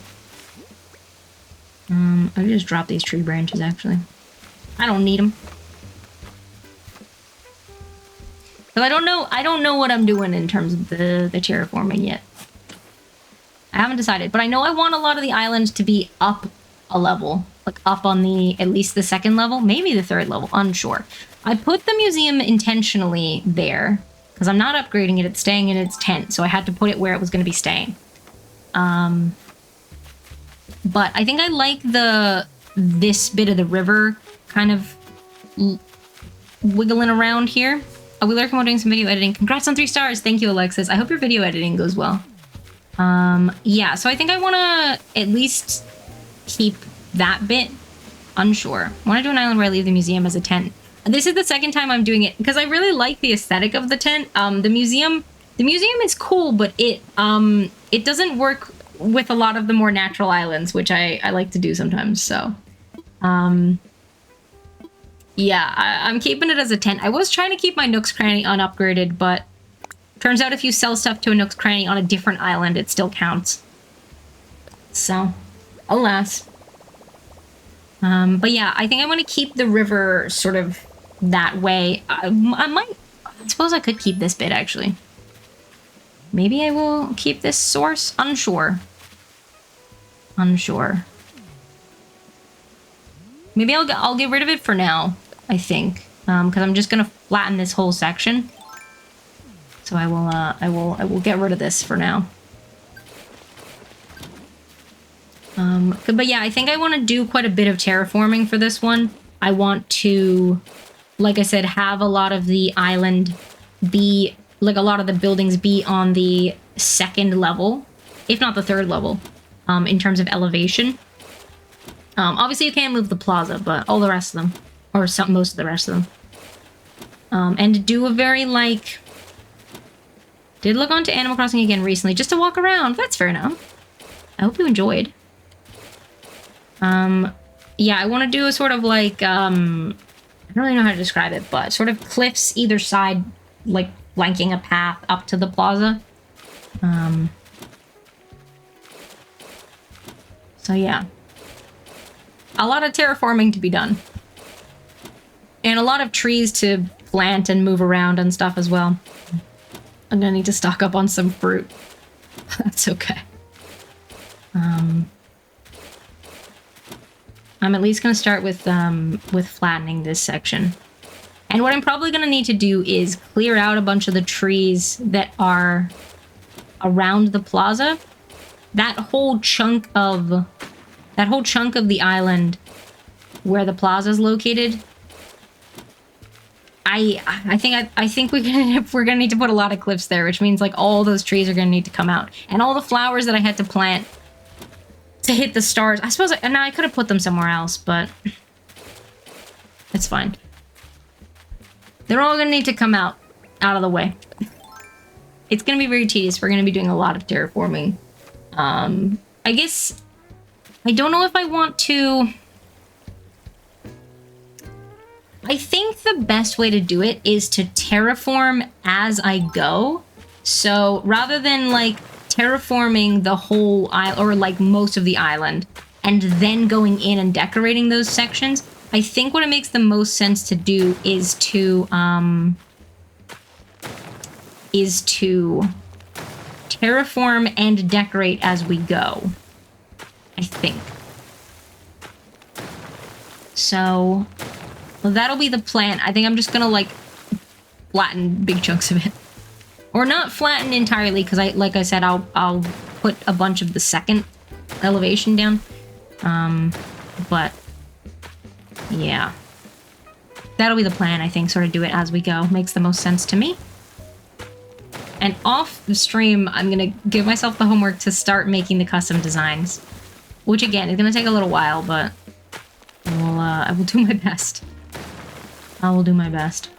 [SPEAKER 1] I just drop these tree branches, actually. I don't need them. So I don't know what I'm doing in terms of the terraforming yet. I haven't decided, but I know I want a lot of the islands to be up a level. Like up on at least the second level, maybe the third level, unsure. I put the museum intentionally there because I'm not upgrading it, it's staying in its tent, so I had to put it where it was going to be staying. But I think I like this bit of the river kind of wiggling around here. We lurk while doing some video editing. Congrats on 3 stars. Thank you, Alexis. I hope your video editing goes well. Yeah, so I think I want to at least keep that bit. Unsure. I want to do an island where I leave the museum as a tent. This is the second time I'm doing it because I really like the aesthetic of the tent. The museum is cool, but it doesn't work with a lot of the more natural islands, which I like to do sometimes. So, yeah, I'm keeping it as a tent. I was trying to keep my Nook's Cranny unupgraded, but turns out if you sell stuff to a Nook's Cranny on a different island, it still counts. So, alas. But yeah, I think I want to keep the river sort of that way. I suppose I could keep this bit, actually. Maybe I will keep this source? Unsure. Maybe I'll get rid of it for now, I think. Because I'm just gonna flatten this whole section. So I will get rid of this for now. But yeah, I think I want to do quite a bit of terraforming for this one. I want to, like I said, have a lot of the island be, like a lot of the buildings be on the second level, if not the third level, in terms of elevation. Obviously you can't move the plaza, but all the rest of them, or most of the rest of them. And to do a very, like, did look onto Animal Crossing again recently, just to walk around. That's fair enough. I hope you enjoyed. Yeah, I want to do a sort of like, I don't really know how to describe it, but sort of cliffs either side, like flanking a path up to the plaza. So yeah. A lot of terraforming to be done. And a lot of trees to plant and move around and stuff as well. I'm gonna need to stock up on some fruit. That's okay. I'm at least going to start with flattening this section. And what I'm probably going to need to do is clear out a bunch of the trees that are around the plaza. That whole chunk of the island where the plaza is located. I think we're gonna need to put a lot of cliffs there, which means like all those trees are gonna need to come out, and all the flowers that I had to plant to hit the stars. I suppose I could have put them somewhere else, but it's fine. They're all gonna need to come out of the way. It's gonna be very tedious. We're gonna be doing a lot of terraforming. I guess I don't know if I want to. I think the best way to do it is to terraform as I go. So rather than like terraforming the whole island or like most of the island and then going in and decorating those sections, I think what it makes the most sense to do is to terraform and decorate as we go. I think. So well, that'll be the plan. I think I'm just gonna like flatten big chunks of it. Or not flatten entirely, because like I said, I'll put a bunch of the second elevation down. But yeah. That'll be the plan, I think, sort of do it as we go. Makes the most sense to me. And off the stream, I'm gonna give myself the homework to start making the custom designs. Which again, is gonna take a little while, but I will do my best. I will do my best.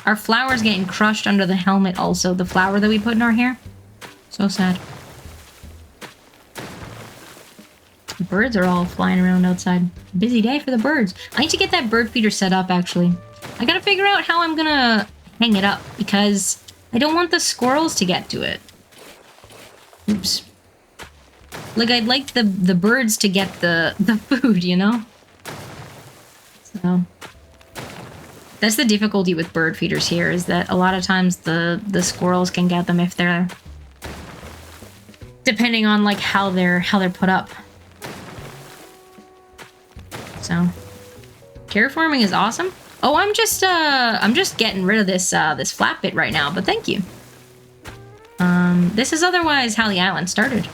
[SPEAKER 1] Our flower's getting crushed under the helmet also. The flower that we put in our hair. So sad. The birds are all flying around outside. Busy day for the birds. I need to get that bird feeder set up, actually. I gotta figure out how I'm gonna hang it up, because I don't want the squirrels to get to it. Oops. Like, I'd like the birds to get the food, you know? So... that's the difficulty with bird feeders here, is that a lot of times the squirrels can get them if they're... depending on, like, how they're put up. So... terraforming is awesome. Oh, I'm just getting rid of this flat bit right now, but thank you. This is otherwise how the island started.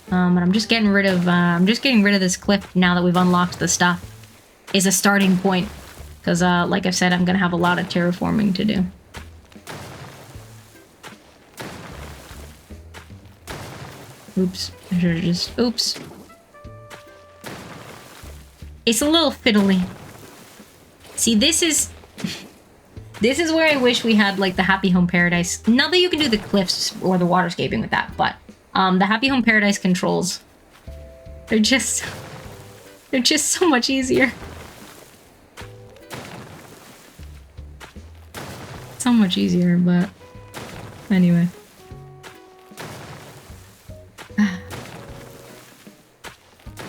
[SPEAKER 1] But I'm just getting rid of this cliff now that we've unlocked the stuff. Is a starting point. Because, like I've said, I'm gonna have a lot of terraforming to do. Oops. I should have just... oops. It's a little fiddly. See, this is... this is where I wish we had, like, the Happy Home Paradise. Not that you can do the cliffs or the waterscaping with that, but... the Happy Home Paradise controls... they're just so much easier. So much easier, but... anyway.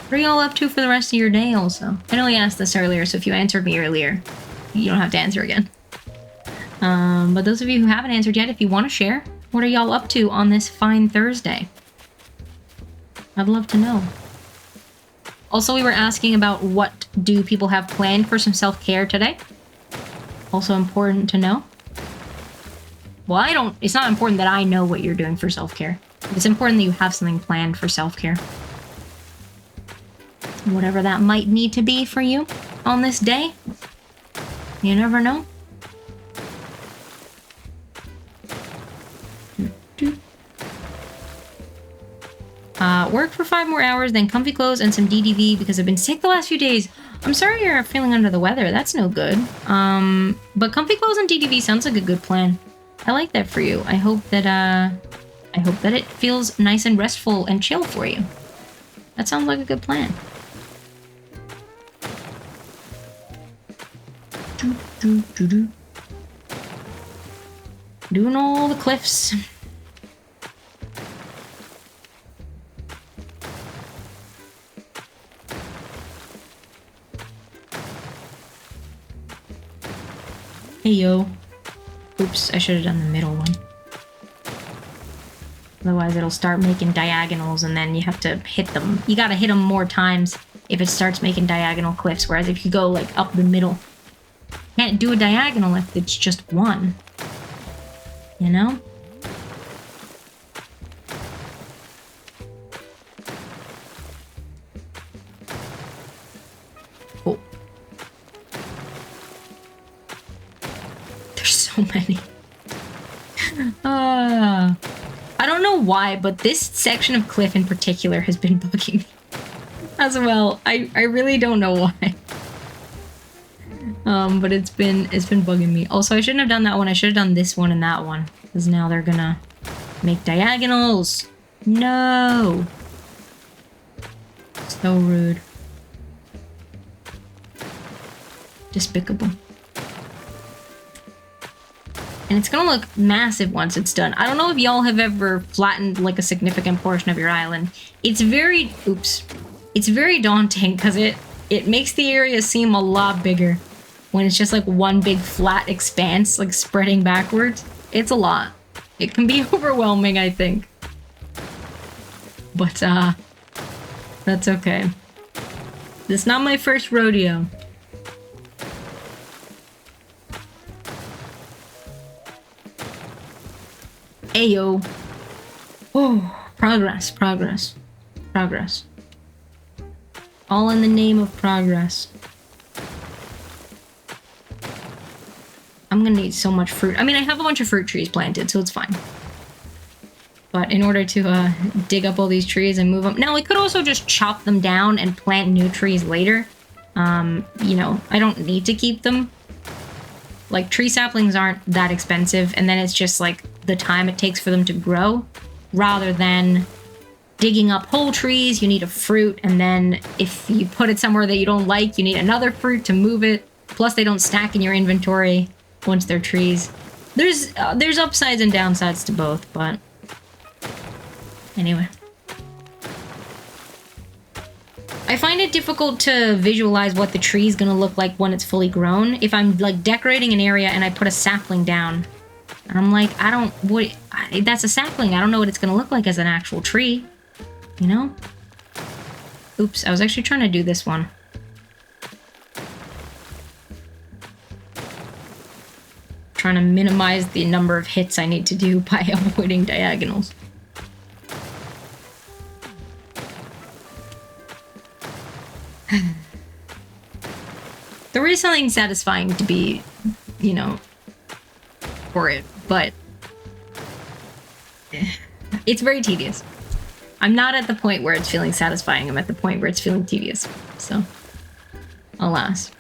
[SPEAKER 1] What are y'all up to for the rest of your day, also? I know we asked this earlier, so if you answered me earlier, you don't have to answer again. But those of you who haven't answered yet, if you want to share, what are y'all up to on this fine Thursday? I'd love to know. Also, we were asking about what do people have planned for some self-care today. Also important to know. Well, it's not important that I know what you're doing for self-care. It's important that you have something planned for self-care. Whatever that might need to be for you on this day. You never know. Work for 5 more hours, then comfy clothes and some DDV because I've been sick the last few days. I'm sorry you're feeling under the weather. That's no good. But comfy clothes and DDV sounds like a good plan. I like that for you. I hope that it feels nice and restful and chill for you. That sounds like a good plan. Doing all the cliffs. Hey yo. Oops, I should have done the middle one. Otherwise it'll start making diagonals and then you have to hit them. You gotta hit them more times if it starts making diagonal cliffs, whereas if you go like up the middle, you can't do a diagonal if it's just one. You know? Oh. There's so many. I don't know why, but this section of cliff in particular has been bugging me as well. I really don't know why. But it's been bugging me. Also, I shouldn't have done that one. I should have done this one and that one, because now they're gonna make diagonals. No. So rude. Despicable. And it's gonna look massive once it's done. I don't know if y'all have ever flattened like a significant portion of your island. It's very, oops. It's very daunting because it makes the area seem a lot bigger when it's just like one big flat expanse, like spreading backwards. It's a lot. It can be overwhelming, I think. But that's okay. This is not my first rodeo. Ayo. Oh, progress, progress, progress. All in the name of progress. I'm gonna need so much fruit. I mean, I have a bunch of fruit trees planted, so it's fine. But in order to dig up all these trees and move them... Now, we could also just chop them down and plant new trees later. You know, I don't need to keep them Like, tree saplings aren't that expensive, and then it's just like the time it takes for them to grow, rather than digging up whole trees. You need a fruit, and then if you put it somewhere that you don't like, you need another fruit to move it. Plus, they don't stack in your inventory once they're trees. There's upsides and downsides to both, but anyway. I find it difficult to visualize what the tree is gonna look like when it's fully grown. If I'm like decorating an area and I put a sapling down, and I'm like, that's a sapling. I don't know what it's gonna look like as an actual tree, you know? Oops, I was actually trying to do this one. Trying to minimize the number of hits I need to do by avoiding diagonals. There is something satisfying to be, you know, for it, but it's very tedious. I'm not at the point where it's feeling satisfying. I'm at the point where it's feeling tedious. So, alas.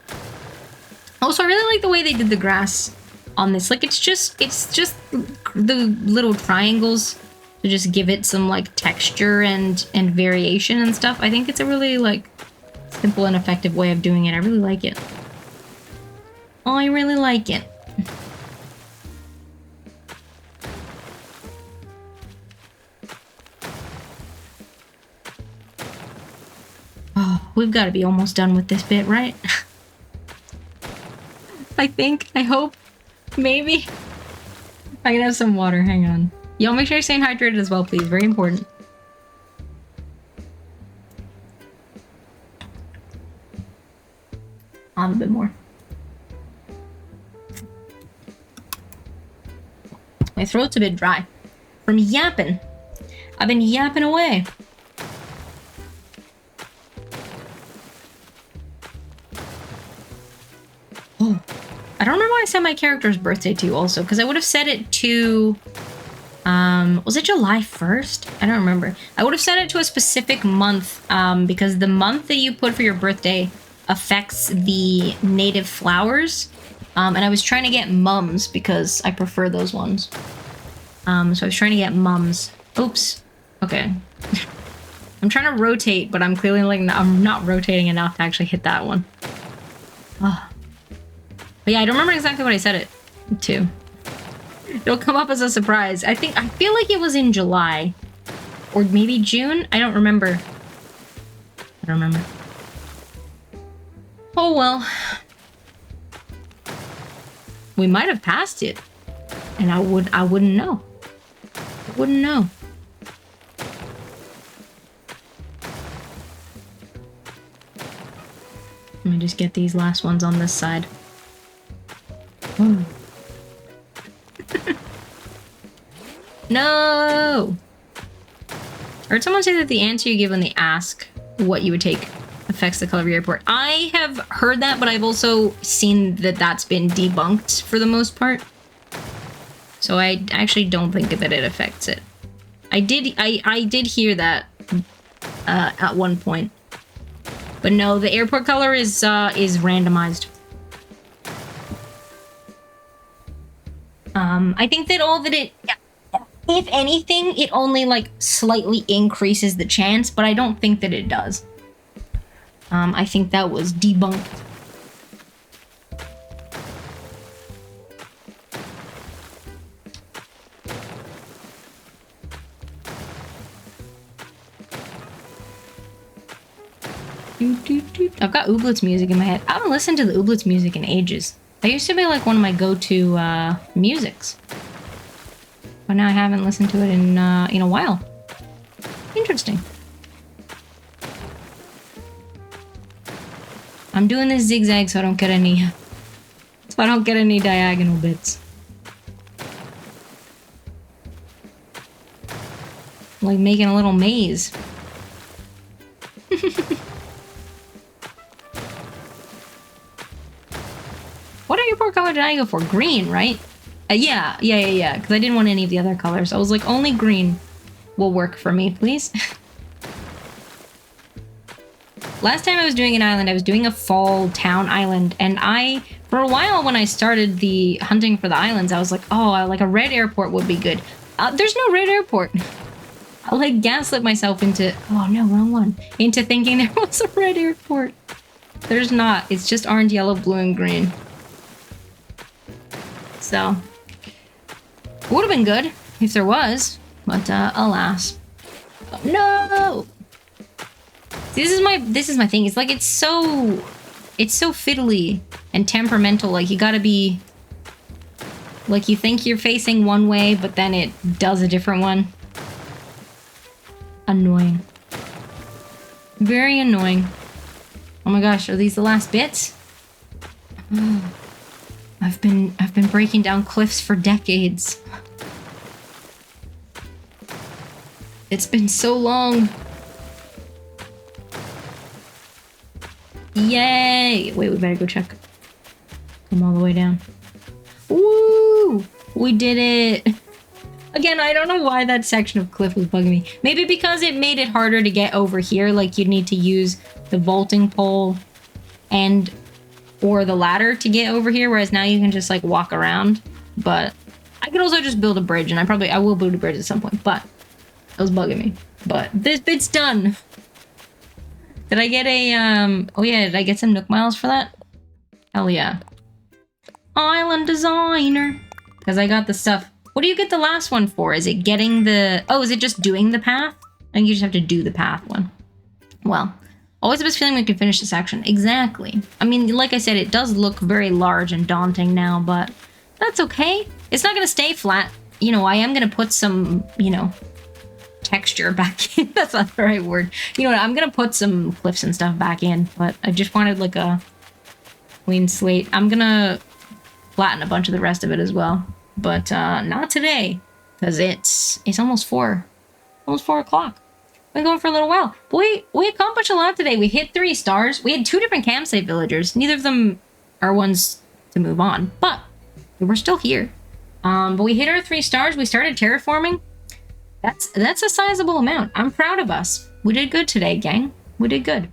[SPEAKER 1] Also, I really like the way they did the grass on this. Like, it's just the little triangles to just give it some like texture and variation and stuff. I think it's a really like simple and effective way of doing it. I really like it. Oh, I really like it. Oh, we've got to be almost done with this bit, right? I think. I hope. Maybe. I can have some water. Hang on. Y'all make sure you're staying hydrated as well, please. Very important. A bit more. My throat's a bit dry. From yapping. I've been yapping away. Oh. I don't remember why I set my character's birthday to also, because I would have set it to... was it July 1st? I don't remember. I would have set it to a specific month, because the month that you put for your birthday affects the native flowers. And I was trying to get mums because I prefer those ones. So I was trying to get mums. Oops. Okay. I'm trying to rotate, but I'm clearly like, I'm not rotating enough to actually hit that one. Oh. But yeah, I don't remember exactly what I set it to. It'll come up as a surprise. I feel like it was in July. Or maybe June? I don't remember. I don't remember. Oh well. We might have passed it. And I wouldn't know. I wouldn't know. Let me just get these last ones on this side. Oh. No! I heard someone say that the answer you give when they ask what you would take affects the color of your airport. I have heard that, but I've also seen that that's been debunked for the most part. So I actually don't think that it affects it. I did hear that at one point. But no, the airport color is randomized. I think that all that it... If anything, it only, like, slightly increases the chance, but I don't think that it does. I think that was debunked. I've got Ooblets music in my head. I haven't listened to the Ooblets music in ages. That used to be, like, one of my go-to, musics. But now I haven't listened to it in a while. Interesting. I'm doing this zigzag so I don't get any diagonal bits. Like making a little maze. What airport color did I go for? Green, right? Yeah. Because I didn't want any of the other colors. I was like, only green will work for me, please. last time I was doing an island, I was doing a fall town island, and for a while when I started the hunting for the islands, I was like, oh, like a red airport would be good. There's no red airport. I like gaslit myself into, oh no, wrong one, into thinking there was a red airport. There's not. It's just orange, yellow, blue, and green. So, would have been good if there was, but alas. No! See, this is my thing. It's like it's so fiddly and temperamental. Like you gotta be, like you think you're facing one way, but then it does a different one. Annoying. Very annoying. Oh my gosh, are these the last bits? I've been breaking down cliffs for decades. It's been so long. Yay! Wait, we better go check. Come all the way down. Woo! We did it! Again, I don't know why that section of cliff was bugging me. Maybe because it made it harder to get over here. Like, you'd need to use the vaulting pole or the ladder to get over here, whereas now you can just, like, walk around. But I could also just build a bridge, and I will build a bridge at some point, but it was bugging me. But this bit's done! Did I get a, oh yeah, did I get some Nook Miles for that? Hell yeah. Island designer! Because I got the stuff. What do you get the last one for? Is it getting the... Oh, is it just doing the path? I think you just have to do the path one. Well, always the best feeling we can finish this section. Exactly. I mean, like I said, it does look very large and daunting now, but that's okay. It's not going to stay flat. You know, I am going to put some, you know, texture back in. That's not the right word. You know what? I'm going to put some cliffs and stuff back in, but I just wanted like a clean slate. I'm going to flatten a bunch of the rest of it as well. But not today, because it's almost 4 o'clock. We've been going for a little while. But we accomplished a lot today. We hit 3 stars. We had 2 different campsite villagers. Neither of them are ones to move on, but we're still here. But we hit our 3 stars. We started terraforming. That's a sizable amount. I'm proud of us. We did good today, gang. We did good.